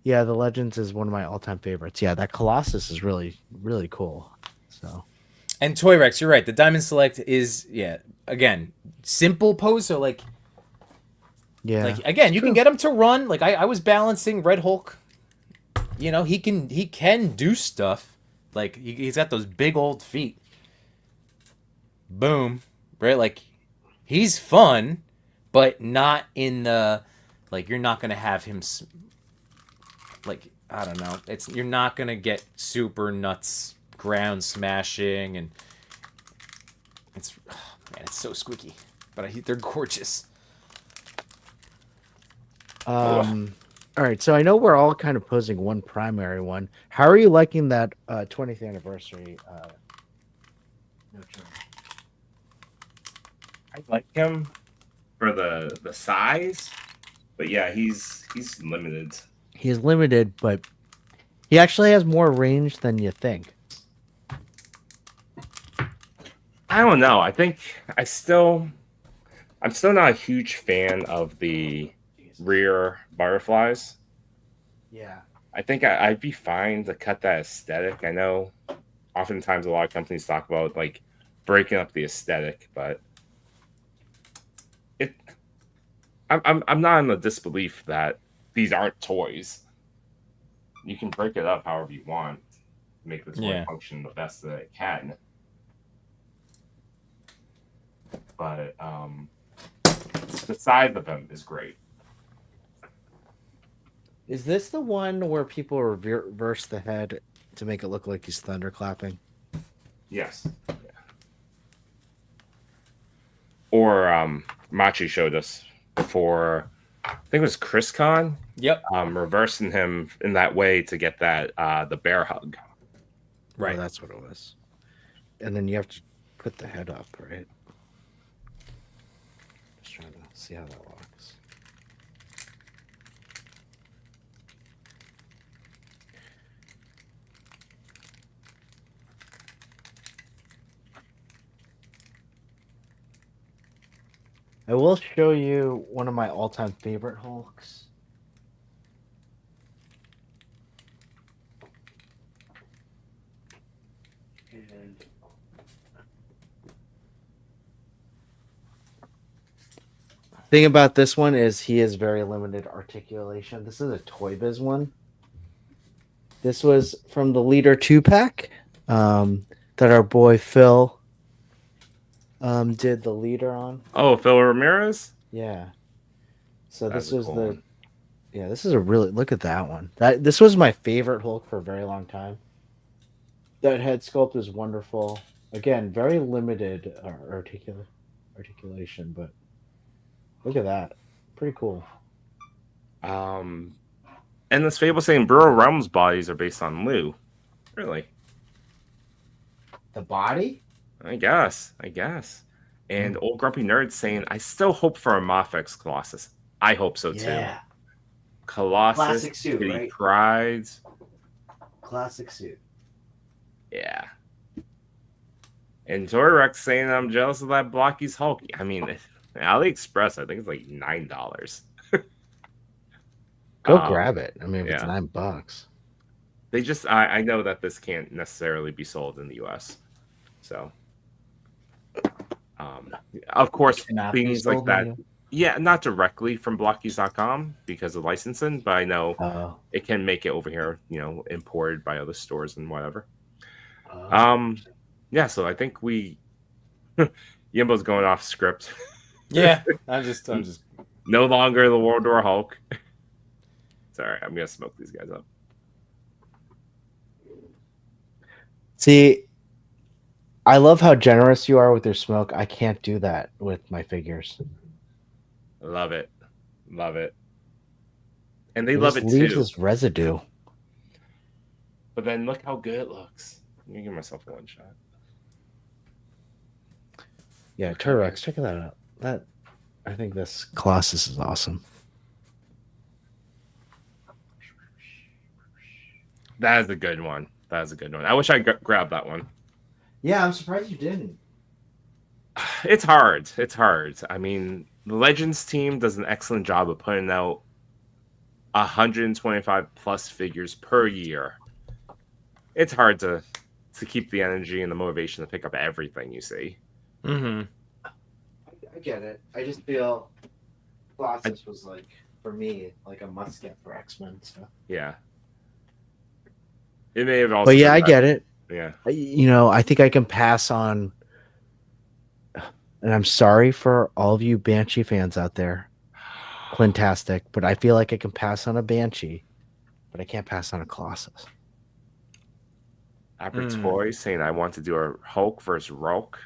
Yeah, the Legends is one of my all-time favorites. Yeah, that Colossus is really, really cool. So. And Toy Rex, you're right. The Diamond Select is again simple pose. So like again, you can get him to run. Like I was balancing Red Hulk. You know he can do stuff. Like he's got those big old feet. Boom, right? Like he's fun, but not in the like you're not gonna have him like I don't know. You're not gonna get super nuts ground smashing and it's it's so squeaky, but they're gorgeous. All right, so I know we're all kind of posing one primary one. How are you liking that 20th anniversary? No.Chewing? I like him for the size, but yeah, he's limited. He's limited, but he actually has more range than you think. I don't know. I think I'm still not a huge fan of the rear butterflies. Yeah. I think I'd be fine to cut that aesthetic. I know oftentimes a lot of companies talk about like breaking up the aesthetic, but it I'm not in the disbelief that these aren't toys. You can break it up however you want, make the toy Yeah. function the best that it can. But the size of them is great. Is this the one where people reverse the head to make it look like he's thunderclapping? Yes. Yeah. Or Machi showed us before. I think it was Chris Con. Yep. Reversing him in that way to get that the bear hug. Right. Oh, that's what it was. And then you have to put the head up, right? Just trying to see how that looks. I will show you one of my all-time favorite Hulks. And thing about this one is he has very limited articulation. This is a Toy Biz one. This was from the Leader 2-pack that our boy Phil did the leader on. Oh, Phil Ramirez. Yeah. So That's this a was cool the one. yeah, this is a really look at that one. This was my favorite Hulk for a very long time. That head sculpt is wonderful. Again, very limited articulation, but look at that. Pretty cool. And this fable saying Burrow Realm's bodies are based on Lou. Really? The body? I guess. And Old Grumpy Nerd saying, I still hope for a Mafex Colossus. I hope so too. Yeah. Colossus, Classic suit, Kitty right? Prides. Classic suit. Yeah. And Toyrex saying I'm jealous of that Blocky's Hulk. I mean, AliExpress, I think it's like $9. Go grab it. I mean, if it's yeah. $9. They just I know that this can't necessarily be sold in the US. So of course things like that. Yeah, not directly from Blockies.com because of licensing, but I know it can make it over here, imported by other stores and whatever. Yeah, so I think Yimbo's going off script. Yeah, I'm just no longer the World War Hulk. Sorry, I'm gonna smoke these guys up. See, I love how generous you are with your smoke. I can't do that with my figures. Love it. And they love it leaves too. This residue. But then look how good it looks. Let me give myself one shot. Yeah, Turrex, check that out. I think this Colossus is awesome. That is a good one. I wish I grabbed that one. Yeah, I'm surprised you didn't. It's hard. I mean, the Legends team does an excellent job of putting out 125 plus figures per year. It's hard to keep the energy and the motivation to pick up everything you see. Mm-hmm. I get it. I just feel Colossus was like, for me, like a must get for X-Men. So. Yeah. It may have also. But yeah, I get it. Yeah. I think I can pass on. And I'm sorry for all of you Banshee fans out there. Clintastic, but I feel like I can pass on a Banshee, but I can't pass on a Colossus. Toy saying I want to do a Hulk versus Rolk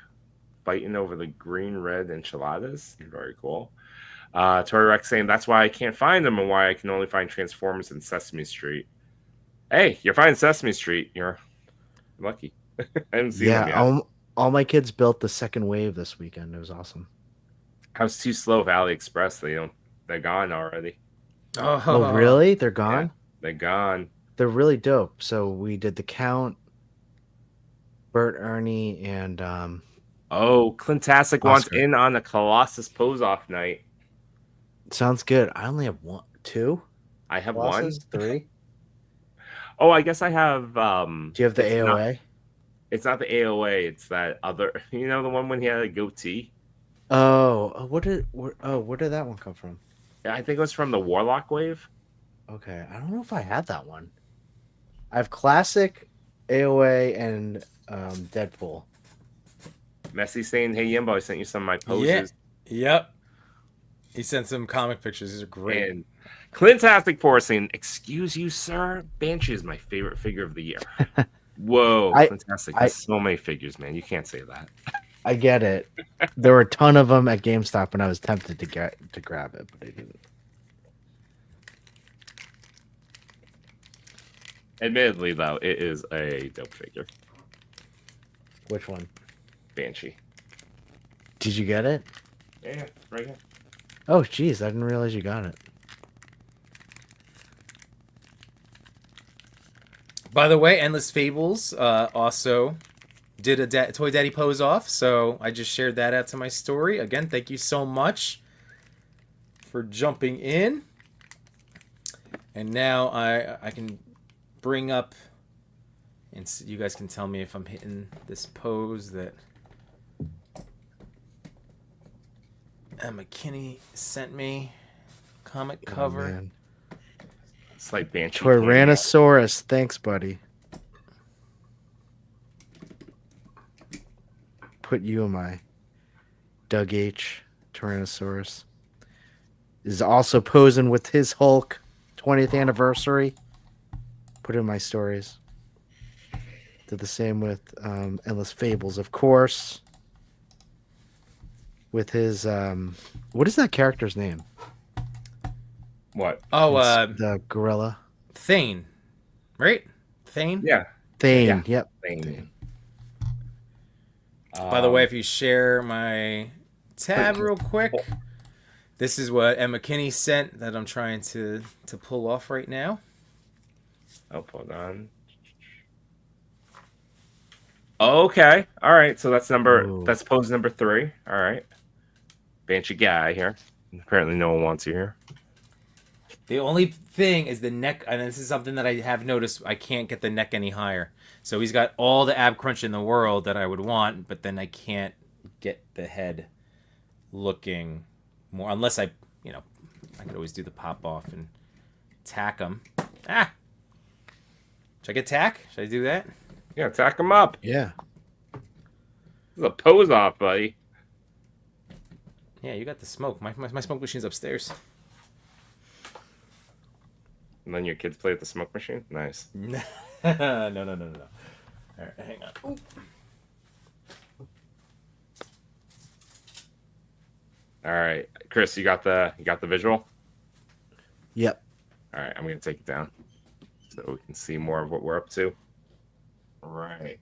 fighting over the green-red enchiladas. Very cool. Tory Rex saying that's why I can't find them and why I can only find Transformers in Sesame Street. Hey, you're finding Sesame Street. You're lucky. I haven't seen them yet. All my kids built the second wave this weekend. It was awesome. I was too slow with AliExpress. They're gone already. Oh, really? They're Yeah, gone? they're gone. They're really dope. So we did the Count, Bert, Ernie, and Oh, Clintastic wants Oscar. in on the Colossus pose off night. Sounds good. I only have two I have losses, one. 3. Oh, I guess I have. Do you have the AOA? It's not the AOA. It's that other. You know, the one when he had a goatee. Where did that one come from? I think it was from the Warlock wave. Okay, I don't know if I had that one. I have classic, AOA, and Deadpool. Messy saying, "Hey Yimbo, I sent you some of my Yeah. poses." Yep. He sent some comic pictures. These are great. And Clintastic for saying, "Excuse you, sir. Banshee is my favorite figure of the year." Whoa, Clintastic! There's so many figures, man. You can't say that. I get it. There were a ton of them at GameStop, and I was tempted to grab it, but I didn't. Admittedly, though, it is a dope figure. Which one? Banshee. Did you get it? Yeah, right here. Oh, jeez, I didn't realize you got it. By the way, Endless Fables also did a Toy Daddy pose off, so I just shared that out to my story. Again, thank you so much for jumping in. And now I can bring up, and you guys can tell me if I'm hitting this pose that Emma Kinney sent me. Comic cover. Man. It's like Banshee. Tyrannosaurus, thanks, buddy. Put you in my Doug H. Tyrannosaurus. Is also posing with his Hulk 20th anniversary. Put in my stories. Did the same with Endless Fables, of course. With his what is that character's name? What? Oh, the gorilla. Thane, right? Thane? Yeah. Thane. Yeah. Yep. Thane. By the way, if you share my tab real quick, this is what Emma Kinney sent that I'm trying to pull off right now. Oh, hold on. Okay. All right. So that's pose number 3. All right. Banshee guy here. Apparently no one wants you here. The only thing is the neck, and this is something that I have noticed. I can't get the neck any higher. So he's got all the ab crunch in the world that I would want, but then I can't get the head looking more, unless I could always do the pop off and tack him. Ah! Should I get tack? Should I do that? Yeah, tack him up. Yeah. This is a pose off, buddy. Yeah, you got the smoke. My smoke machine's upstairs. And then your kids play with the smoke machine? Nice. No. All right, hang on. Ooh. All right. Chris, you got the visual? Yep. All right, I'm going to take it down so we can see more of what we're up to. All right.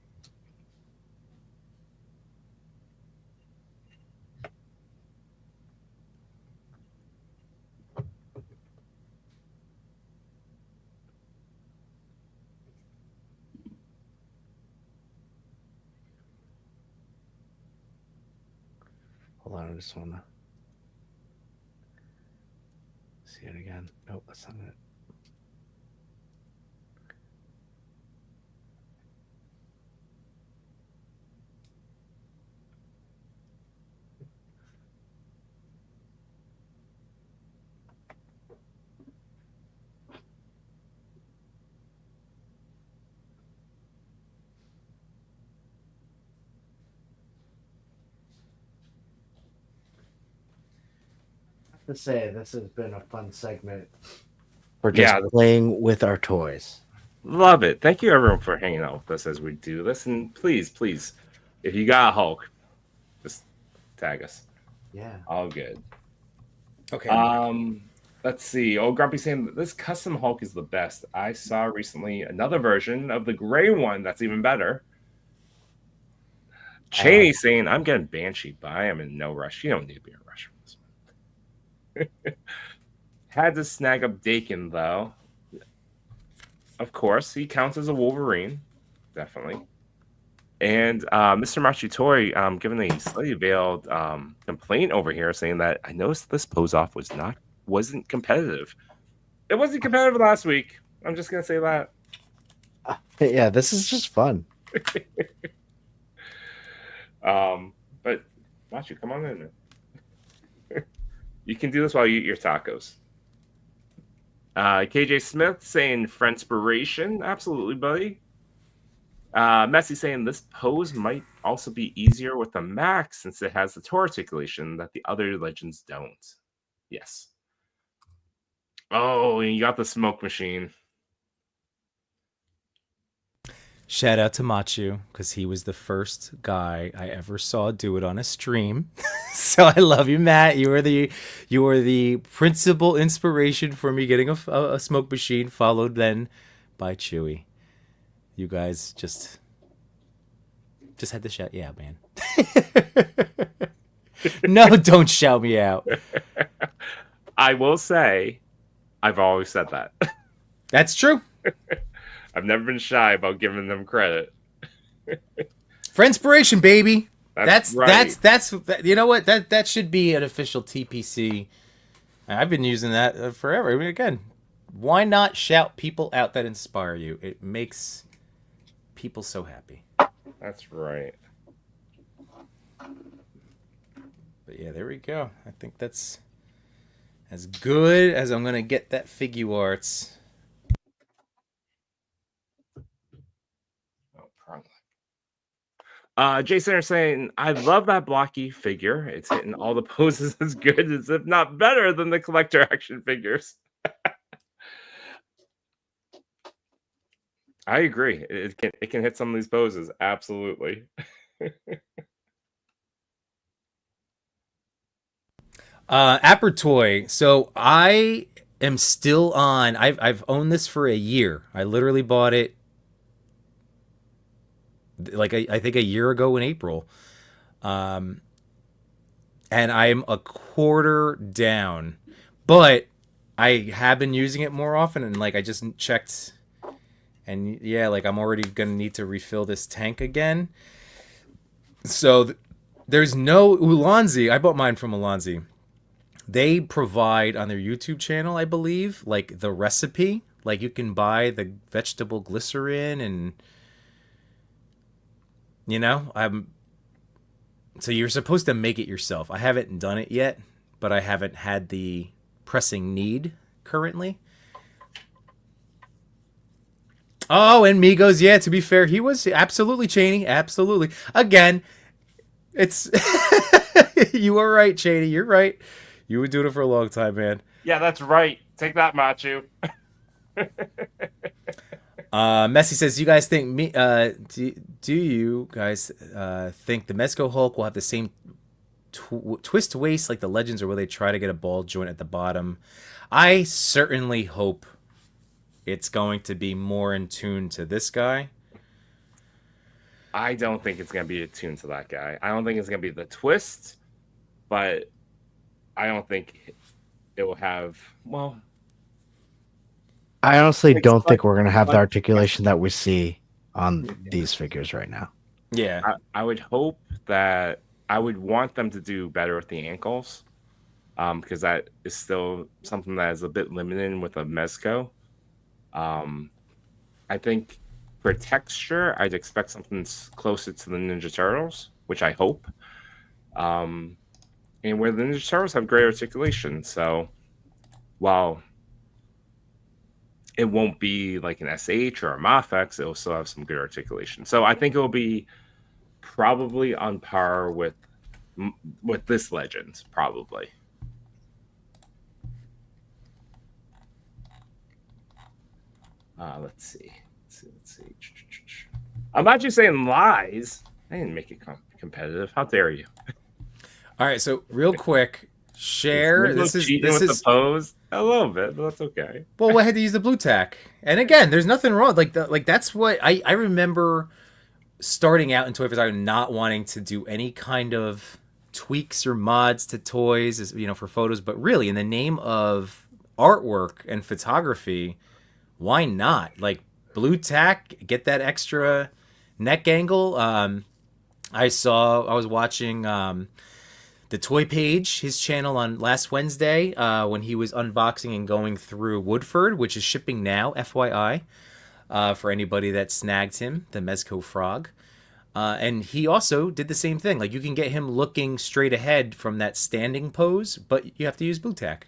Hold on, I just want to see it again. Nope, that's not it. To say this has been a fun segment for just playing with our toys. Love it. Thank you everyone for hanging out with us as we do this. And please, if you got a Hulk, just tag us. Yeah. All good. Okay. Let's see. Oh, Grumpy saying this custom Hulk is the best. I saw recently another version of the gray one that's even better. Cheney saying I'm getting Banshee, but I am in no rush. You don't need to be in a rush for this. Had to snag up Dakin, though. Of course, he counts as a Wolverine. Definitely. And Mr. Machi given a slightly veiled complaint over here, saying that I noticed this pose off wasn't competitive. It wasn't competitive last week. I'm just gonna say that. Yeah, this is just fun. But Machi, come on in. You can do this while you eat your tacos. KJ Smith saying Friendspiration. Absolutely, buddy. Messi saying this pose might also be easier with the Max since it has the toe articulation that the other legends don't. Yes. Oh, and you got the smoke machine. Shout out to Machu, because he was the first guy I ever saw do it on a stream. So I love you, Matt. You are the principal inspiration for me getting a smoke machine, followed then by Chewy. You guys just had to shout you out, man. No, don't shout me out. I will say, I've always said that. That's true. I've never been shy about giving them credit. Friendspiration, baby. That's right. That's you know what, that should be an official TPC. I've been using that forever. I mean, again, why not shout people out that inspire you? It makes people so happy. That's right. But yeah, there we go. I think that's as good as I'm gonna get that Figuarts. Jason are saying, I love that blocky figure. It's hitting all the poses as good as, if not better, than the collector action figures. I agree. It can hit some of these poses. Absolutely. Appertoy. So I am still on. I've owned this for a year. I literally bought it like I think a year ago in April. And I'm a quarter down, but I have been using it more often, and like I just checked, and yeah, like I'm already gonna need to refill this tank again. So there's no Ulanzi. I bought mine from Ulanzi. They provide on their YouTube channel, I believe, like the recipe. Like you can buy the vegetable glycerin, and you know, so you're supposed to make it yourself. I haven't done it yet, but I haven't had the pressing need currently. Oh, and Migos, yeah, to be fair, he was absolutely Cheney, absolutely. Again, it's you are right, Cheney, you're right. You were doing it for a long time, man. Yeah, that's right. Take that, Machu. Messi says, "You guys think me? Do you guys think the Mezco Hulk will have the same twist waist like the Legends, or will they try to get a ball joint at the bottom? I certainly hope it's going to be more in tune to this guy. I don't think it's going to be attuned to that guy. I don't think it's going to be the twist, but I don't think it will have, well... I honestly don't think we're going to have the articulation that we see on these figures right now. Yeah. I would hope that I would want them to do better with the ankles, because that is still something that is a bit limited with a Mezco. I think for texture, I'd expect something closer to the Ninja Turtles, which I hope. And where the Ninja Turtles have great articulation, so while it won't be like an SH or a Mafex, it will still have some good articulation. So I think it will be probably on par with this Legend, probably. Let's see. I'm not just saying lies. I didn't make it competitive. How dare you? All right, so real quick, share. This is the pose a little bit, but that's okay. Well, I had to use the blue tack, and again, there's nothing wrong. Like that's what I remember starting out in Toy.Father, not wanting to do any kind of tweaks or mods to toys, for photos. But really, in the name of artwork and photography, why not? Like blue tack, get that extra neck angle. I was watching the Toy Page, his channel on last Wednesday, when he was unboxing and going through Woodford, which is shipping now, FYI, for anybody that snagged him, the Mezco frog. And he also did the same thing. Like, you can get him looking straight ahead from that standing pose, but you have to use blue tack,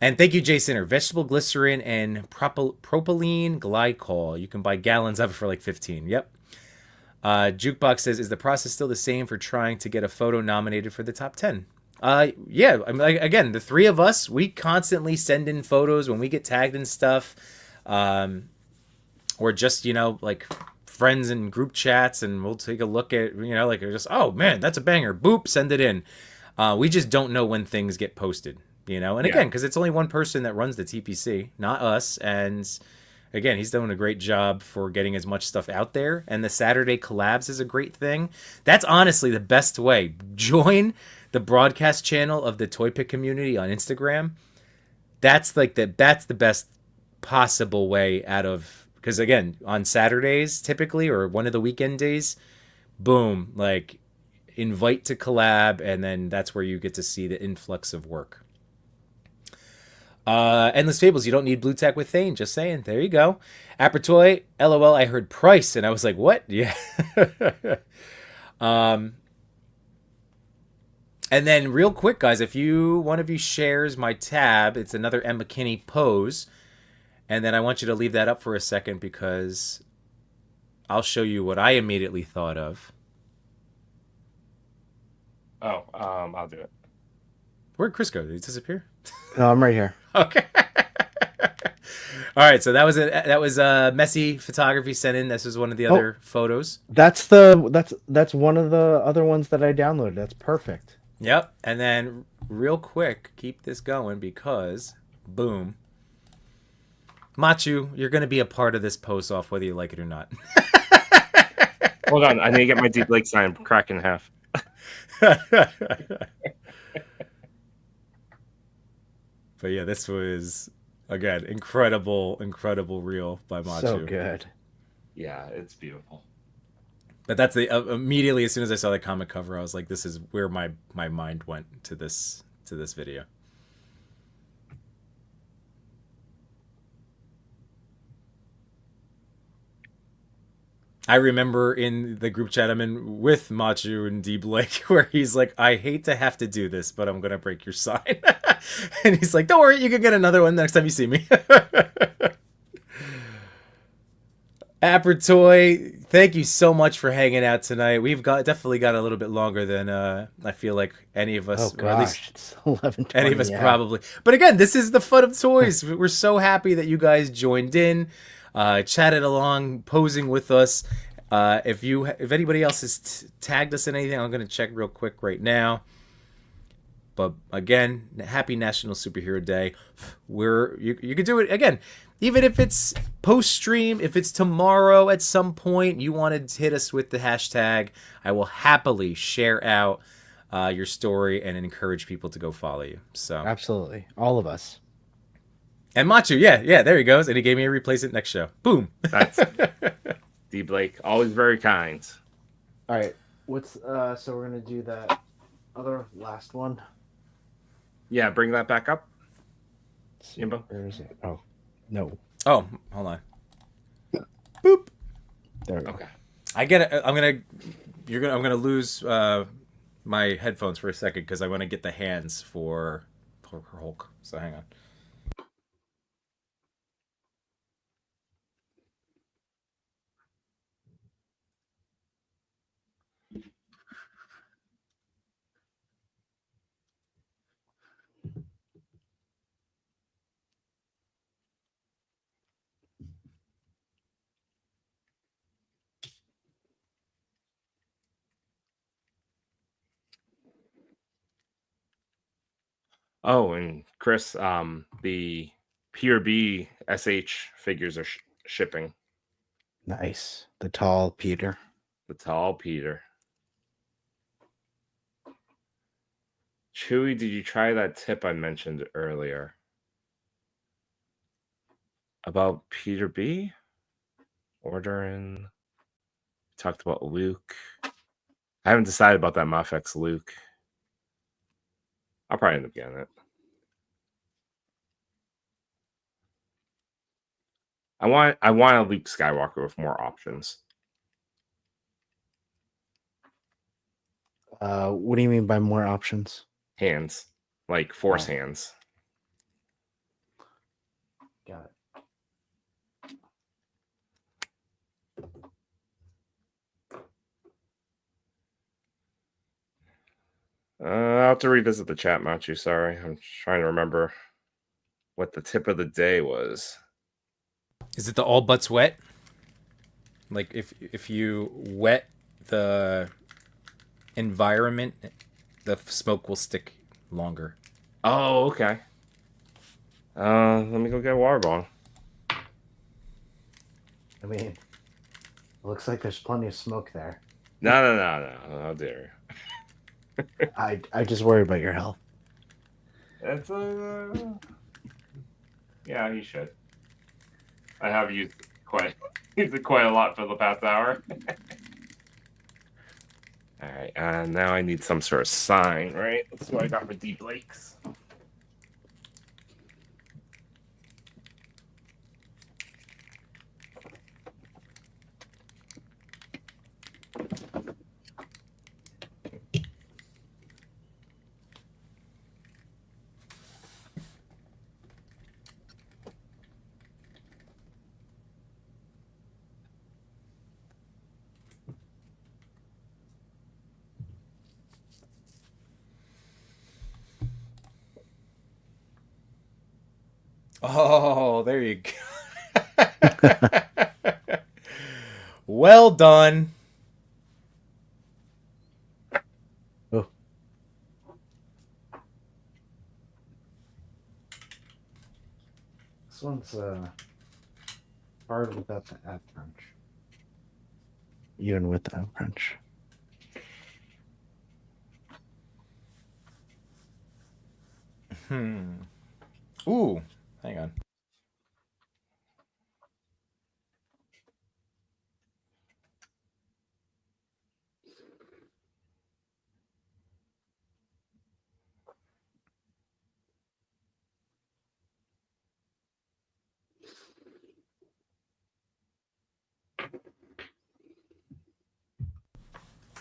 And thank you, Jay Sinner. Vegetable glycerin and propylene glycol. You can buy gallons of it for like 15. Yep. Jukebox says, is the process still the same for trying to get a photo nominated for the top 10? Yeah. I mean, again, the three of us, we constantly send in photos when we get tagged and stuff. Or just, like friends in group chats, and we'll take a look at, like, just, oh man, that's a banger. Boop, send it in. We just don't know when things get posted, And again, because it's only one person that runs the TPC, not us. And again, he's doing a great job for getting as much stuff out there. And the Saturday collabs is a great thing. That's honestly the best way. Join the broadcast channel of the ToyPic community on Instagram. That's that's the best possible way out of, because again, on Saturdays typically, or one of the weekend days, boom, like invite to collab, and then that's where you get to see the influx of work. Endless Fables, you don't need blue tack with Thane, just saying. There you go. Apertoy, LOL, I heard price, and I was like, what? Yeah. And then real quick, guys, if one of you shares my tab, it's another M. McKinney pose. And then I want you to leave that up for a second, because I'll show you what I immediately thought of. Oh, I'll do it. Where'd Chris go? Did he disappear? No, I'm right here. Okay. All right, so that was Messy Photography sent in. This is one of the other photos. That's one of the other ones that I downloaded. That's perfect. Yep. And then real quick, keep this going, because boom. Machu, you're going to be a part of this post off whether you like it or not. Hold on, I need to get my deep lake sign crack in half. But yeah, this was, again, incredible reel by Machu. So good. Yeah, it's beautiful. But that's immediately, as soon as I saw the comic cover, I was like, this is where my mind went to this video. I remember in the group chat I'm in with Machu and D Blake, where he's like, I hate to have to do this, but I'm going to break your sign. And he's like, don't worry, you can get another one next time you see me. Apertoy, thank you so much for hanging out tonight. We've definitely got a little bit longer than I feel like any of us, or at least it's 11:20, any of us probably. But again, this is the fun of toys. We're so happy that you guys joined in. Chatted along, posing with us. If anybody else has tagged us in anything, I'm going to check real quick right now. But again, happy National Superhero Day. You could do it again, even if it's post stream. If it's tomorrow at some point, you want to hit us with the hashtag. I will happily share out your story and encourage people to go follow you. So absolutely, all of us. And Machu, yeah, there he goes. And he gave me a replacement next show. Boom. That's D Blake, always very kind. All right, so we're gonna do that other last one. Yeah, bring that back up. Yimbo. Where is it? Oh, no. Oh, hold on. Boop. There we go. Okay. I get it. I'm gonna lose my headphones for a second, because I want to get the hands for Hulk. So hang on. Oh, and Chris, the Pure B SH figures are shipping. Nice. The tall Peter. The tall Peter. Chewy, did you try that tip I mentioned earlier about Peter B? Ordering. Talked about Luke. I haven't decided about that Mafex Luke. I'll probably end up getting it. I want a Luke Skywalker with more options. What do you mean by more options? Hands. Like force Oh. hands. Got it. I'll have to revisit the chat, Machu. Sorry. I'm trying to remember what the tip of the day was. Is it the all butts wet? Like if you wet the environment, the smoke will stick longer. Oh, okay. Let me go get a water bottle. I mean, it looks like there's plenty of smoke there. No. How dare you. I just worry about your health. It's yeah, you should. I have used it quite a lot for the past hour. All right, now I need some sort of sign, right? That's what I got for Deep Lakes. Oh, there you go. Well done. Oh. This one's hard without the app crunch. Even with the app crunch. Ooh, hang on.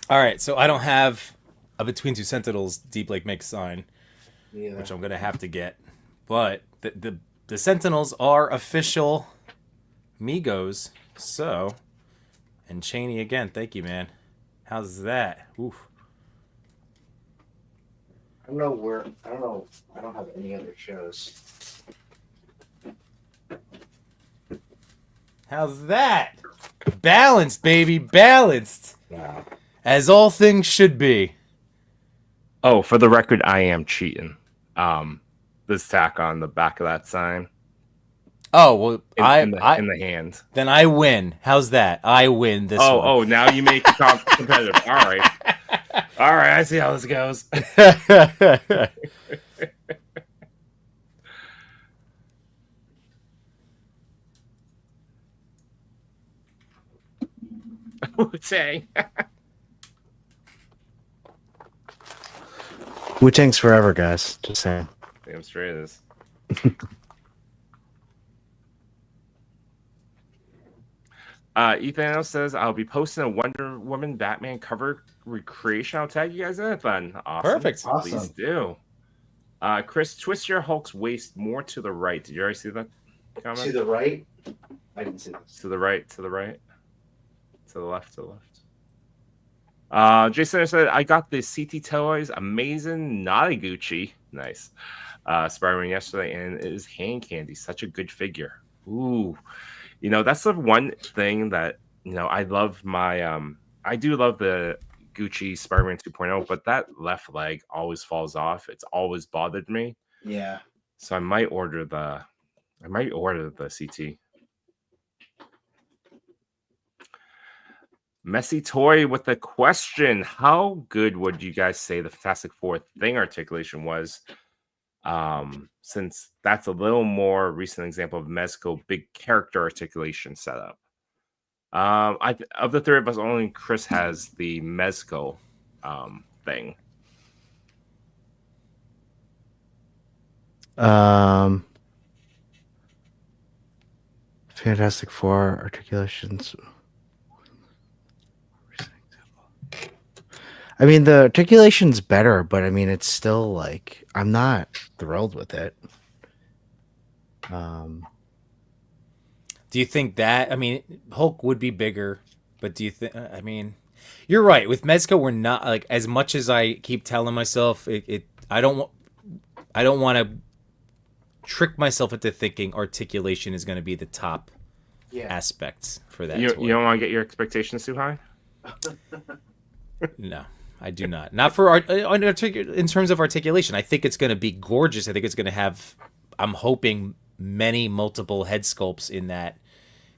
All right, so I don't have a Between Two Sentinels Deep Lake Mix sign, which I'm gonna have to get. But the Sentinels are official Migos, so. And Cheney again, thank you, man. How's that? Oof. I don't know. I don't have any other shows. How's that? Balanced, baby, balanced. Yeah. As all things should be. Oh, for the record, I am cheating. This tack on the back of that sign. Oh well, in the hand. Then I win. How's that? I win this one. Oh, now you make it competitive. All right. I see how this goes. Wu-Tang. Wu-Tang's forever, guys. Just saying. Damn straight it is. Ethan says, I'll be posting a Wonder Woman Batman cover recreation. I'll tag you guys in it then. Awesome. Perfect. Please do. Chris, twist your Hulk's waist more to the right. Did you already see that comment? To the right? I didn't see this. To the right. To the left. Jason said, I got the CT Toys Amazing Naughty Gucci. Nice. Spider-Man yesterday, and it is hand candy. Such a good figure. Ooh. You know, that's the one thing that, I love I do love the Gucci Spider-Man 2.0, but that left leg always falls off. It's always bothered me. Yeah. So I might order the CT. Messy Toy with the question: how good would you guys say the Fantastic Four thing articulation was? Since that's a little more recent example of Mezco big character articulation setup. Of the three of us, only Chris has the Mezco thing. Fantastic Four articulations. I mean, the articulation's better, but I mean, it's still like I'm not thrilled with it. Do you think that? I mean, Hulk would be bigger, but do you think? I mean, you're right. With Mezco, we're not like as much as I keep telling myself. I don't want to trick myself into thinking articulation is going to be the top aspects for that. You toy. don't want to get your expectations too high? No, I do not. Not for in terms of articulation. I think it's going to be gorgeous. I think it's going to have. I'm hoping multiple head sculpts in that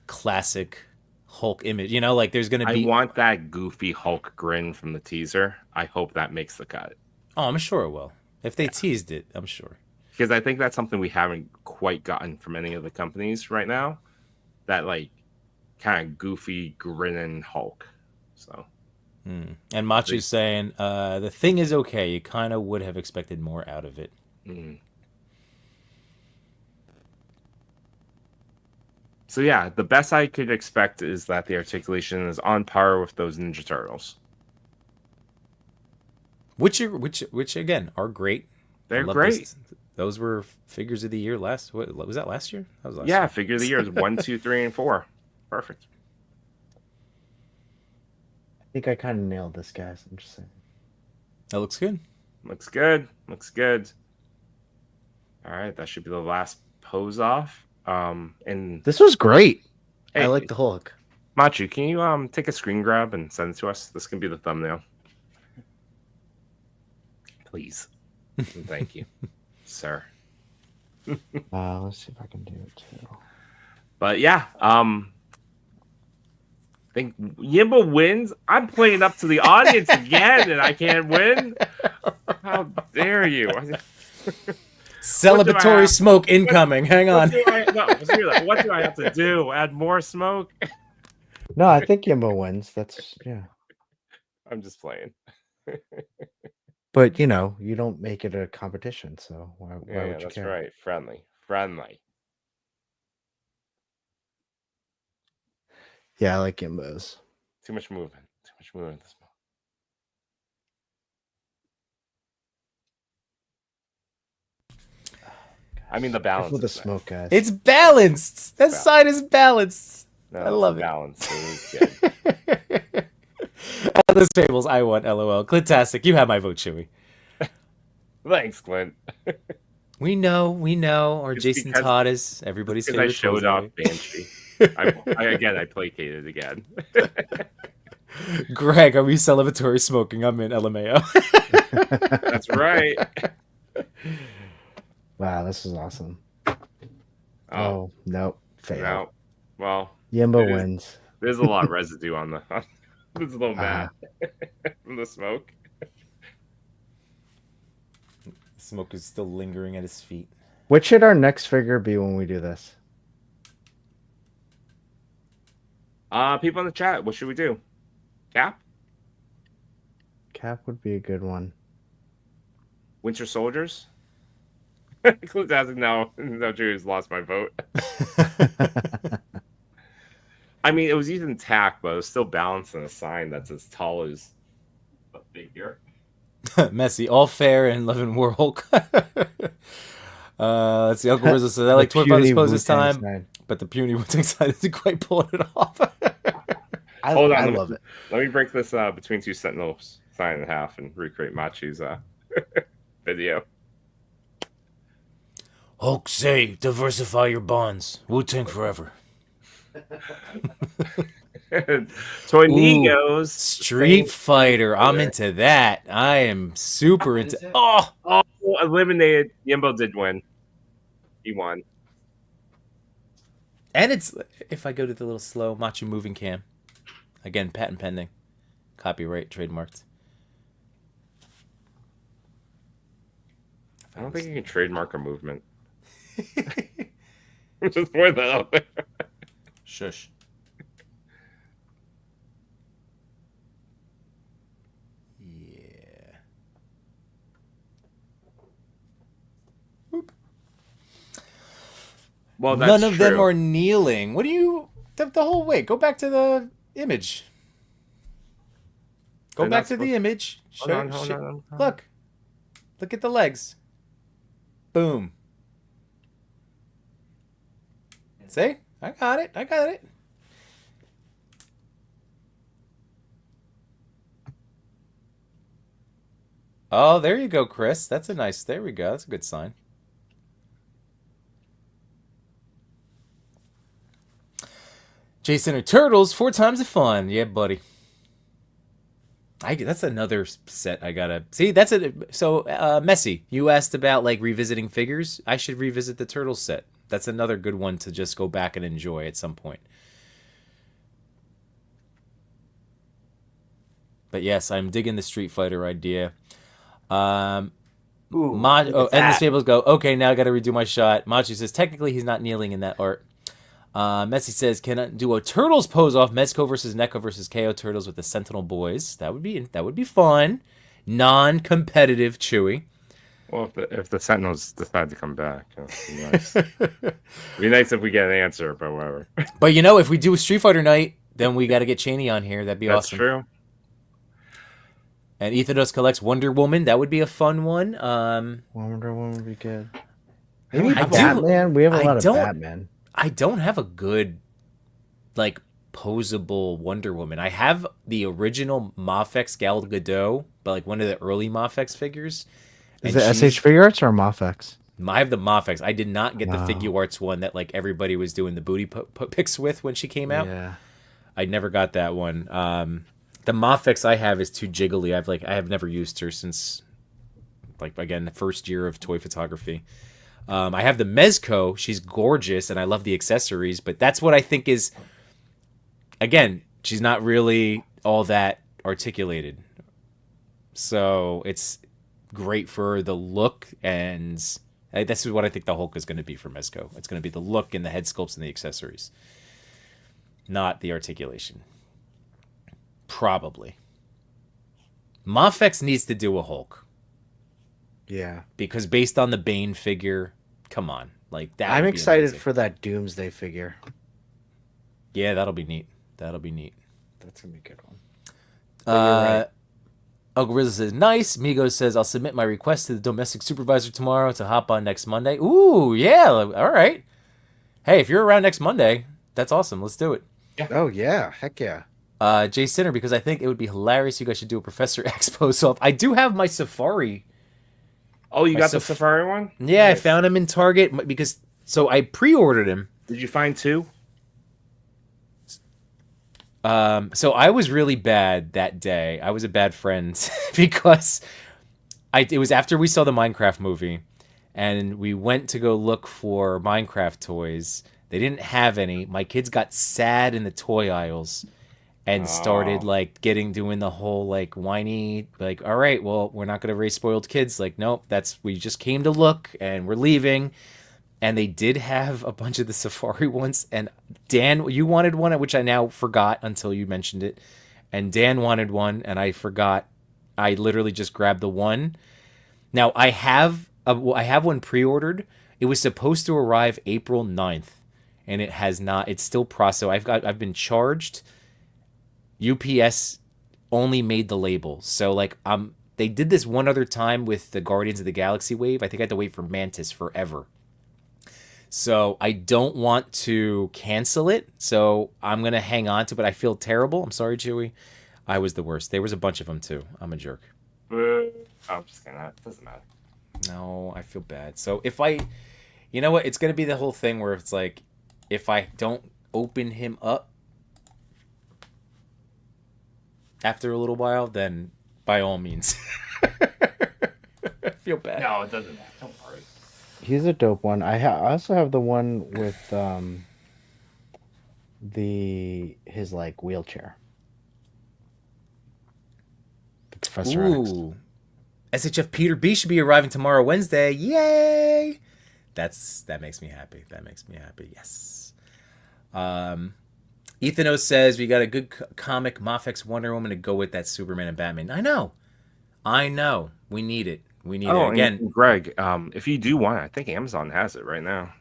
classic Hulk image. You know, like there's going to be. I want that goofy Hulk grin from the teaser. I hope that makes the cut. Oh, I'm sure it will. If they teased it, I'm sure. Because I think that's something we haven't quite gotten from any of the companies right now. That like kind of goofy grinning Hulk. So. And Machu's saying the thing is okay. You kind of would have expected more out of it. So yeah, the best I could expect is that the articulation is on par with those Ninja Turtles. Which again are great. They're great. Those were figures of the year last. What was that last year? That was last year. Yeah, figure of the year is 1, 2, 3, and 4. Perfect. I think I kind of nailed this, guys. I'm just saying. That looks good. Looks good. Looks good. All right, that should be the last pose off. And this was great. Hey, I like the Hulk. Machu, can you take a screen grab and send it to us? This can be the thumbnail. Please. Thank you, sir. Let's see if I can do it too. But yeah, I think Yimbo wins. I'm playing up to the audience again, and I can't win. How dare you? Celebratory smoke incoming. Hang on. What do I have to do? Add more smoke? No, I think Yimbo wins. That's I'm just playing. But you know, you don't make it a competition, so why would you that's care? right. Friendly. Yeah, I like Yimbos. Too much movement. This moment. I mean the balance. With the smoke, guys. It's balanced. That side is balanced. No, I love it. Balance. At those tables, I won. LOL. Clintastic. You have my vote, Chewy. Thanks, Clint. We know. Or it's Jason Todd is everybody's favorite. I showed off Banshee. I placated again. Greg, are we celebratory smoking? I'm in LMAO. That's right. Wow, this is awesome. Oh nope, fail. No. Well, Yimbo wins. There's a lot of residue on the. There's a little mat from the smoke. Smoke is still lingering at his feet. What should our next figure be when we do this? People in the chat, what should we do? Cap? Cap would be a good one. Winter Soldiers? No, Drew's lost my vote. I mean, it was using tack, but it was still balancing a sign that's as tall as a figure. Messy, all fair and Love and War Hulk. Let's see. Uncle Rizzo says I like Toy.Father's pose this time, but the puny Wu-Tang side isn't quite pulling it off. Hold on, I love it. Let me break this between two sentinels sign in half and recreate Machu's video. Hulk say, diversify your bonds. Wu-Tang forever. Toy Negos. Street Fighter. I'm into that. I am super into. Oh, eliminated. Yimbo did win. He won. And it's if I go to the little slow Machu moving cam, Again, patent pending. Copyright, trademarked. I don't think you can trademark a movement. Just point that out there. Shush. Yeah. Whoop. Well, that's None of them true. are kneeling. What do you... The whole way. Go back to the image. Go They're back not to the supposed- image. Hold on, hold on. Look. Look at the legs. Boom. See? I got it. I got it. Oh, there you go, Chris. That's a nice... There we go. That's a good sign. Jason or Turtles, 4 times the fun. Yeah, buddy. That's another set I gotta see. That's a Messy. You asked about like revisiting figures. I should revisit the Turtles set. That's another good one to just go back and enjoy at some point. But yes, I'm digging the Street Fighter idea. And the Stables go, okay, now I gotta redo my shot. Machu says technically he's not kneeling in that art. Messi says, can I do a Turtles pose off Mezco versus Neko versus KO Turtles with the Sentinel Boys? That would be fun. Non-competitive, Chewy. Well, if the Sentinels decide to come back, it'd be nice. It'd be nice if we get an answer, but whatever. But you know, if we do a Street Fighter night, then we got to get Cheney on here. That'd be That's awesome. true. And Ethanos collects Wonder Woman. That would be a fun one. Wonder Woman would be good. I Maybe do- Batman. We have a I lot of don't- Batman. I don't have a good, like, posable Wonder Woman. I have the original Mafex Gal Gadot, but like one of the early Mafex figures. Is And it she's- SH Figuarts or Mafex? I have the Mafex. I did not get the Wow. Figuarts one that like everybody was doing the booty pics with when she came out. Yeah. I never got that one. The Mafex I have is too jiggly. I have never used her since, like, again, the first year of toy photography. I have the Mezco. She's gorgeous, and I love the accessories. But that's what I think is, again, she's not really all that articulated. So it's great for the look, and this is what I think the Hulk is going to be for Mezco. It's going to be the look and the head sculpts and the accessories, not the articulation. Probably. Mafex needs to do a Hulk. Yeah. Because based on the Bane figure, come on. Like that. I'm would be excited amazing. for that Doomsday figure. Yeah, that'll be neat. That'll be neat. That's going to be a good one. But you're right. Uncle Rizzo says, nice. Migos says, I'll submit my request to the domestic supervisor tomorrow to hop on next Monday. Ooh, yeah. All right. Hey, if you're around next Monday, that's awesome. Let's do it. Oh, yeah. Heck yeah. Jay Sinner, because I think it would be hilarious. You guys should do a Professor X pose off. I do have my Safari. Oh, you My got the Safari one? Yeah, Nice. I found him in Target because I pre-ordered him. Did you find 2? So I was really bad that day. I was a bad friend because it was after we saw the Minecraft movie, and we went to go look for Minecraft toys. They didn't have any. My kids got sad in the toy aisles and started like doing the whole like whiny, like, all right, well, we're not going to raise spoiled kids. Like, nope, we just came to look and we're leaving. And they did have a bunch of the Safari ones. And Dan, you wanted one, which I now forgot until you mentioned it. And Dan wanted one, and I forgot. I literally just grabbed the one. Now, I have one pre-ordered. It was supposed to arrive April 9th, and it has not. It's still processed. I've been charged. UPS only made the label. So, like, they did this one other time with the Guardians of the Galaxy wave. I think I had to wait for Mantis forever. So I don't want to cancel it. So I'm going to hang on to it, but I feel terrible. I'm sorry, Chewy. I was the worst. There was a bunch of them, too. I'm a jerk. I'm just saying that. It doesn't matter. No, I feel bad. So you know what? It's going to be the whole thing where it's like, if I don't open him up after a little while, then by all means. I feel bad. No, it doesn't matter. Don't worry. He's a dope one. I also have the one with his like wheelchair. Professor X. Ooh. SHF Peter B should be arriving tomorrow, Wednesday. Yay! That makes me happy. That makes me happy. Yes. Ethanos says we got a good comic, Mafex Wonder Woman, to go with that Superman and Batman. I know. We need it. We need it again. And Greg, if you do want it, I think Amazon has it right now.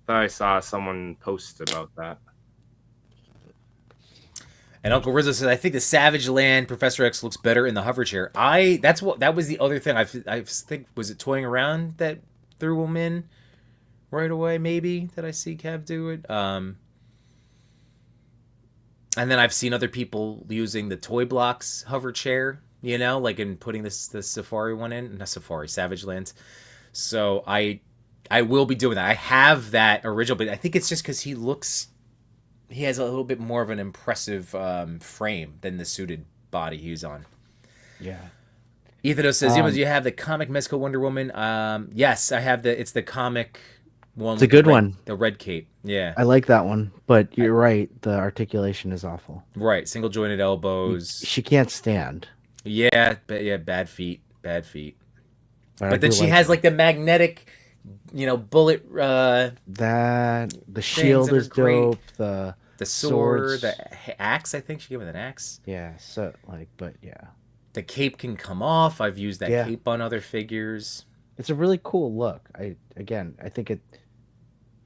Thought I saw someone post about that. And Uncle Rizzo says, I think the Savage Land Professor X looks better in the hover chair. That was the other thing. I think, was it toying around that threw him in right away? Maybe that I see Kev do it. And then I've seen other people using the Toy Blocks hover chair, like in putting the Safari one in, not Safari, Savage Land. So I will be doing that. I have that original, but I think it's just because he has a little bit more of an impressive frame than the suited body he's on. Yeah. Ethanos says, do you have the comic Mezco Wonder Woman? Yes, I have it's the comic one. It's a good one. The red cape. Yeah. I like that one, but you're right. The articulation is awful. Right. Single jointed elbows. She can't stand. Yeah. Bad feet. But then she like has like the magnetic, bullet. The shield is dope. The sword, swords. the axe. I think she gave it an axe. Yeah. So but yeah. The cape can come off. I've used that cape on other figures. It's a really cool look. I think it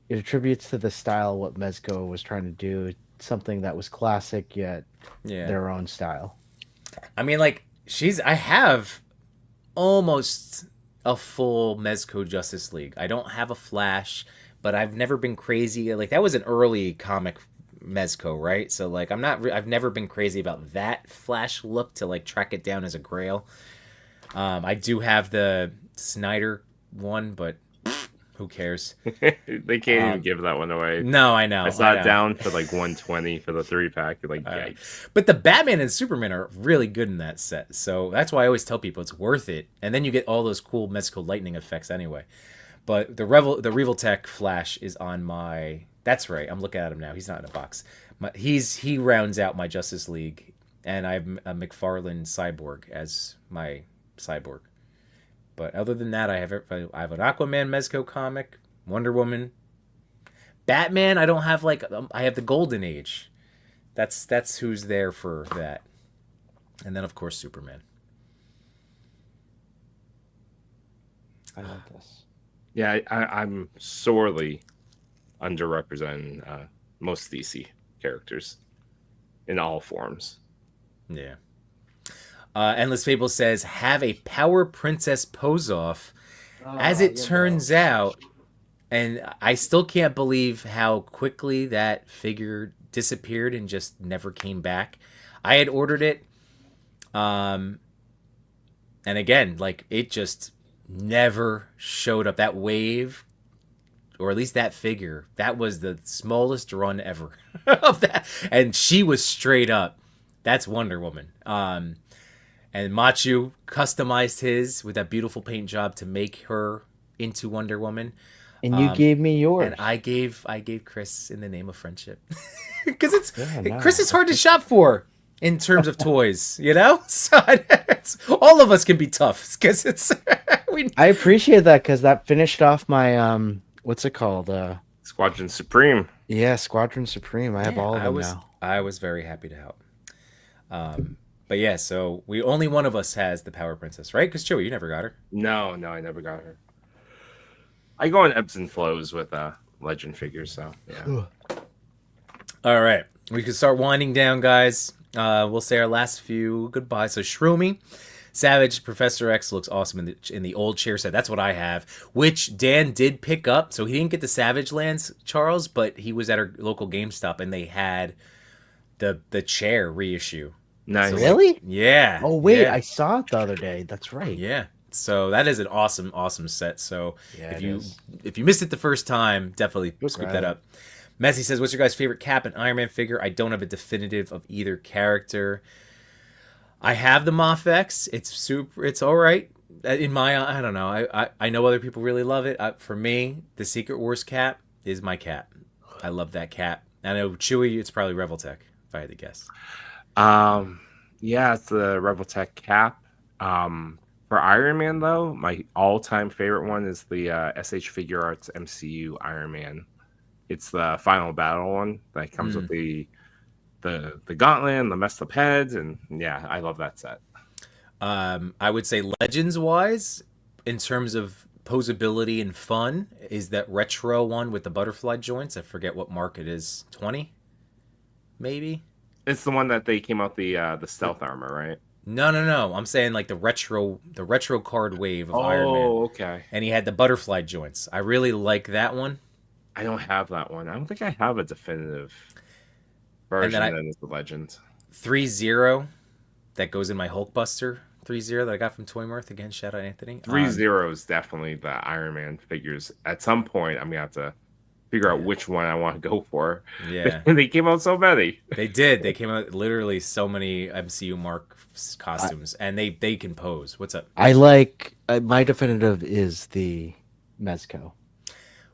attributes to the style what Mezco was trying to do. Something that was classic yet their own style. I mean, like I have almost a full Mezco Justice League. I don't have a Flash, but I've never been crazy. Like that was an early comic Mezco, right? So like I've never been crazy about that Flash look to like track it down as a Grail. I do have the Snyder one, but who cares? They can't even give that one away. No, I know. I saw it down for like 120 for the 3-pack. Like, yikes. But the Batman and Superman are really good in that set, so that's why I always tell people it's worth it. And then you get all those cool Mezco lightning effects anyway. But the Revoltech Flash is on my. That's right. I'm looking at him now. He's not in a box. He rounds out my Justice League, and I have a McFarlane Cyborg as my Cyborg. But other than that, I have an Aquaman Mezco comic, Wonder Woman, Batman. I don't have I have the Golden Age. That's who's there for that, and then of course Superman. I like this. Yeah, I'm sorely underrepresenting most DC characters in all forms. Yeah. Endless Fable says, have a Power Princess pose off. As it turns out, and I still can't believe how quickly that figure disappeared and just never came back. I had ordered it. And again, like it just never showed up. That wave, or at least that figure, that was the smallest run ever of that. And she was straight up. That's Wonder Woman. And Machu customized his with that beautiful paint job to make her into Wonder Woman. And you gave me yours. And I gave Chris in the name of friendship. Because Chris is hard to shop for in terms of toys, So all of us can be tough because it's. I appreciate that because that finished off my what's it called? Squadron Supreme. Yeah, Squadron Supreme. I have all of them now. I was very happy to help. But yeah, so only one of us has the Power Princess, right? Because Chewie, you never got her. No, I never got her. I go in ebbs and flows with Legend figures, so yeah. All right, we can start winding down, guys. We'll say our last few goodbyes. So Shroomy, Savage, Professor X looks awesome in the old chair set. That's what I have, which Dan did pick up. So he didn't get the Savage Lands, Charles, but he was at our local GameStop and they had the chair reissue. Nice. So really? Yeah. Oh wait, yeah. I saw it the other day. That's right. Yeah. So that is an awesome set. So if you missed it the first time, definitely scoop that up. Messi says, "What's your guys' favorite Cap and Iron Man figure?" I don't have a definitive of either character. I have the Mafex. It's all right. In my, I don't know. I know other people really love it. For me, the Secret Wars Cap is my Cap. I love that Cap. I know Chewie, it's probably Revoltech, if I had to guess. Yeah, it's the Rebel Tech cap. For Iron Man though, my all-time favorite one is the SH Figuarts MCU Iron Man. It's the final battle one that comes with Mm. the gauntlet and the messed up heads, and yeah, I love that set. I would say Legends wise, in terms of posability and fun, is that retro one with the butterfly joints. I forget what mark it is. 20, maybe. It's the one that they came out the stealth armor, right? No, no, no. I'm saying like the retro card wave of Iron Man, Oh, okay. and he had the butterfly joints. I really like that one. I don't have that one. I don't think I have a definitive And then version I that is the legend. 3-0 that goes in my Hulkbuster 3-0 that I got from Toymarth. Again, shout out Anthony. 3-0 is definitely the Iron Man figures. At some point, I'm gonna have to figure out which one I want to go for. Yeah, They came out so many. they did. They came out literally so many MCU Mark I, costumes, and they can pose. What's up? I like my definitive is the Mezco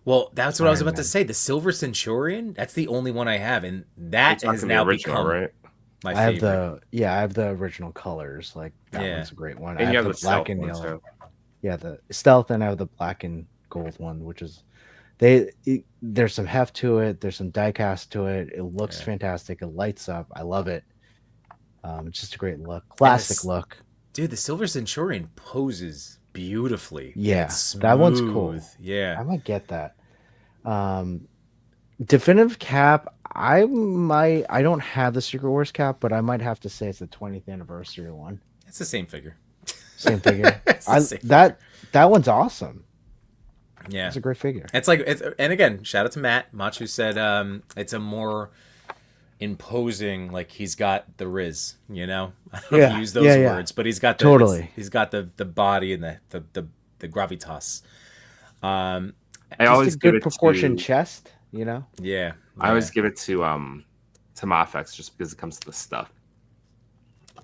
Well, that's what I was Iron about to Man. say. The Silver Centurion. That's the only one I have, and that You're has talking the now original, become right? my I have favorite. I have the original colors. Like that Yeah. one's a great one. I And you have have the the black stealth and one yellow. too. Yeah, the stealth, and I have the black and gold one, which is there's some heft to it. There's some die cast to it. It looks Yeah. fantastic. It lights up. I love it. It's just a great look, And classic this, look. dude, the Silver Centurion poses beautifully. Yeah, It's that one's cool. smooth. Yeah. I might get that. Definitive cap. I don't have the Secret Wars cap, but I might have to say it's the 20th anniversary one. It's the same figure. Same figure. It's the same. That one's awesome. Yeah. It's a great figure. And again, shout out to Matt. Machu said it's a more imposing, like he's got the Riz, you know? I don't know if Yeah, you use those yeah. words, but he's got the Totally. he's got the body and the gravitas. Um I Just always a give good it proportioned to chest, you know? yeah. I always give it to Mafex just because it comes to the stuff.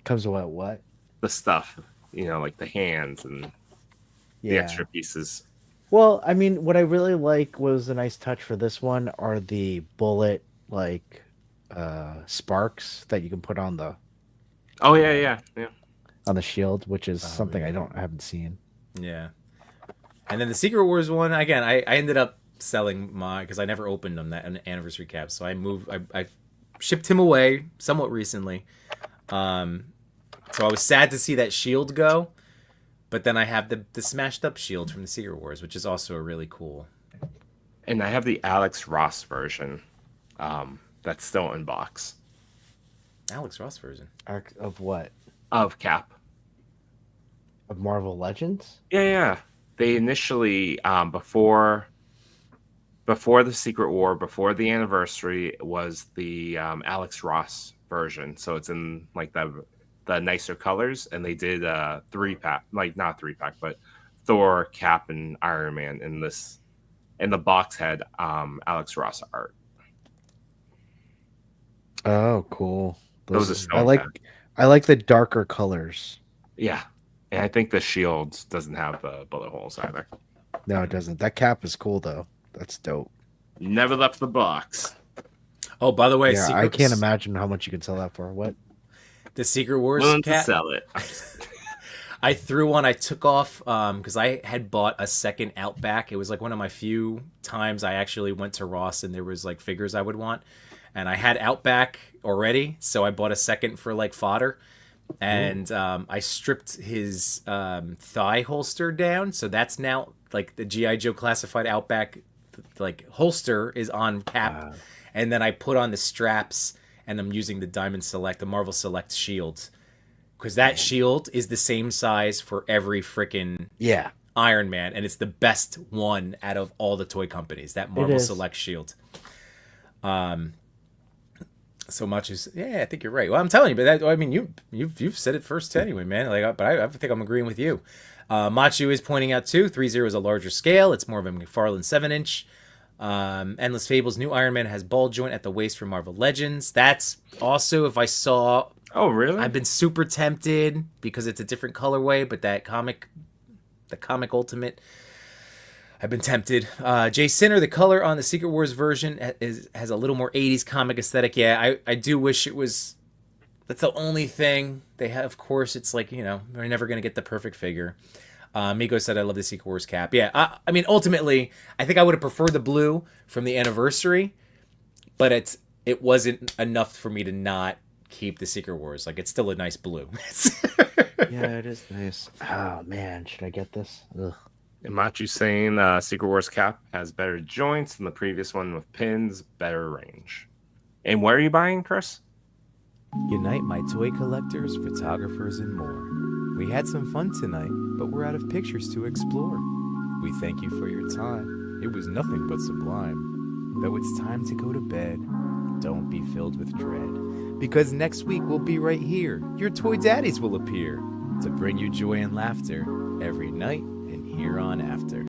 Comes with what? The stuff, like the hands and the Yeah. extra pieces. Well, I mean, what I really like was a nice touch for this one are the bullet like sparks that you can put on the Oh yeah. shield, which is something yeah. I haven't seen. Yeah. And then the Secret Wars one, again, I ended up selling my, because I never opened them, that anniversary cap. So I shipped him away somewhat recently. So I was sad to see that shield go. But then I have the smashed up shield from the Secret Wars, which is also a really cool. And I have the Alex Ross version. That's still in box Alex Ross version. Arc of what? of Cap. Of Marvel Legends? Yeah. They initially before the Secret War, before the anniversary, was the Alex Ross version. So it's in like the nicer colors, and they did 3-pack, like not 3-pack, but Thor, Cap, and Iron Man in the box had Alex Ross art. Oh, cool. Those are so I like the darker colors. Yeah. And I think the shield doesn't have the bullet holes either. No, it doesn't. That cap is cool though. That's dope. Never left the box. Oh, by the way, Yeah, I can't imagine how much you could sell that for. What? the Secret Wars Willing to cap. sell it. I threw one. I took off because I had bought a second Outback. It was like one of my few times I actually went to Ross and there was like figures I would want, and I had Outback already, so I bought a second for like fodder. And I stripped his thigh holster down, so that's now like the GI Joe classified Outback like holster is on Cap, and then I put on the straps, and I'm using the Diamond Select, the Marvel Select shield, because that shield is the same size for every freaking Yeah. Iron Man, and it's the best one out of all the toy companies. That Marvel is. Select shield. So much as I think you're right. Well, I'm telling you, but I mean, you've said it first anyway, man. Like, but I think I'm agreeing with you. Machu is pointing out too. 3-0 is a larger scale. It's more of a McFarlane 7-inch. Endless Fables new Iron Man has ball joint at the waist from Marvel Legends. That's also if I saw. Oh, really? I've been super tempted because it's a different colorway, but the comic Ultimate. I've been tempted. Jay Sinner, the color on the Secret Wars version has a little more 80s comic aesthetic. Yeah, I do wish it was That's the only thing they have. Of course, it's like, they're never going to get the perfect figure. Miko said, I love the Secret Wars cap. Yeah, I mean, ultimately, I think I would have preferred the blue from the anniversary, but it wasn't enough for me to not keep the Secret Wars. Like, it's still a nice blue. Yeah, it is nice. Oh man, should I get this? Ugh. And Machu saying Secret Wars cap has better joints than the previous one with pins, better range. And where are you buying, Chris? Unite my toy collectors, photographers, and more. We had some fun tonight, but we're out of pictures to explore. We thank you for your time. It was nothing but sublime. Though it's time to go to bed, don't be filled with dread. Because next week we'll be right here. Your toy daddies will appear to bring you joy and laughter every night and here on after.